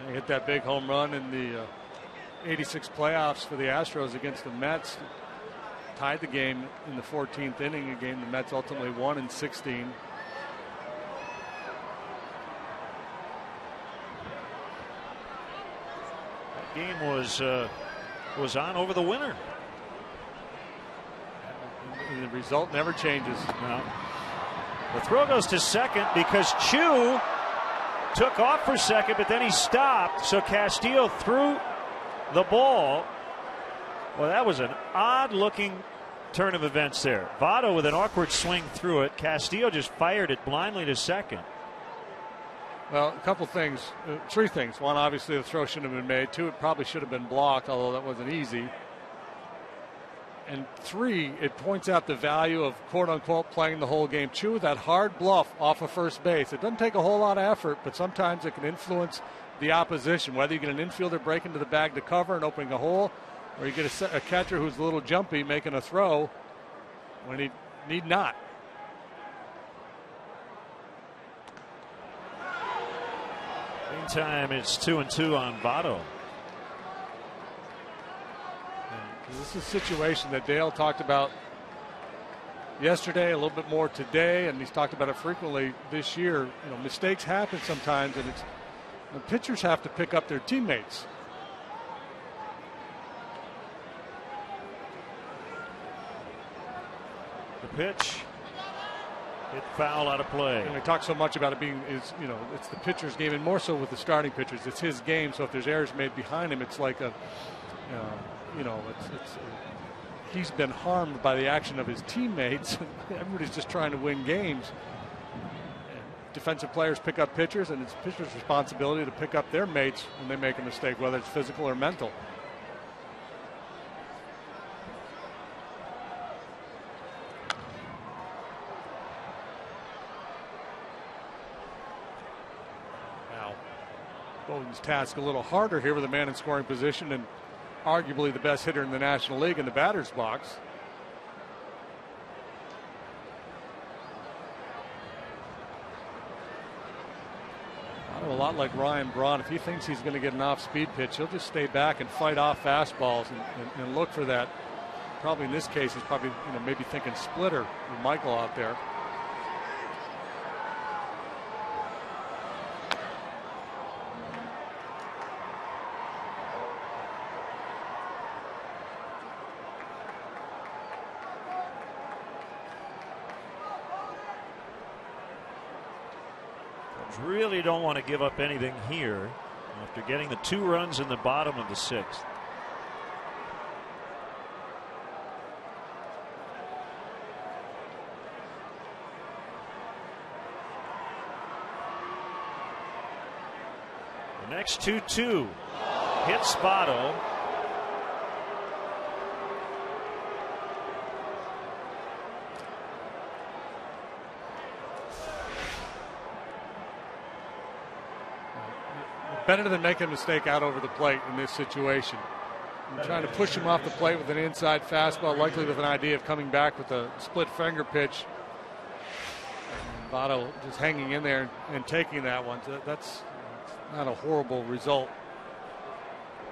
He hit that big home run in the '86 playoffs for the Astros against the Mets. Tied the game in the 14th inning, a game the Mets ultimately won in 16. That game was on over the winter. And the result never changes. No. The throw goes to second because Chu took off for second, but then he stopped. So Castillo threw the ball Well, that was an odd-looking turn of events there. Votto with an awkward swing through it. Castillo just fired it blindly to second. Well, a couple things, three things. One, obviously the throw shouldn't have been made. Two, it probably should have been blocked, although that wasn't easy. And three, it points out the value of quote-unquote playing the whole game. Chew that hard bluff off of first base. It doesn't take a whole lot of effort, but sometimes it can influence the opposition, whether you get an infielder breaking to the bag to cover and opening a hole, or you get a catcher who's a little jumpy making a throw when he need not. Meantime, it's 2-2 on Votto. This is a situation that Dale talked about yesterday, a little bit more today, and he's talked about it frequently this year. You know, mistakes happen sometimes, and the pitchers have to pick up their teammates. The pitch. Hit foul out of play. And we talk so much about it being, it's the pitcher's game, and more so with the starting pitchers. It's his game, so if there's errors made behind him, it's like he's been harmed by the action of his teammates. Everybody's just trying to win games. And defensive players pick up pitchers, and it's pitchers' responsibility to pick up their mates when they make a mistake, whether it's physical or mental. Now, Bowden's task a little harder here with a man in scoring position and arguably the best hitter in the National League in the batter's box. A lot like Ryan Braun, if he thinks he's going to get an off-speed pitch, he'll just stay back and fight off fastballs and look for that. Probably in this case, he's probably maybe thinking splitter with Michael out there. Really don't want to give up anything here after getting the 2 runs in the bottom of the 6th. The next 2-2 hits Votto. Better than making a mistake out over the plate in this situation. You're trying to push him off the plate with an inside fastball, likely with an idea of coming back with a split finger pitch. And Votto just hanging in there and taking that one. So that's not a horrible result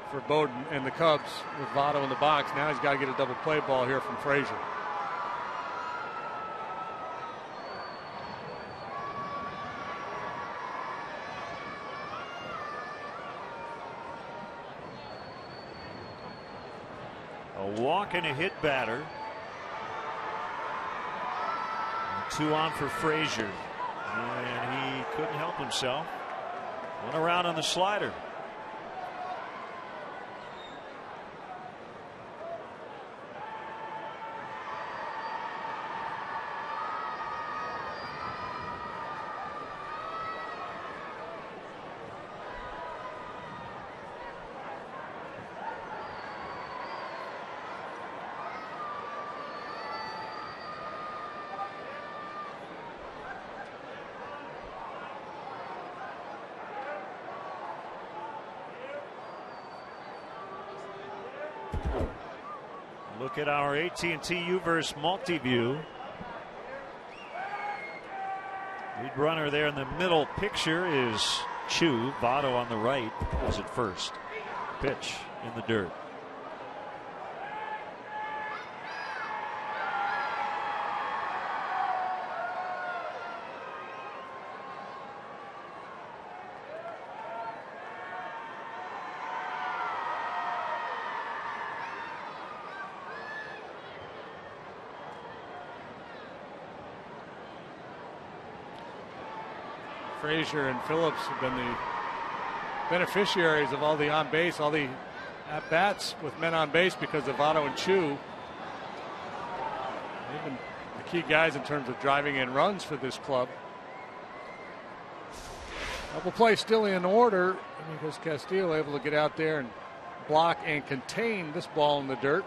for Bowden and the Cubs with Votto in the box. Now he's got to get a double play ball here from Frazier. A walk and a hit batter. And 2 on for Frazier. And he couldn't help himself. Went around on the slider. Look at our AT&T Uverse multi-view. Lead runner there in the middle picture is Chu. Votto on the right is at first. Pitch in the dirt. Frazier and Phillips have been the beneficiaries of all the on base, all the at bats with men on base because of Otto and Chu. They've been the key guys in terms of driving in runs for this club. Double play still in order because Castillo able to get out there and block and contain this ball in the dirt.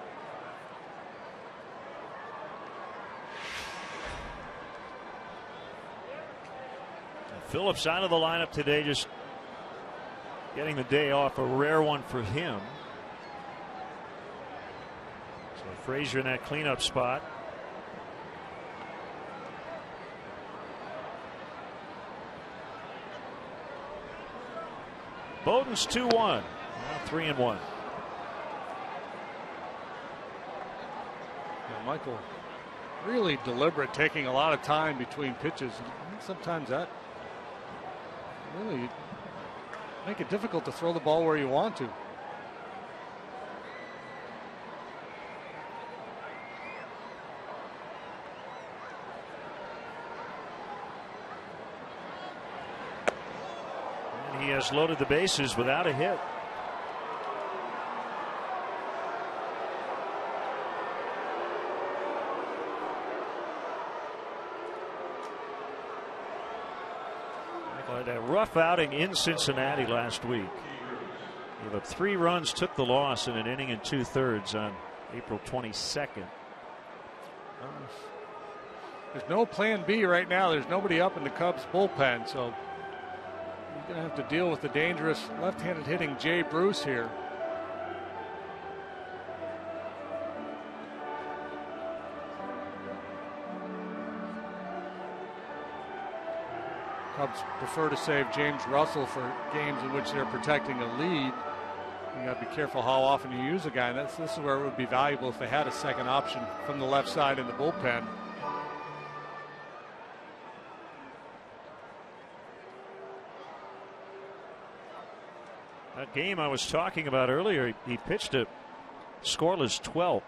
Phillips out of the lineup today, just getting the day off, a rare one for him. So Frazier in that cleanup spot. Bowden's 2-1. Now 3-1. Michael really deliberate, taking a lot of time between pitches. And sometimes that really make it difficult to throw the ball where you want to. And he has loaded the bases without a hit. A rough outing in Cincinnati last week. Gave up 3 runs, took the loss in an inning and 2/3 on April 22nd. There's no plan B right now. There's nobody up in the Cubs bullpen, so you're going to have to deal with the dangerous left-handed hitting Jay Bruce here. Cubs prefer to save James Russell for games in which they're protecting a lead. You got to be careful how often you use a guy. And this is where it would be valuable if they had a second option from the left side in the bullpen. That game I was talking about earlier, he pitched a scoreless 12th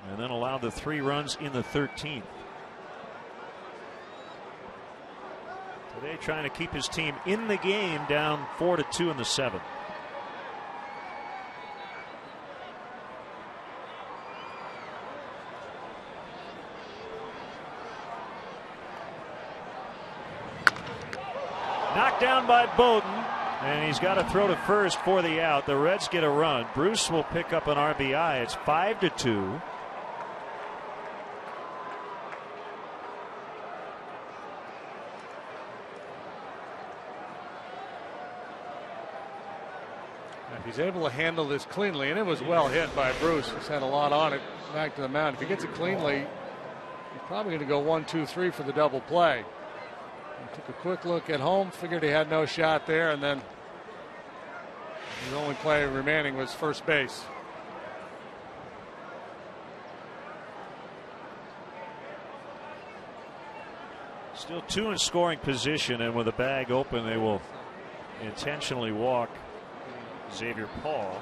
and then allowed the 3 runs in the 13th. Today trying to keep his team in the game, down 4-2 in the 7th. Knocked down by Bowden, and he's got to throw to first for the out. The Reds get a run. Bruce will pick up an RBI. It's 5-2. He's able to handle this cleanly, and it was well hit by Bruce. He's had a lot on it back to the mound. If he gets it cleanly, he's probably going to go 1-2-3 for the double play. He took a quick look at home, figured he had no shot there, and then his only play remaining was first base. Still 2 in scoring position, and with the bag open, they will intentionally walk Xavier Paul.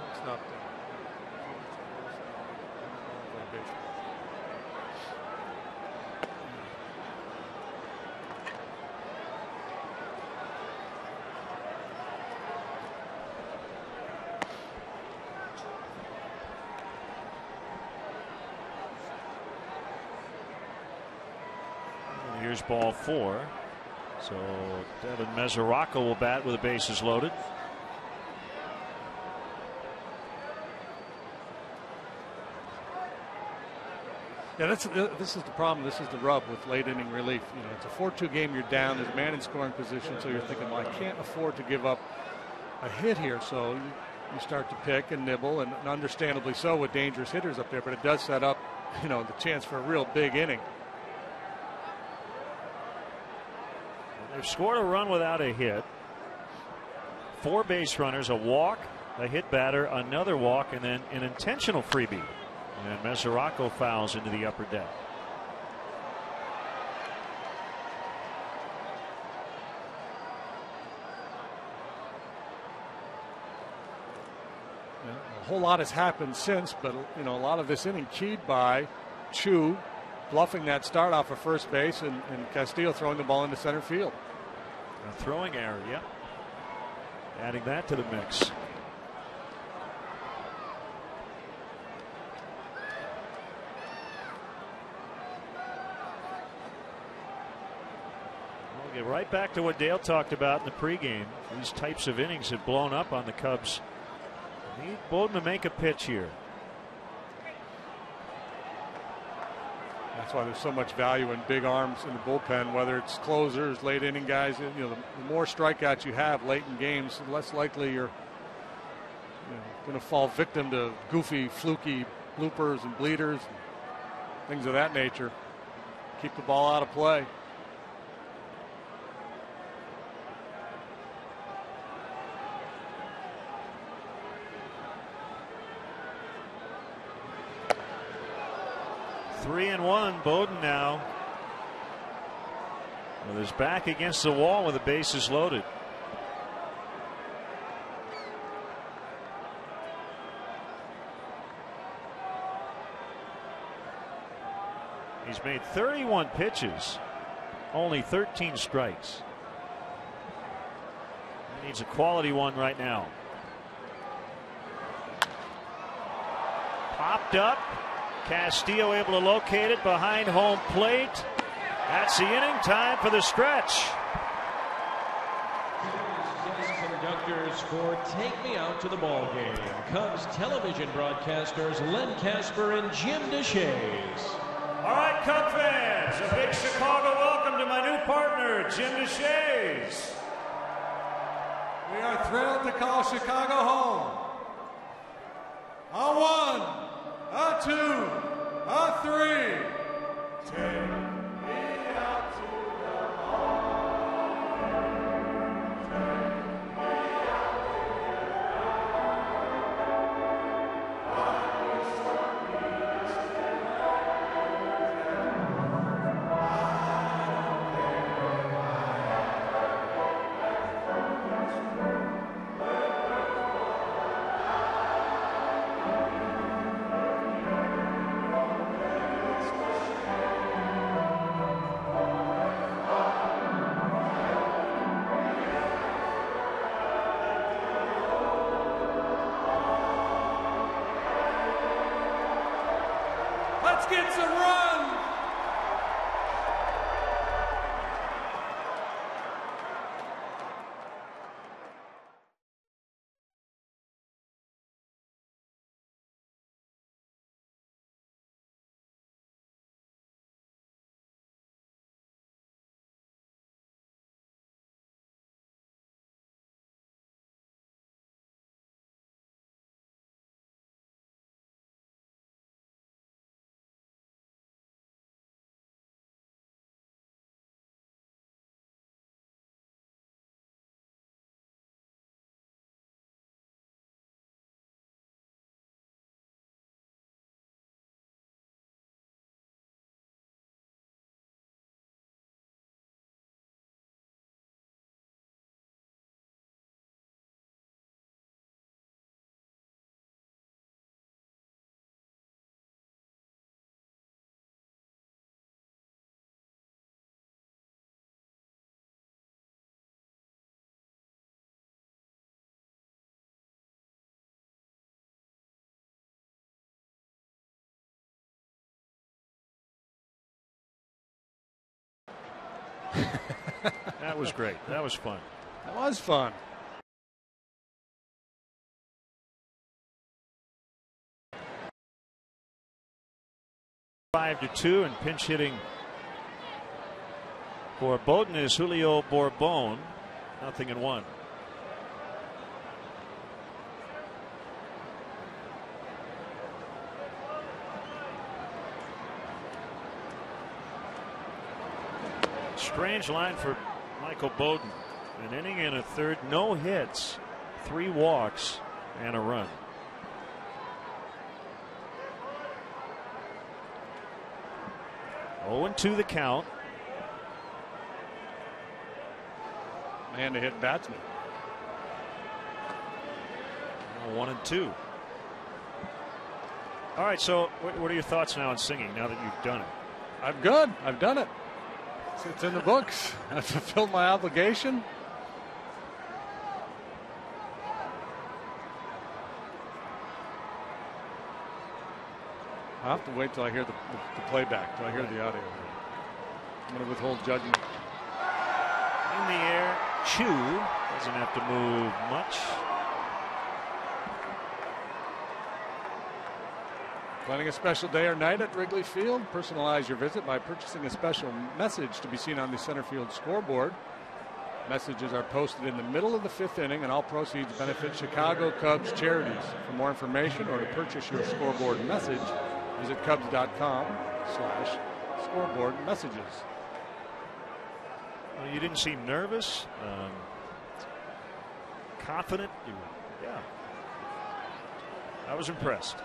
Here's ball 4. So Devin Mesoraco will bat with the bases loaded. Yeah, this is the problem. This is the rub with late inning relief. You know, it's a 4-2 game. You're down. There's a man in scoring position, so you're thinking, well, I can't afford to give up a hit here. So you start to pick and nibble, and understandably so with dangerous hitters up there. But it does set up, you know, the chance for a real big inning. They've scored a run without a hit. 4 base runners, a walk, a hit batter, another walk, and then an intentional freebie. And Mesoraco fouls into the upper deck. Yeah, a whole lot has happened since, but you know, a lot of this inning keyed by Chu bluffing that start off of first base and Castillo throwing the ball into center field. A throwing error, yeah. Adding that to the mix. Get right back to what Dale talked about in the pregame. These types of innings have blown up on the Cubs. Need Bowden to make a pitch here. That's why there's so much value in big arms in the bullpen, whether it's closers, late inning guys. You know, the more strikeouts you have late in games, the less likely you're going to fall victim to goofy, fluky bloopers and bleeders, and things of that nature. Keep the ball out of play. Three and one. Bowden now with his back against the wall with the bases loaded. He's made 31 pitches, only 13 strikes. He needs a quality one right now. Popped up. Castillo able to locate it behind home plate. That's the inning. Time for the stretch. Guest conductors for Take Me Out to the Ball Game. Cubs television broadcasters Len Casper and Jim DeShays. All right, Cub fans, a big Chicago welcome to my new partner, Jim DeShays. We are thrilled to call Chicago home. A one, a two, a three. Take me out to the ball game. Take me out Let's get some runs. That was great. That was fun. That was fun. Five to 2, and pinch hitting for Bowden is Julio Bourbon. 0-1. Strange line for Michael Bowden. An inning and a third, no hits, 3 walks, and a run. Oh, 0-2 the count. Man to hit batsman. 1-2. All right, so what are your thoughts now on singing now that you've done it? I'm good. I've done it. It's in the books. I've fulfilled my obligation. I'll have to wait till I hear the playback, till I hear the audio. I'm going to withhold judgment. In the air, Chu doesn't have to move much. Planning a special day or night at Wrigley Field? Personalize your visit by purchasing a special message to be seen on the center field scoreboard. Messages are posted in the middle of the 5th inning, and all proceeds benefit Chicago Cubs charities. For more information or to purchase your scoreboard message, visit Cubs.com/scoreboard messages. Well, you didn't seem nervous, confident. Yeah, I was impressed.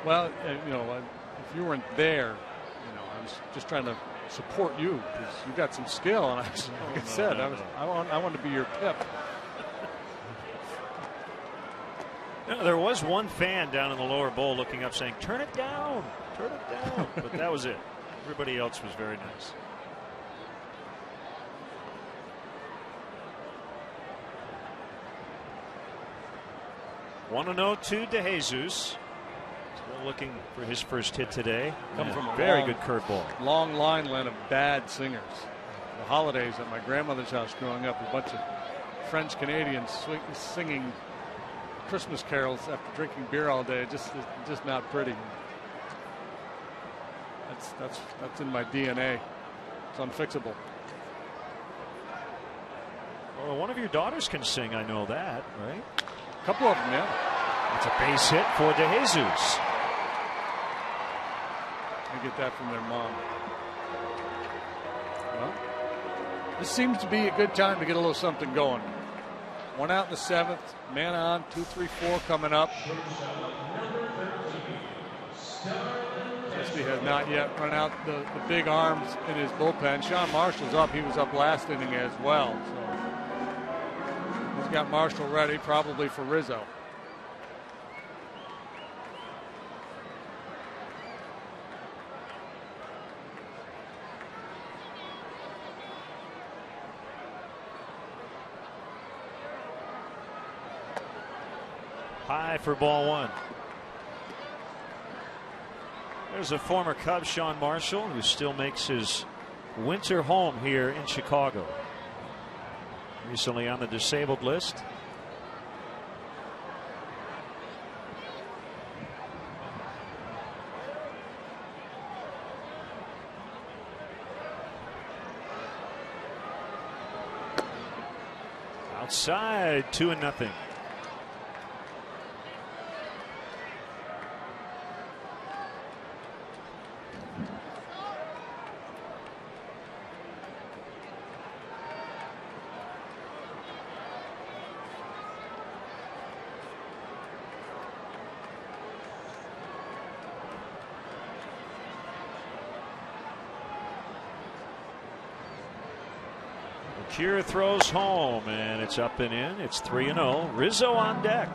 Well, you know, if you weren't there, you know, I was just trying to support you because you got some skill, and like I said, I want to be your pip. No, there was one fan down in the lower bowl looking up saying, turn it down, but that was it. Everybody else was very nice. One and 0 to DeJesus. Still looking for his first hit today. Come from a very good curveball. Long line of bad singers. The holidays at my grandmother's house growing up, a bunch of French Canadians singing Christmas carols after drinking beer all day. Just not pretty. That's in my DNA. It's unfixable. Well, one of your daughters can sing. I know that, right? A couple of them, yeah. It's a base hit for DeJesus. I get that from their mom. Well, this seems to be a good time to get a little something going. One out in the 7th, man on, 2, 3, 4 coming up. Jesse has not yet run out the big arms in his bullpen. Sean Marshall's up. He was up last inning as well. So he's got Marshall ready, probably for Rizzo. High for ball one. There's a former Cub, Sean Marshall, who still makes his winter home here in Chicago. Recently on the disabled list. Outside, 2-0. Cure throws home, and it's up and in. It's 3-0. Rizzo on deck.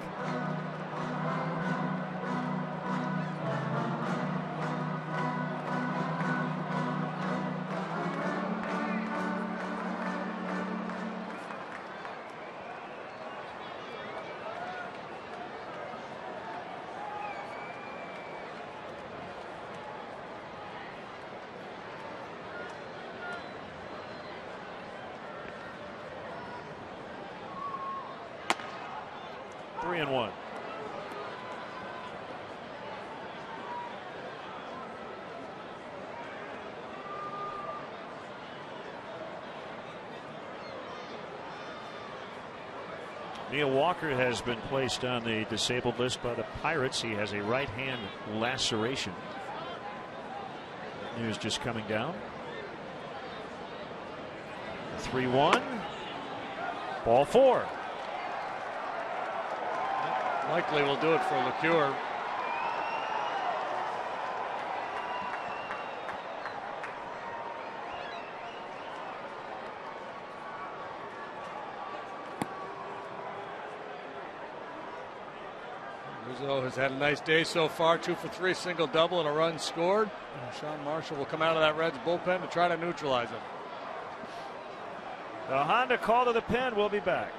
Three and one. Neil Walker has been placed on the disabled list by the Pirates. He has a right hand laceration. News just coming down. 3-1. Ball four. Likely will do it for LeCure. Rizzo has had a nice day so far. 2 for 3, single double and a run scored. And Sean Marshall will come out of that Reds bullpen to try to neutralize him. The Honda call to the pen. We'll be back.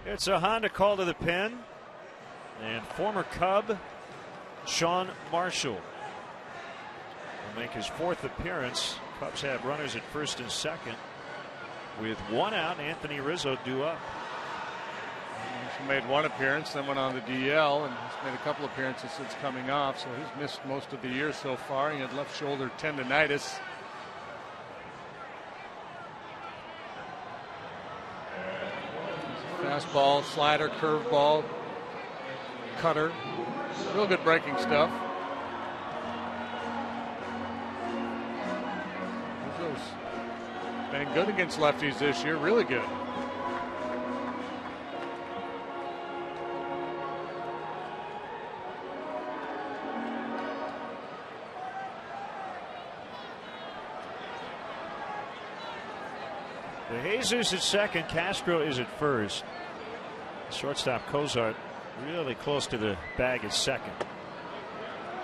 It's a Honda call to the pen, and former Cub Sean Marshall will make his 4th appearance. Cubs have runners at first and second. With 1 out, Anthony Rizzo due up. He made 1 appearance, then went on the DL, and he's made a couple appearances since coming off, so he's missed most of the year so far. He had left shoulder tendonitis. Fastball, slider, curveball, cutter. Real good breaking stuff. Rizzo's been good against lefties this year, really good. Jesus at second, Castro is at first. Shortstop Cozart really close to the bag at second.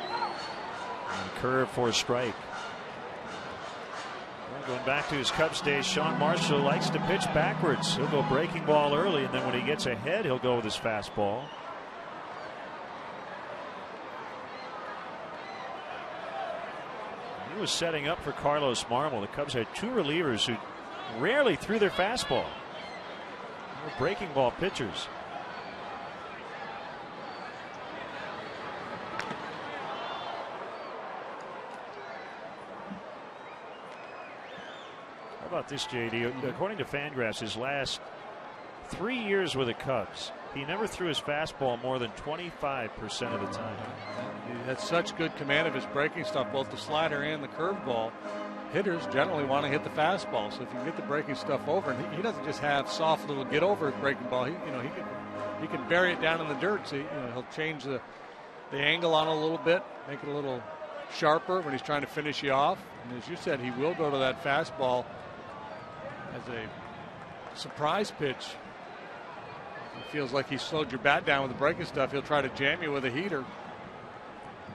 And curve for a strike. Well, going back to his Cubs days, Sean Marshall likes to pitch backwards. He'll go breaking ball early, and then when he gets ahead, he'll go with his fastball. He was setting up for Carlos Marmol. The Cubs had 2 relievers who rarely threw their fastball. They're breaking ball pitchers. How about this, JD? According to Fangraphs, his last 3 years with the Cubs, he never threw his fastball more than 25% of the time. He had such good command of his breaking stuff, both the slider and the curveball. Hitters generally want to hit the fastball, so if you can get the breaking stuff over, and he doesn't just have soft little get over breaking ball. He can bury it down in the dirt. So he'll change the angle on it a little bit, make it a little sharper when he's trying to finish you off. And as you said, he will go to that fastball as a surprise pitch. He feels like he slowed your bat down with the breaking stuff. He'll try to jam you with a heater.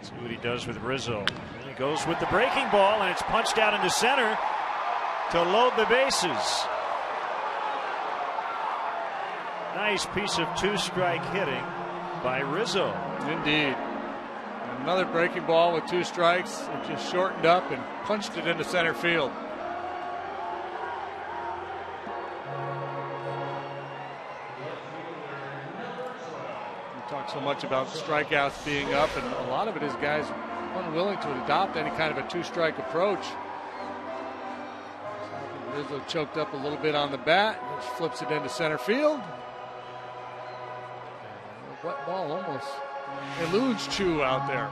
See what he does with Rizzo. And he goes with the breaking ball, and it's punched out into center to load the bases. Nice piece of 2-strike hitting by Rizzo. Indeed. Another breaking ball with 2 strikes. It just shortened up and punched it into center field. Talk so much about strikeouts being up, and a lot of it is guys unwilling to adopt any kind of a 2-strike approach. Rizzo choked up a little bit on the bat, just flips it into center field. Wet ball almost eludes Chu out there.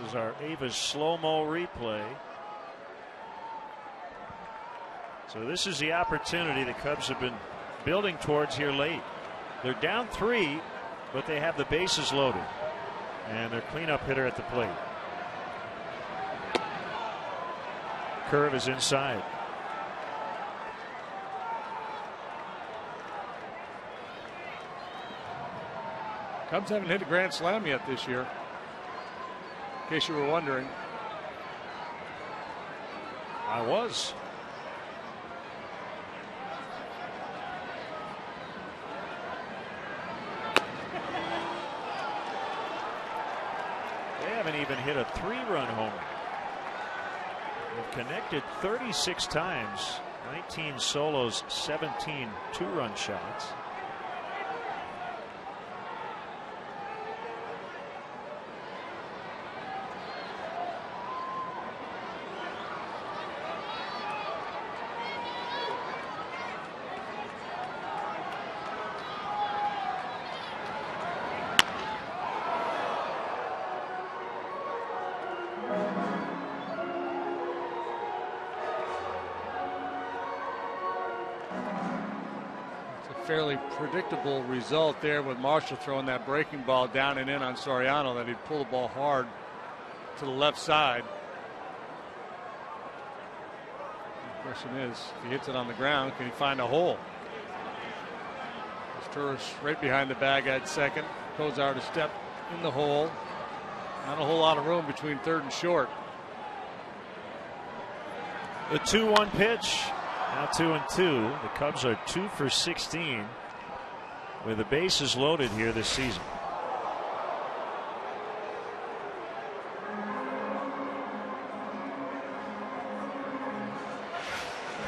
This is our Ava's slow-mo replay. So this is the opportunity the Cubs have been building towards here late. They're down 3. But they have the bases loaded, and their cleanup hitter at the plate. Curve is inside. Cubs haven't hit a grand slam yet this year, in case you were wondering. I was. Haven't even hit a 3-run homer. They've connected 36 times, 19 solos, 17 2-run shots. Fairly predictable result there with Marshall throwing that breaking ball down and in on Soriano, that he'd pull the ball hard to the left side. The question is, if he hits it on the ground, can he find a hole? Torres right behind the bag at second. Cozart a step in the hole. Not a whole lot of room between third and short. The 2-1 pitch. Now 2-2. The Cubs are 2 for 16 with the bases loaded here this season.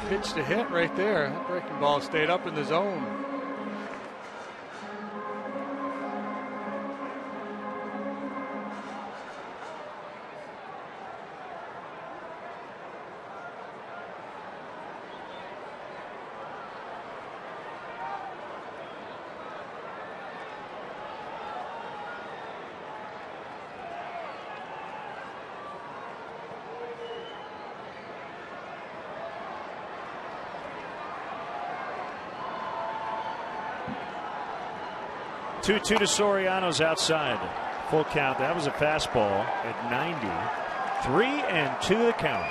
Pitch to hit right there. That breaking ball stayed up in the zone. Two to Soriano's outside. Full count. That was a fastball at 90. 3-2 the count.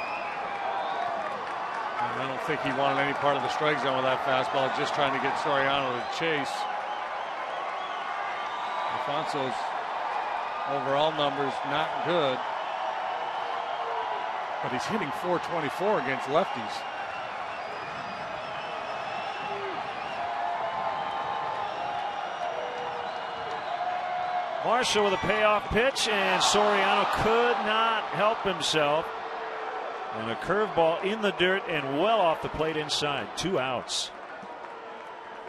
And I don't think he wanted any part of the strike zone with that fastball. Just trying to get Soriano to chase. Alfonso's overall numbers not good, but he's hitting .424 against lefties. Marshall with a payoff pitch, and Soriano could not help himself. And a curveball in the dirt and well off the plate inside. 2 outs.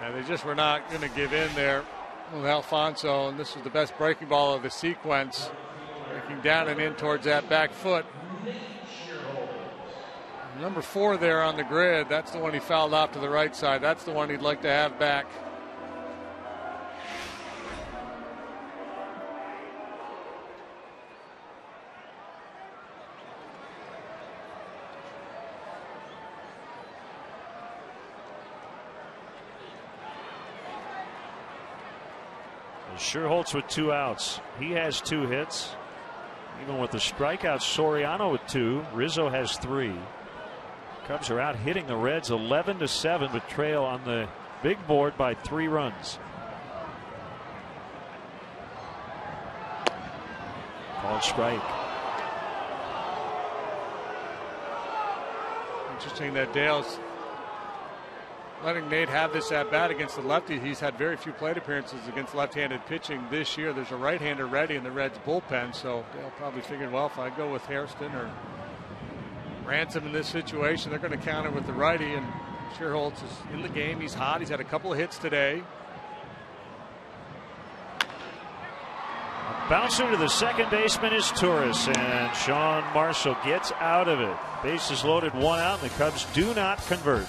And they just were not going to give in there with Alfonso. And this was the best breaking ball of the sequence. Breaking down and in towards that back foot. Number 4 there on the grid. That's the one he fouled off to the right side. That's the one he'd like to have back. Sherholtz with 2 outs. He has 2 hits. Even with the strikeouts, Soriano with 2. Rizzo has 3. Cubs are out hitting the Reds 11-7, but trail on the big board by 3 runs. Called strike. Interesting that Dale's letting Nate have this at bat against the lefty. He's had very few plate appearances against left-handed pitching this year. There's a right-hander ready in the Reds bullpen, so Dale probably figured, well, if I go with Hairston or Ransom in this situation, they're going to counter with the righty. And Sherholtz is in the game. He's hot. He's had a couple of hits today. A bouncer to the second baseman is Torres, and Sean Marshall gets out of it. Bases loaded, 1 out, and the Cubs do not convert.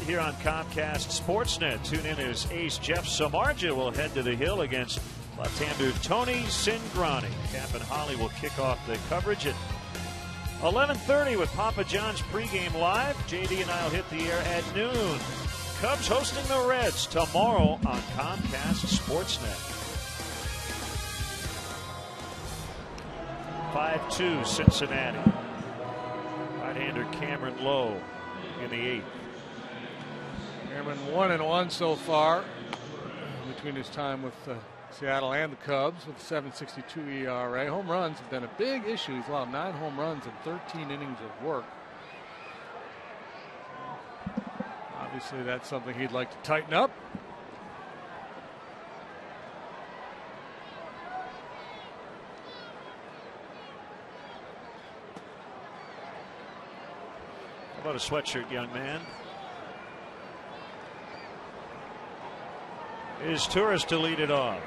Here on Comcast Sportsnet. Tune in as ace Jeff Samardzija will head to the hill against left-hander Tony Cingrani. Cap and Holly will kick off the coverage at 11:30 with Papa John's pregame live. JD and I will hit the air at noon. Cubs hosting the Reds tomorrow on Comcast Sportsnet. 5-2 Cincinnati. Cameron Lowe in the 8th. Cameron 1-1 so far between his time with Seattle and the Cubs with a 7.62 ERA. Home runs have been a big issue. He's allowed 9 home runs in 13 innings of work. Obviously, that's something he'd like to tighten up. How about a sweatshirt, young man? Is Torres to lead it off.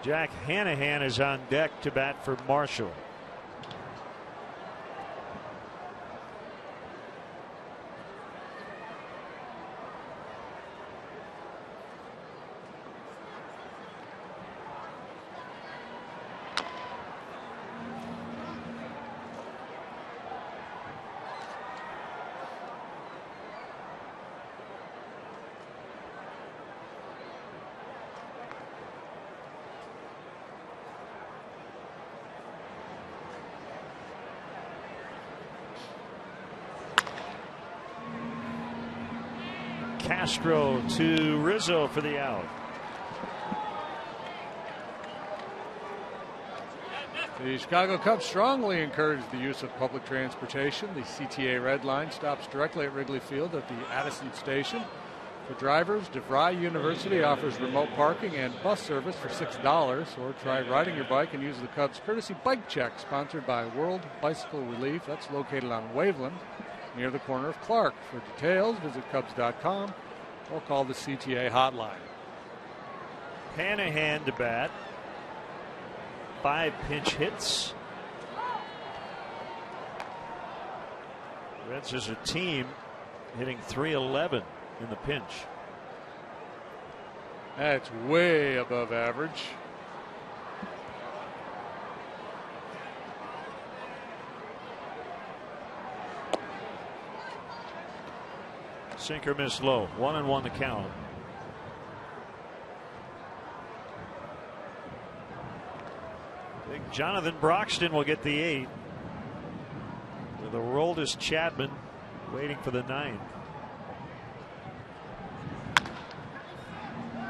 Jack Hanahan is on deck to bat for Marshall. Castro to Rizzo for the out. The Chicago Cubs strongly encourage the use of public transportation. The CTA Red Line stops directly at Wrigley Field at the Addison Station. For drivers, DeVry University offers remote parking and bus service for $6. Or try riding your bike and use the Cubs courtesy bike check sponsored by World Bicycle Relief. That's located on Waveland near the corner of Clark. For details, visit Cubs.com or call the CTA hotline. Hanahan to bat. 5 pinch hits. Reds as a team hitting .311 in the pinch. That's way above average. Sinker missed low. 1-1 the count. Big Jonathan Broxton will get the 8. With Aroldis Chapman waiting for the 9th.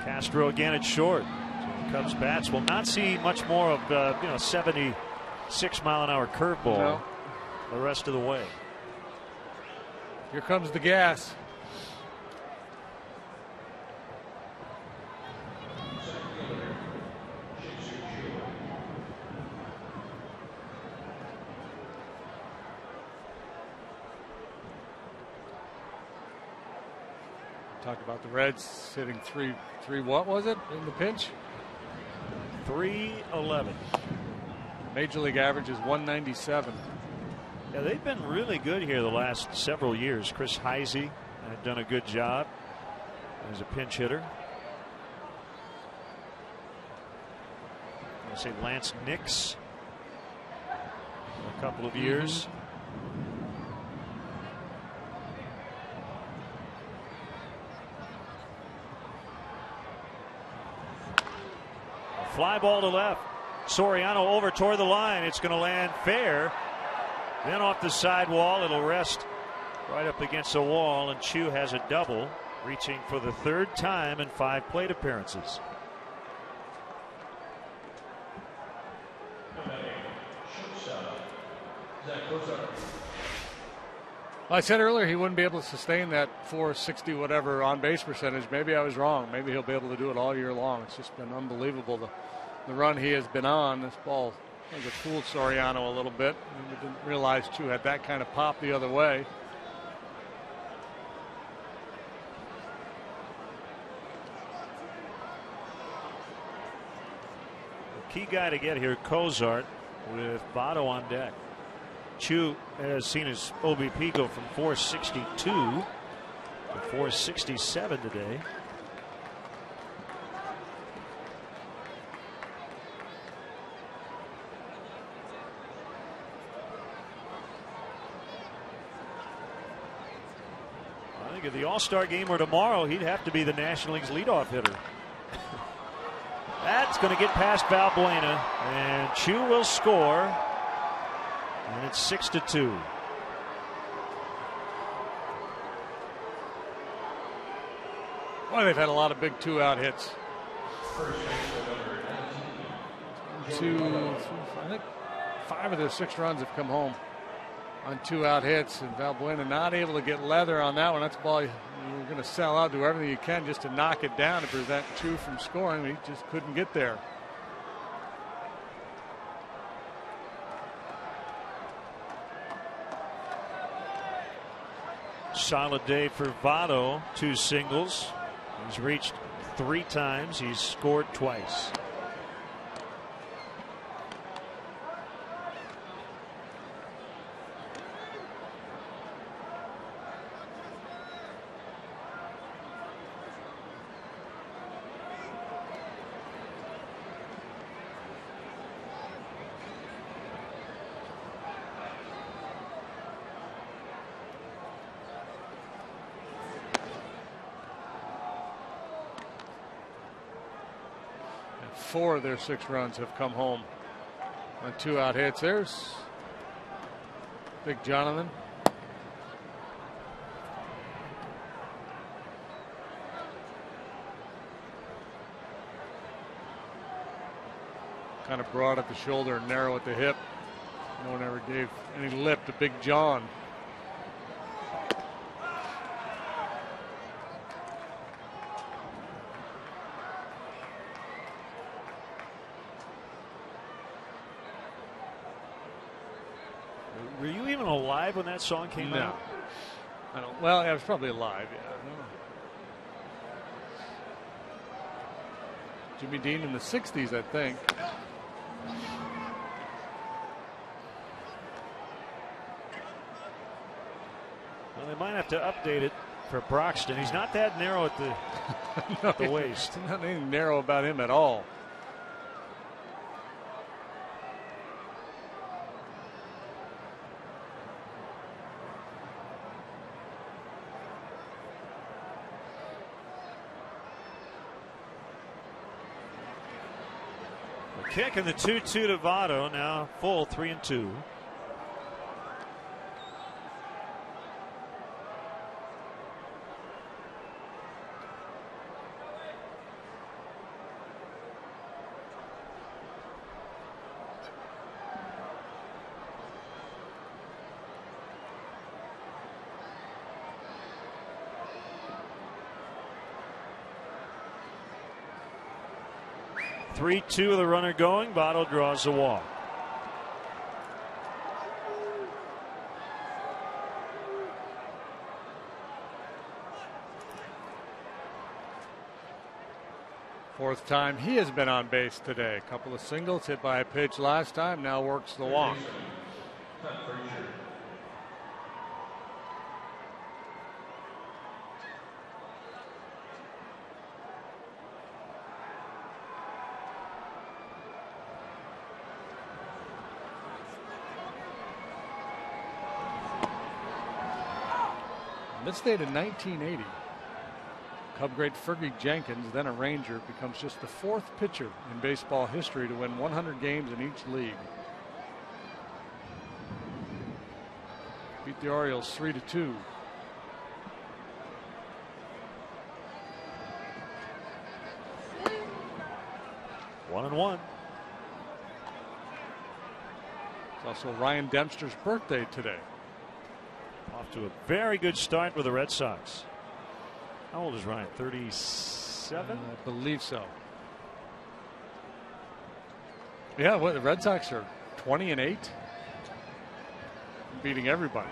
Castro again at short. So the Cubs bats will not see much more of 76 mile an hour curveball the rest of the way. Here comes the gas. Talked about the Reds hitting three. What was it in the pinch? .311. Major league average is 197. Yeah, they've been really good here the last several years. Chris Heisey had done a good job as a pinch hitter. I say Lance Nix a couple of years. Fly ball to left. Soriano over toward the line. It's going to land fair. Then off the sidewall, it'll rest right up against the wall, and Chu has a double, reaching for the 3rd time in 5 plate appearances. I said earlier he wouldn't be able to sustain that 460 whatever on base percentage. Maybe I was wrong. Maybe he'll be able to do it all year long. It's just been unbelievable the run he has been on. This ball, I think, it fooled Soriano a little bit. We didn't realize Chu had that kind of pop the other way. The key guy to get here, Cozart, with Votto on deck. Chu has seen his OBP go from 462 to 467 today. think if the All-Star game were tomorrow, he'd have to be the National League's leadoff hitter. That's going to get past Valbuena, and Chu will score, and it's 6-2. Well, they've had a lot of big 2-out hits. I think 5 of their 6 runs have come home on 2-out hits, and Valbuena not able to get leather on that one. That's a ball you're going to sell out, do everything you can just to knock it down to prevent Chu from scoring. He just couldn't get there. Solid day for Votto. 2 singles. He's reached 3 times. He's scored twice. Four of their 6 runs have come home on 2-out hits. There's Big Jonathan. Kind of broad at the shoulder and narrow at the hip. No one ever gave any lip to Big John. Were you even alive when that song came out? I don't. Well, I was probably alive. Yeah. Jimmy Dean in the 60s, I think. Well, they might have to update it for Broxton. He's not that narrow at the, No, the waist. There's not anything narrow about him at all. Kick and the 2-2 to Votto. Now full 3-2. Three-two of the runner going. Votto draws the walk. Fourth time he has been on base today. A couple of singles, hit by a pitch last time, now works the walk. This date in 1980. Cub great Fergie Jenkins, then a Ranger, becomes just the 4th pitcher in baseball history to win 100 games in each league. Beat the Orioles 3-2. One and one. It's also Ryan Dempster's birthday today. Off to a very good start with the Red Sox. How old is Ryan? 37? I believe so. Yeah, well, the Red Sox are 20-8, beating everybody.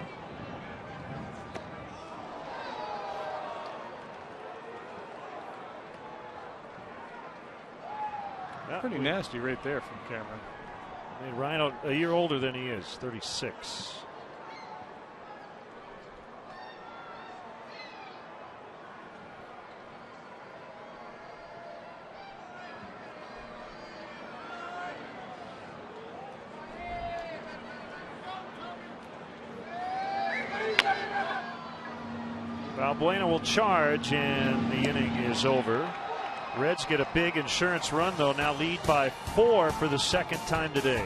Pretty nasty right there from Cameron. Made Ryan a year older than he is, 36. Valbuena will charge, and the inning is over. Reds get a big insurance run, though, now lead by 4 for the second time today.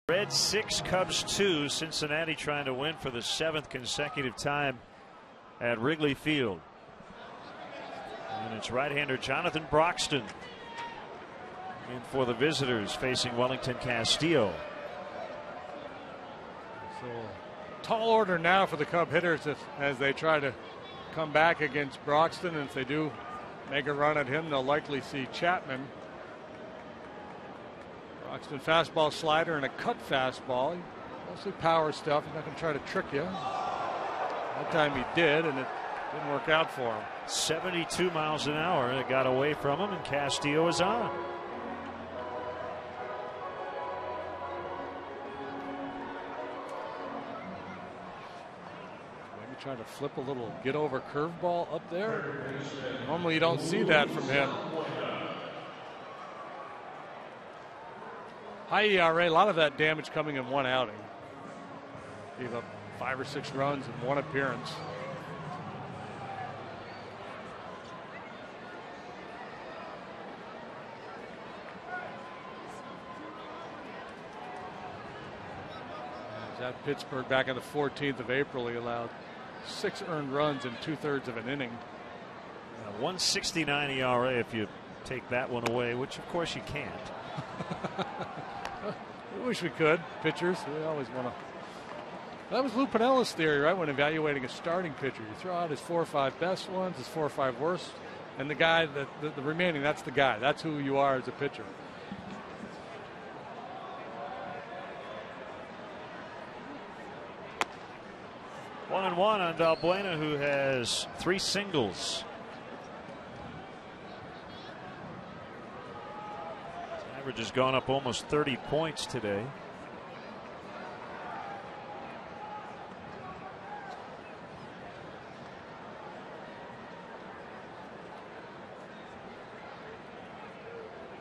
Reds 6, Cubs 2. Cincinnati trying to win for the 7th consecutive time at Wrigley Field. And it's right-hander Jonathan Broxton in for the visitors, facing Wellington Castillo. So tall order now for the Cub hitters as they try to come back against Broxton. And if they do make a run at him, they'll likely see Chapman. Broxton fastball, slider, and a cut fastball. Mostly power stuff. He's not going to try to trick you. That time he did, and it didn't work out for him. 72 miles an hour. It got away from him, and Castillo is on. Maybe trying to flip a little get over curveball up there. Normally you don't see that from him. High ERA, a lot of that damage coming in one outing. Gave up 5 or 6 runs in one appearance. At Pittsburgh back on the 14th of April, he allowed 6 earned runs in 2/3 of an inning. 1.69 ERA if you take that one away, which of course you can't. I wish we could. Pitchers, we always want to. That was Lou Piniella's theory, right? When evaluating a starting pitcher, you throw out his 4 or 5 best ones, his 4 or 5 worst, and the guy that the remaining, that's the guy. That's who you are as a pitcher. One and one on Valbuena, who has 3 singles. Average has gone up almost 30 points today.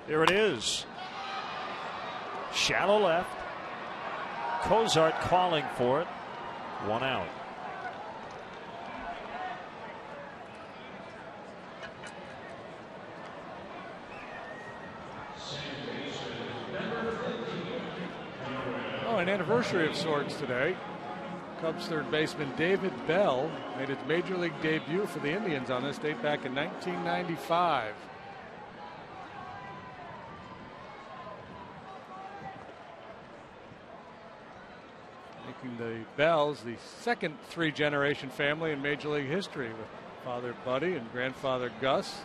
There it is. Shallow left. Cozart calling for it. 1 out. An anniversary of sorts today. Cubs third baseman David Bell made his major league debut for the Indians on this date back in 1995. Making the Bells the second three-generation family in Major League history, with father Buddy and grandfather Gus.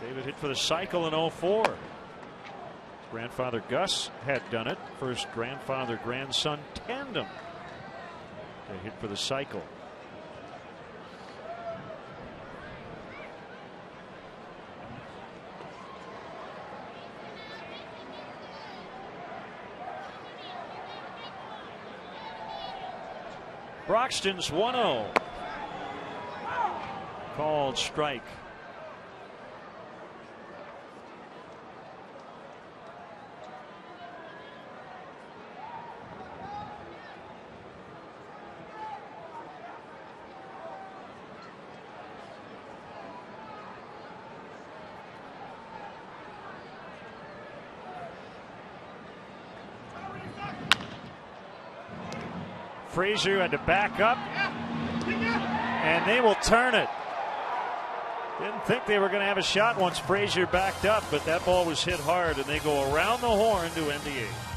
David hit for the cycle in 04. Grandfather Gus had done it. First grandfather-grandson tandem to hit for the cycle. Broxton's 1-0. Called strike. Frazier had to back up, and they will turn it. Didn't think they were going to have a shot once Frazier backed up, but that ball was hit hard, and they go around the horn to end the eighth.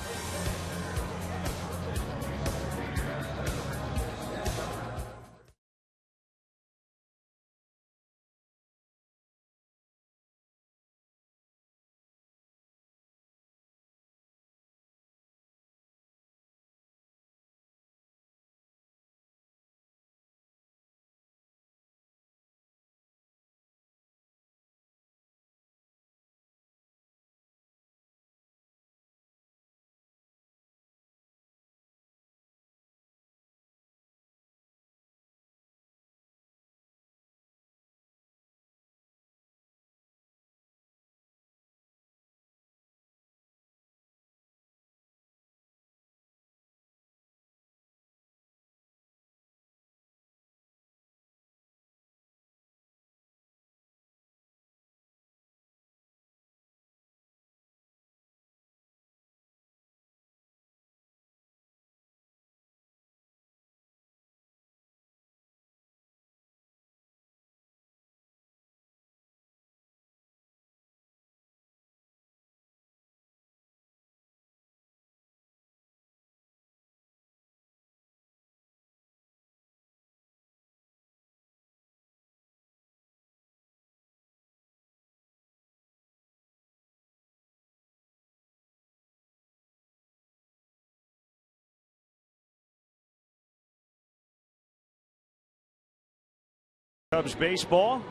Cubs baseball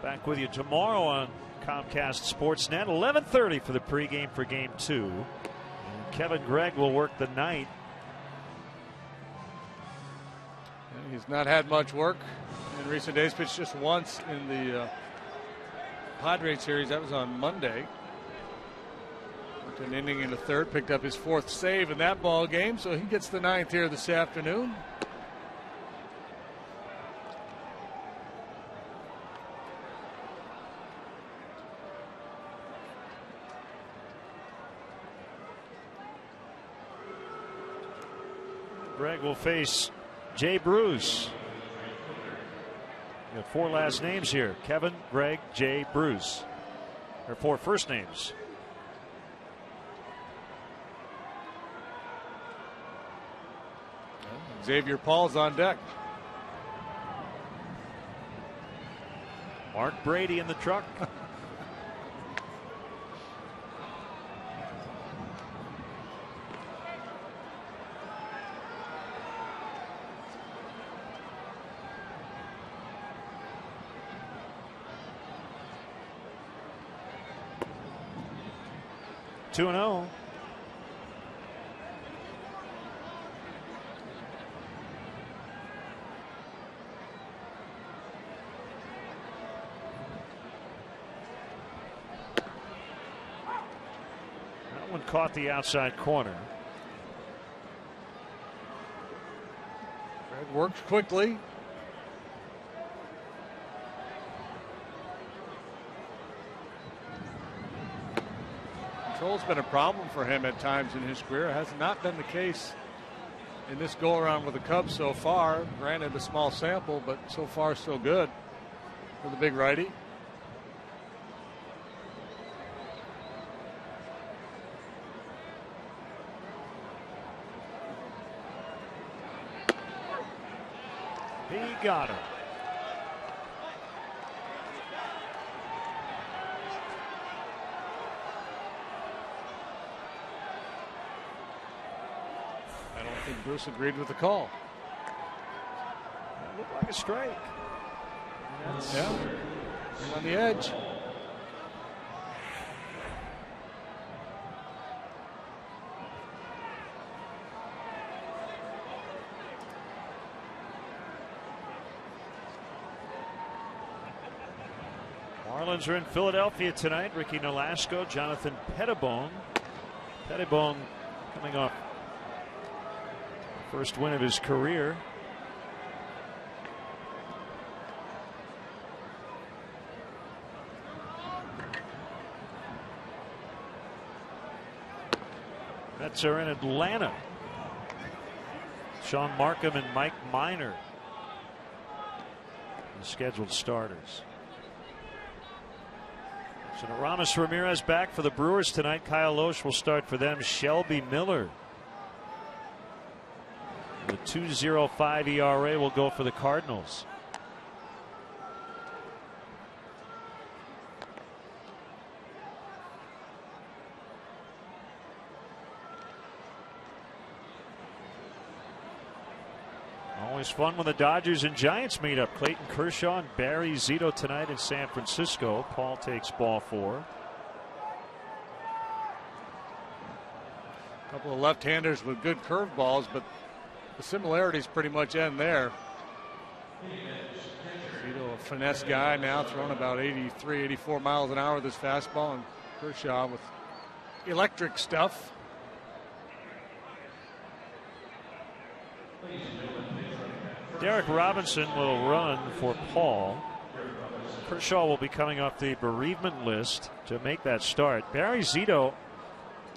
back with you tomorrow on Comcast Sportsnet, 11:30 for the pregame for Game 2. And Kevin Gregg will work the ninth. He's not had much work in recent days. Pitched just once in the Padres series. That was on Monday. Went to an inning in the third. Picked up his fourth save in that ball game. So he gets the ninth here this afternoon. Gregg will face Jay Bruce. We got four last names here: Kevin, Gregg, Jay, Bruce. Or four first names. Xavier Paul's on deck. Mark Brady in the truck. Two 2-0. That one caught the outside corner. Gregg works quickly. Control's been a problem for him at times in his career. It has not been the case in this go-around with the Cubs so far. Granted, a small sample, but so far so good for the big righty. He got him. I don't think Bruce agreed with the call. It looked like a strike. Yeah, on the edge. Marlins are in Philadelphia tonight. Ricky Nolasco, Jonathan Pettibone. Pettibone coming off first win of his career. Mets are in Atlanta. Sean Markham and Mike Minor, the scheduled starters. So Aramis Ramirez back for the Brewers tonight. Kyle Loesch will start for them. Shelby Miller, the 2.05 ERA, will go for the Cardinals. Always fun when the Dodgers and Giants meet up. Clayton Kershaw and Barry Zito tonight in San Francisco. Paul takes ball 4. A couple of left-handers with good curveballs, but the similarities pretty much end there. Zito, a finesse guy, now throwing about 83, 84 miles an hour with his fastball, and Kershaw with electric stuff. Derek Robinson will run for Paul. Kershaw will be coming off the bereavement list to make that start. Barry Zito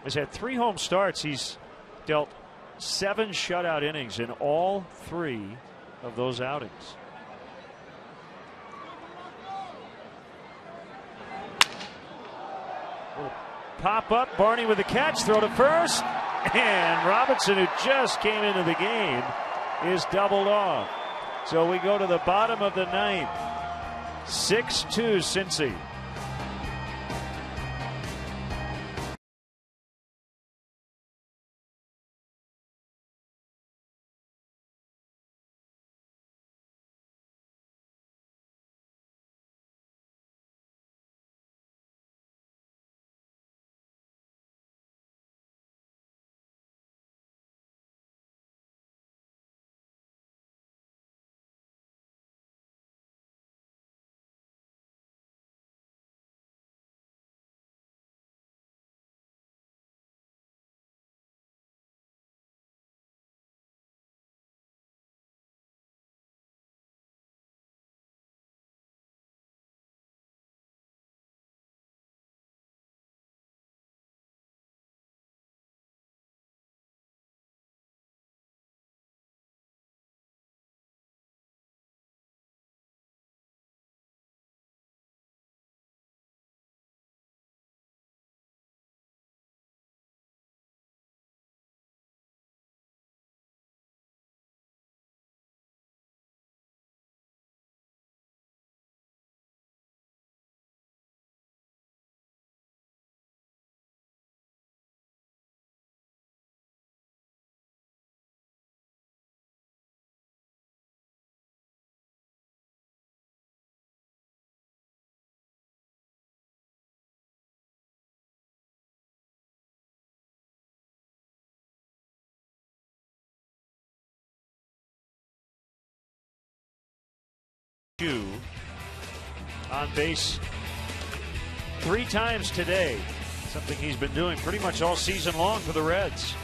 has had 3 home starts. He's dealt 7 shutout innings in all 3 of those outings. Pop up, Barney with the catch, throw to first, and Robinson, who just came into the game, is doubled off. So we go to the bottom of the 9th. 6-2 Cincy. On base 3 times today, something he's been doing pretty much all season long for the Reds.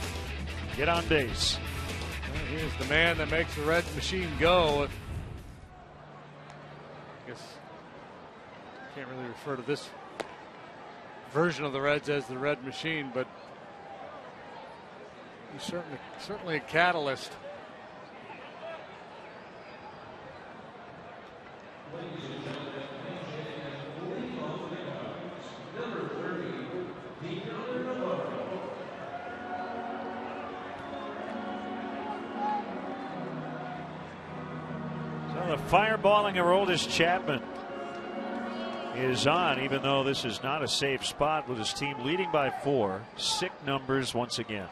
Get on base. Well, he is the man that makes the Reds machine go. I guess can't really refer to this version of the Reds as the Red Machine, but he's certainly a catalyst. So the fireballing Aroldis Chapman is on, even though this is not a safe spot with his team leading by 4. Sick numbers once again.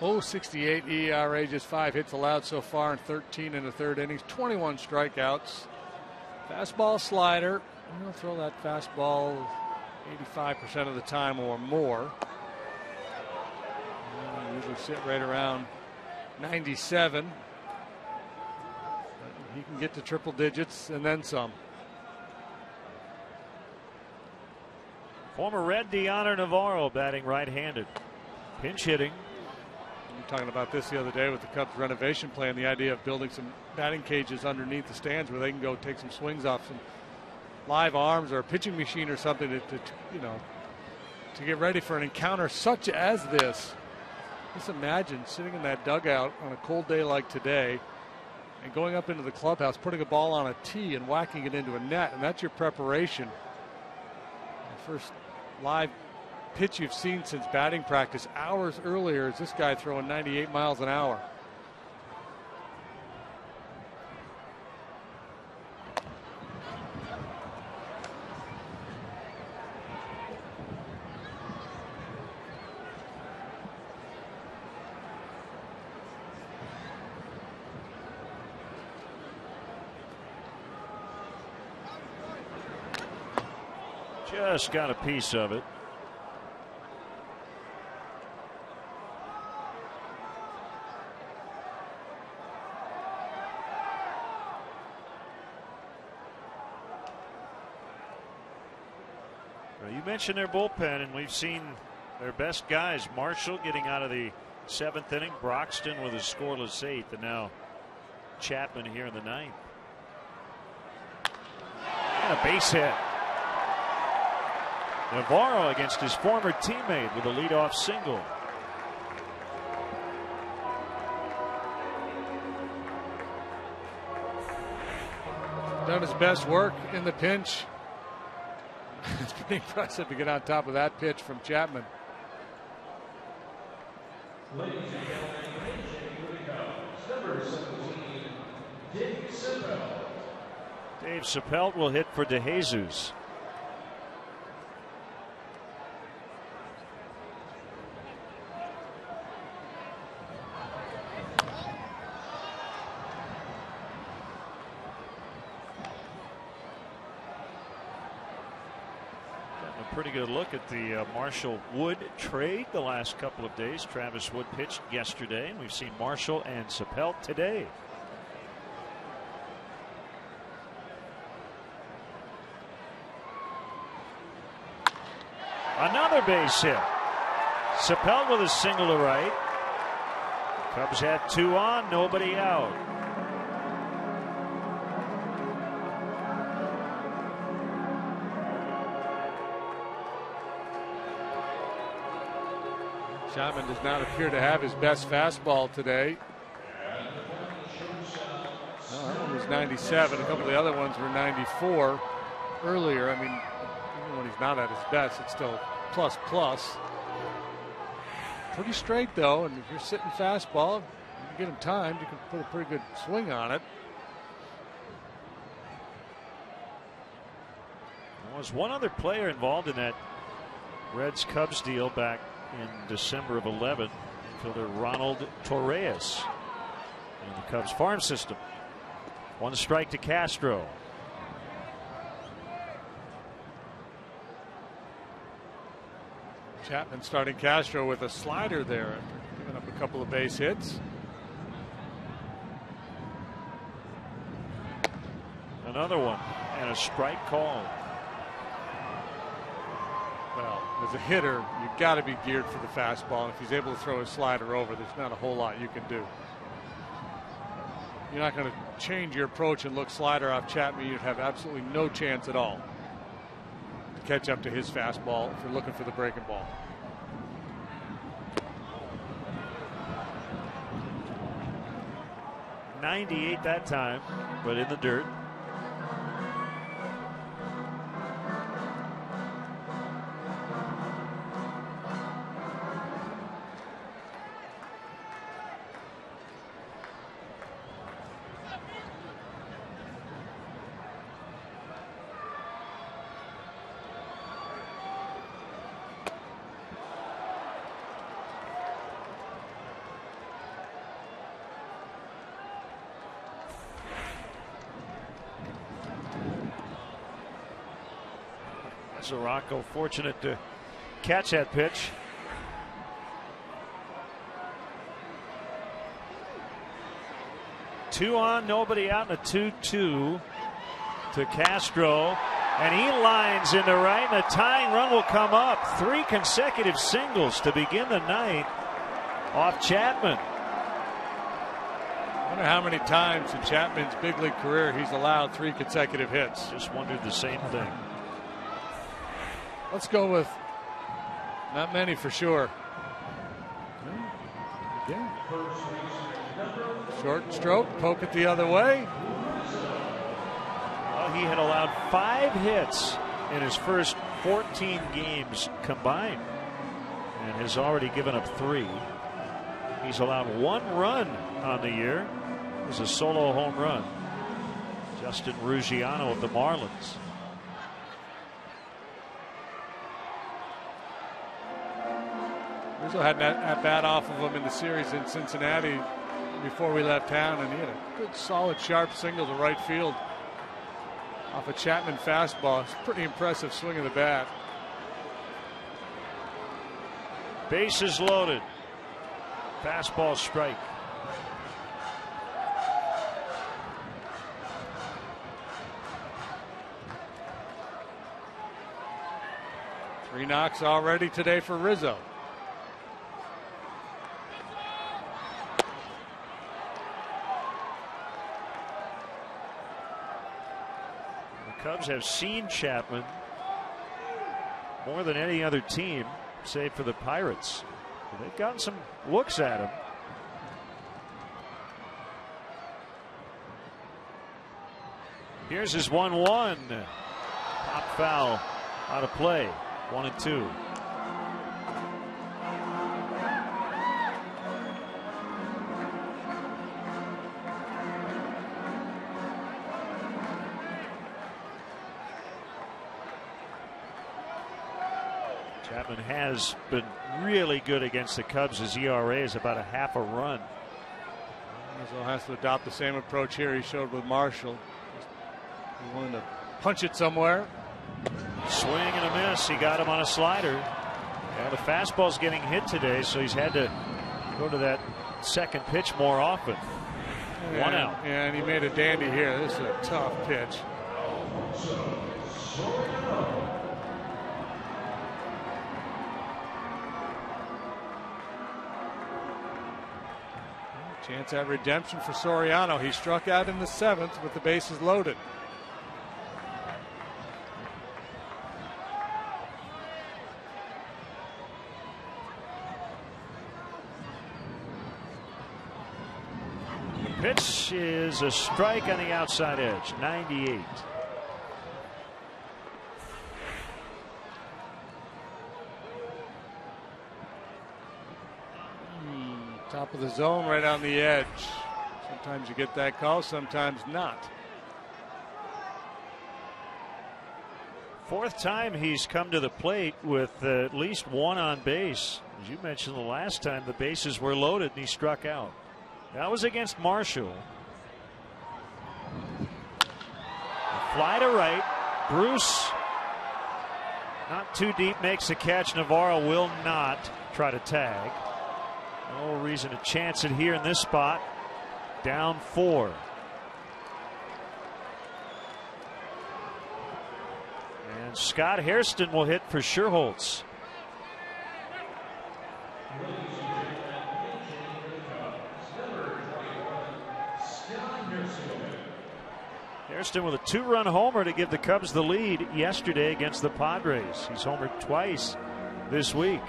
0.68 ERA, just 5 hits allowed so far in 13 in the third innings, 21 strikeouts. Fastball, slider. He'll throw that fastball 85% of the time or more. Usually sit right around 97. He can get to triple digits and then some. Former Red Deoner Navarro batting right-handed. Pinch hitting. We were talking about this the other day with the Cubs renovation plan, the idea of building some batting cages underneath the stands where they can go take some swings off some live arms or a pitching machine or something to get ready for an encounter such as this. Just imagine sitting in that dugout on a cold day like today and going up into the clubhouse, putting a ball on a tee and whacking it into a net, and that's your preparation. The first live pitch you've seen since batting practice hours earlier is this guy throwing 98 miles an hour. Just got a piece of it. You mentioned their bullpen, and we've seen their best guys. Marshall getting out of the 7th inning, Broxton with a scoreless 8th, and now Chapman here in the 9th. And a base hit. Navarro against his former teammate with a leadoff single. Done his best work in the pinch. It's pretty impressive to get on top of that pitch from Chapman. Ladies and gentlemen, number 17, Dave Chappelle. Dave Chappelle will hit for DeJesus. Pretty good look at the Marshall Wood trade the last couple of days. Travis Wood pitched yesterday, and we've seen Marshall and Chappelle today. Another base hit. Chappelle with a single to right. Cubs had 2 on, nobody out. Chapman does not appear to have his best fastball today. Well, that one was 97. A couple of the other ones were 94 earlier. I mean, even when he's not at his best, it's still plus. Pretty straight, though, and if you're sitting fastball, you get him timed, you can put a pretty good swing on it. There was one other player involved in that Reds-Cubs deal back in December of 11, infielder Ronald Torres in the Cubs farm system. 1 strike to Castro. Chapman starting Castro with a slider there after giving up a couple of base hits. Another one and a strike call. Well, as a hitter, you've got to be geared for the fastball. And if he's able to throw his slider over, there's not a whole lot you can do. You're not going to change your approach and look slider off Chapman. You'd have absolutely no chance at all. catch up to his fastball if you're looking for the breaking ball. .98 that time, but in the dirt. Rocco fortunate to catch that pitch. Two on, nobody out, and a 2-2 to Castro. And he lines into right, and a tying run will come up. 3 consecutive singles to begin the night off Chapman. I wonder how many times in Chapman's big league career he's allowed 3 consecutive hits. Just wondered the same thing. Let's go with not many for sure. Again. Short stroke, poke it the other way. Well, he had allowed 5 hits in his first 14 games combined and has already given up 3. He's allowed 1 run on the year. It was a solo home run. Justin Ruggiano of the Marlins. Rizzo had that at bat off of him in the series in Cincinnati before we left town, and he had a good, solid, sharp single to right field off a Chapman fastball. It's a pretty impressive swing of the bat. Bases loaded. Fastball strike. Three knocks already today for Rizzo. Cubs have seen Chapman more than any other team, save for the Pirates. They've gotten some looks at him. Here's his 1-1. Pop foul out of play. 1-2. Chapman has been really good against the Cubs. His ERA is about a half a run. Rizzo has to adopt the same approach here he showed with Marshall. He wanted to punch it somewhere. Swing and a miss. He got him on a slider. Yeah, the fastball's getting hit today, so he's had to go to that second pitch more often. Yeah, 1 out. Yeah, and he made a dandy here. This is a tough pitch. Chance at redemption for Soriano. He struck out in the 7th with the bases loaded. The pitch is a strike on the outside edge. 98. Top of the zone, right on the edge. Sometimes you get that call, sometimes not. 4th time he's come to the plate with at least 1 on base. As you mentioned the last time, the bases were loaded and he struck out. That was against Marshall. A fly to right. Bruce, not too deep, makes the catch. Navarro will not try to tag. No reason to chance it here in this spot. Down 4. And Scott Hairston will hit for Scherholz. Hairston with a 2-run homer to give the Cubs the lead yesterday against the Padres. He's homered twice this week.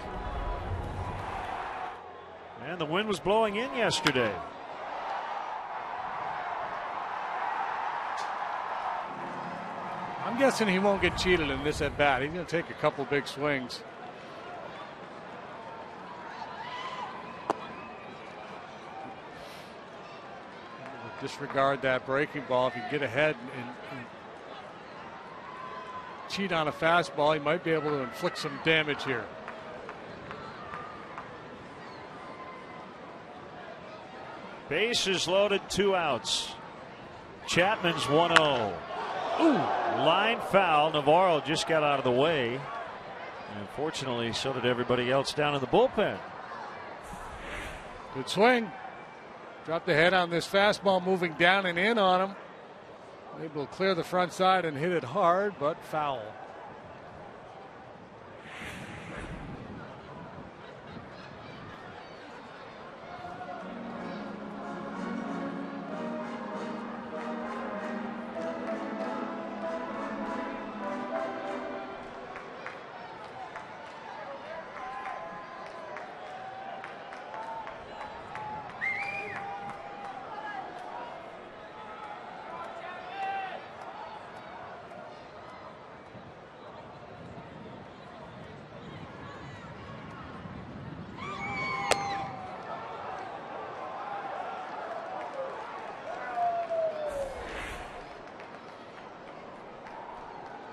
And the wind was blowing in yesterday. I'm guessing he won't get cheated in this at bat. He's going to take a couple big swings. Disregard that breaking ball. If you get ahead and cheat on a fastball, he might be able to inflict some damage here. Bases loaded, 2 outs. Chapman's 1-0. Ooh, line foul. Navarro just got out of the way. And fortunately, so did everybody else down in the bullpen. Good swing. Dropped the head on this fastball, moving down and in on him. Able to clear the front side and hit it hard, but foul.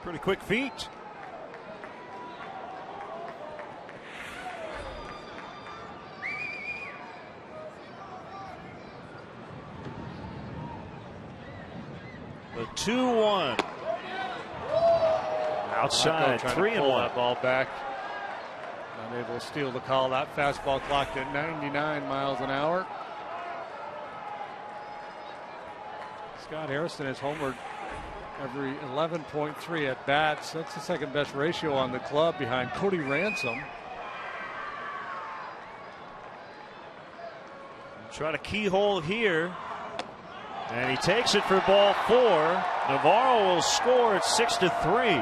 Pretty quick feet. The 2-1. Outside, 3-1. That ball back. Unable to steal the call. That fastball clocked at 99 miles an hour. Scott Hairston has homered every 11.3 at bats. That's the second best ratio on the club behind Cody Ransom. Try to keyhole here. And he takes it for ball 4. Navarro will score at 6-3.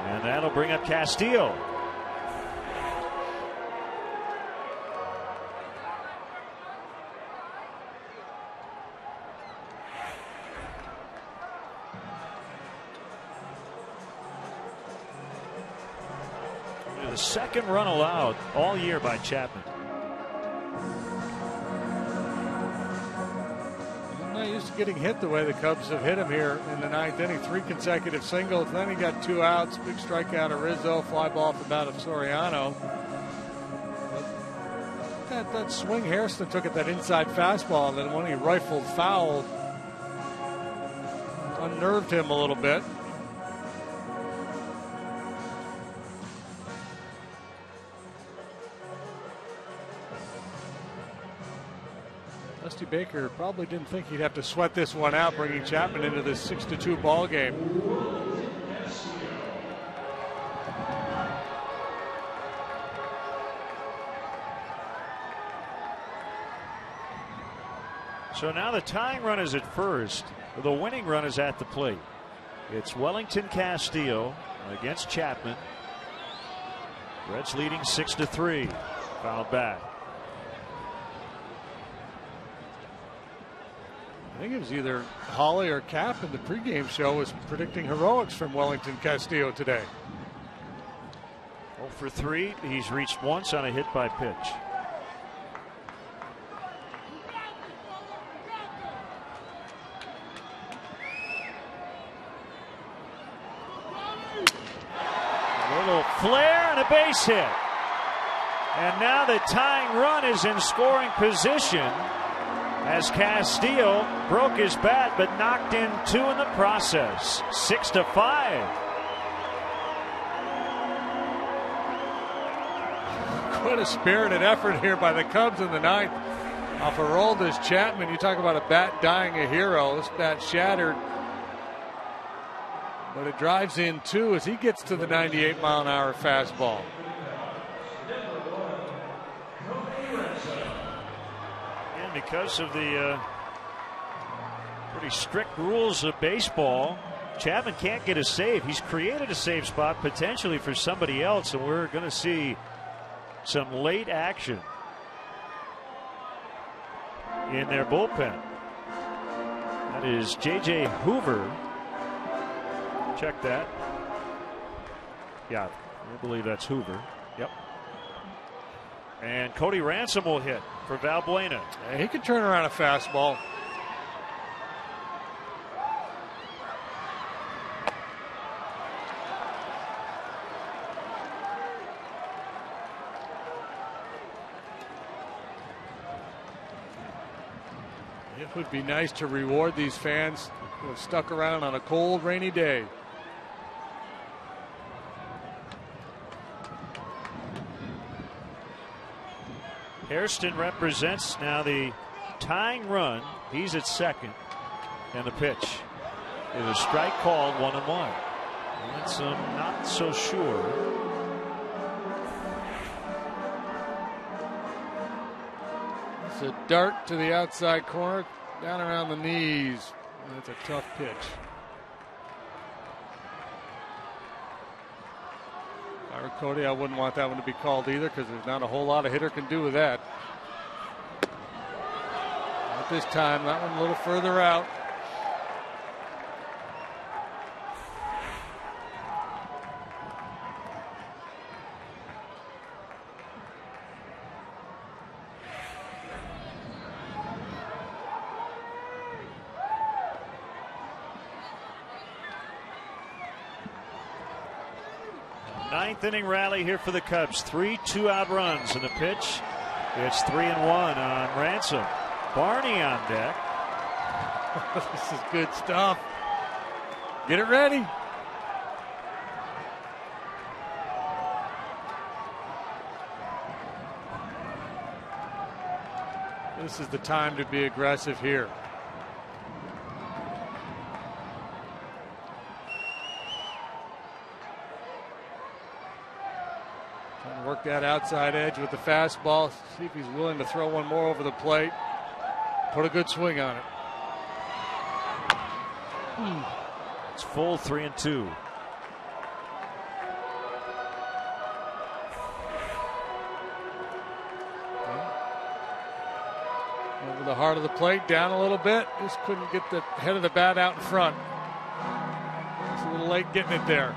And that'll bring up Castillo. The second run allowed all year by Chapman. I'm not used to getting hit the way the Cubs have hit him here in the 9th inning. 3 consecutive singles. Then he got 2 outs. Big strikeout of Rizzo. Fly ball off the bat of Soriano. That swing Hairston took at that inside fastball, and then when he rifled foul, unnerved him a little bit. Dusty Baker probably didn't think he'd have to sweat this one out, bringing Chapman into this 6-2 ball game. So now the tying run is at first. The winning run is at the plate. It's Wellington Castillo against Chapman. Reds leading 6-3. Fouled back. I think it was either Holly or Cap in the pregame show was predicting heroics from Wellington Castillo today. 0 for 3. He's reached once on a hit by pitch. A little flare and a base hit. And now the tying run is in scoring position, as Castillo broke his bat but knocked in 2 in the process. 6-5. What a spirited effort here by the Cubs in the 9th. Off Aroldis Chapman. You talk about a bat dying a hero. This bat shattered. But it drives in 2 as he gets to the 98-mile-an-hour fastball. Because of the Pretty strict rules of baseball. Chapman can't get a save. He's created a save spot potentially for somebody else, and we're going to see some late action in their bullpen. That is J.J. Hoover. Check that. Yeah, I believe that's Hoover. Yep. And Cody Ransom will hit for Valbuena. Yeah, he can turn around a fastball. It would be nice to reward these fans who have stuck around on a cold, rainy day. Hairston represents now the tying run. He's at second. And the pitch is a strike called 1-1. That's not so sure. It's a dart to the outside corner, down around the knees. That's a tough pitch. If I were Cody, I wouldn't want that one to be called either, because there's not a whole lot a hitter can do with that. Not this time. That one a little further out. Ninth inning rally here for the Cubs. 3 2-out runs in the pitch. It's 3-1 on Ransom. Barney on deck. This is good stuff. Get it ready. This is the time to be aggressive here. Trying to work that outside edge with the fastball. See if he's willing to throw one more over the plate. Put a good swing on it. It's full 3-2. Over the heart of the plate, down a little bit. Just couldn't get the head of the bat out in front. It's a little late getting it there.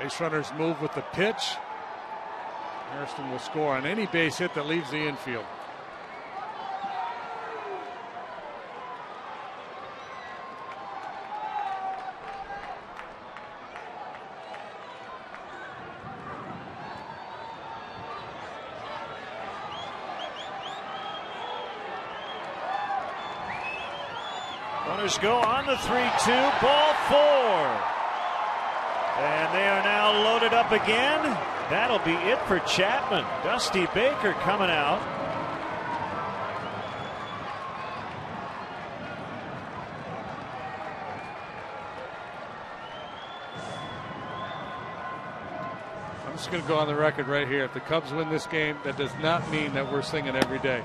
Base runners move with the pitch. Hairston will score on any base hit that leaves the infield. Runners go on the 3-2. Ball 4. And they are now loaded up again. That'll be it for Chapman. Dusty Baker coming out. I'm just going to go on the record right here. If the Cubs win this game, that does not mean that we're singing every day.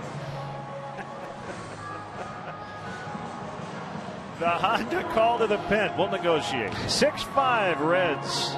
The Honda call to the pen. We'll negotiate. 6-5 Reds.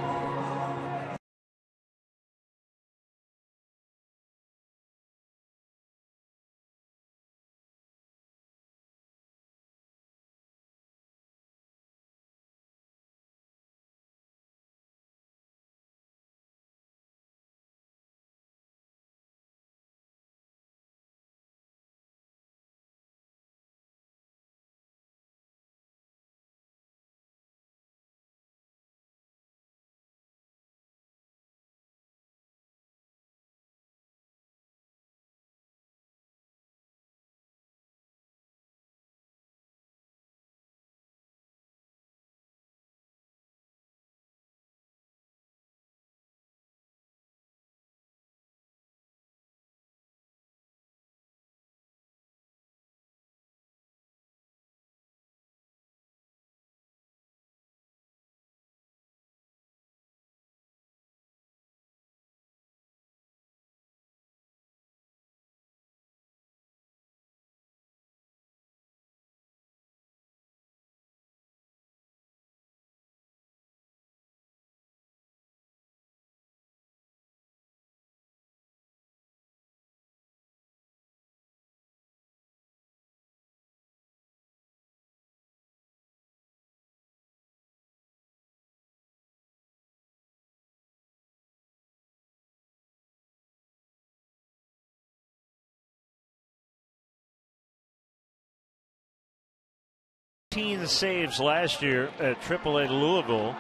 16 saves last year at AAA Louisville.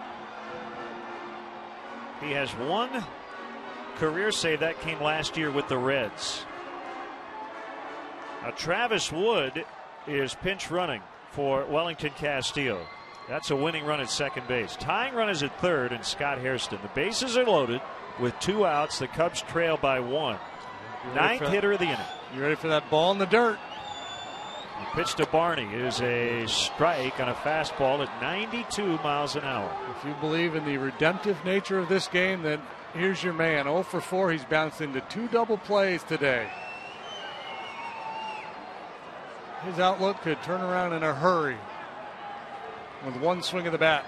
He has one career save that came last year with the Reds. Now, Travis Wood is pinch running for Wellington Castillo. That's a winning run at second base. Tying run is at third, and Scott Hairston. The bases are loaded with 2 outs. The Cubs trail by 1. Ninth hitter of the inning. You ready for that ball in the dirt? He pitched to Barney. It is a strike on a fastball at 92 miles an hour. If you believe in the redemptive nature of this game, then here's your man. 0 for 4. He's bounced into 2 double plays today. His outlook could turn around in a hurry with one swing of the bat.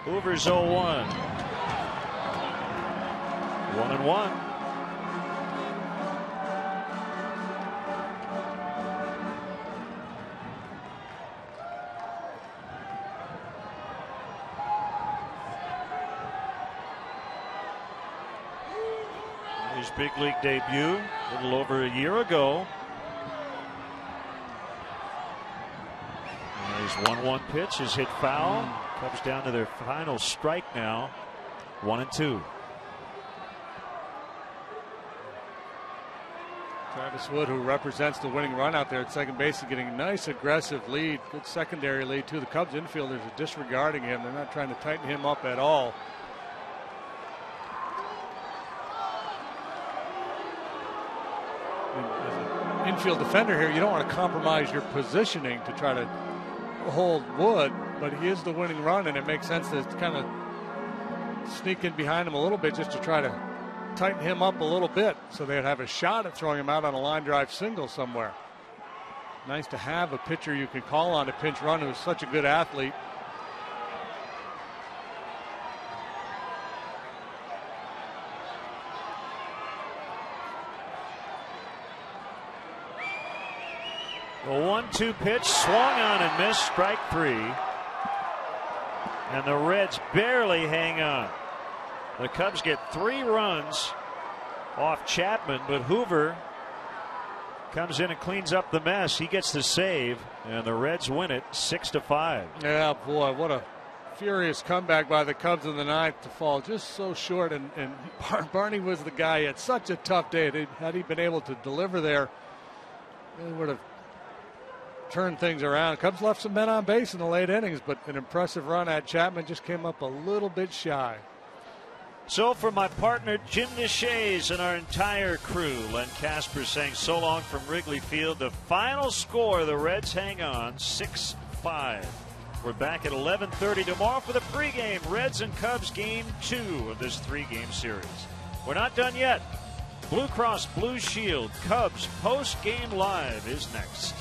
Hoover's 0-1. 1-1. His big league debut a little over a year ago. His 1-1 pitch is hit foul. Cubs down to their final strike now. 1-2. Travis Wood, who represents the winning run out there at second base, is getting a nice aggressive lead. Good secondary lead too. The Cubs infielders are disregarding him. They're not trying to tighten him up at all. As an infield defender here, you don't want to compromise your positioning to try to hold Wood, but he is the winning run, and it makes sense to kind of sneak in behind him a little bit just to try to tighten him up a little bit so they'd have a shot at throwing him out on a line drive single somewhere. Nice to have a pitcher you can call on to pinch run who's such a good athlete. The 1-2 pitch swung on and missed, strike 3. And the Reds barely hang on. The Cubs get 3 runs off Chapman, but Hoover comes in and cleans up the mess. He gets the save, and the Reds win it 6-5. Yeah, boy, what a furious comeback by the Cubs in the ninth to fall just so short. And Barney was the guy. He had such a tough day. Had he been able to deliver there, it would have turned things around. Cubs left some men on base in the late innings, but an impressive run at Chapman just came up a little bit shy. So for my partner Jim Nishays and our entire crew, Len Casper saying so long from Wrigley Field. The final score, the Reds hang on 6-5. We're back at 11:30 tomorrow for the pregame Reds and Cubs game 2 of this 3-game series. We're not done yet. Blue Cross Blue Shield Cubs post-game live is next.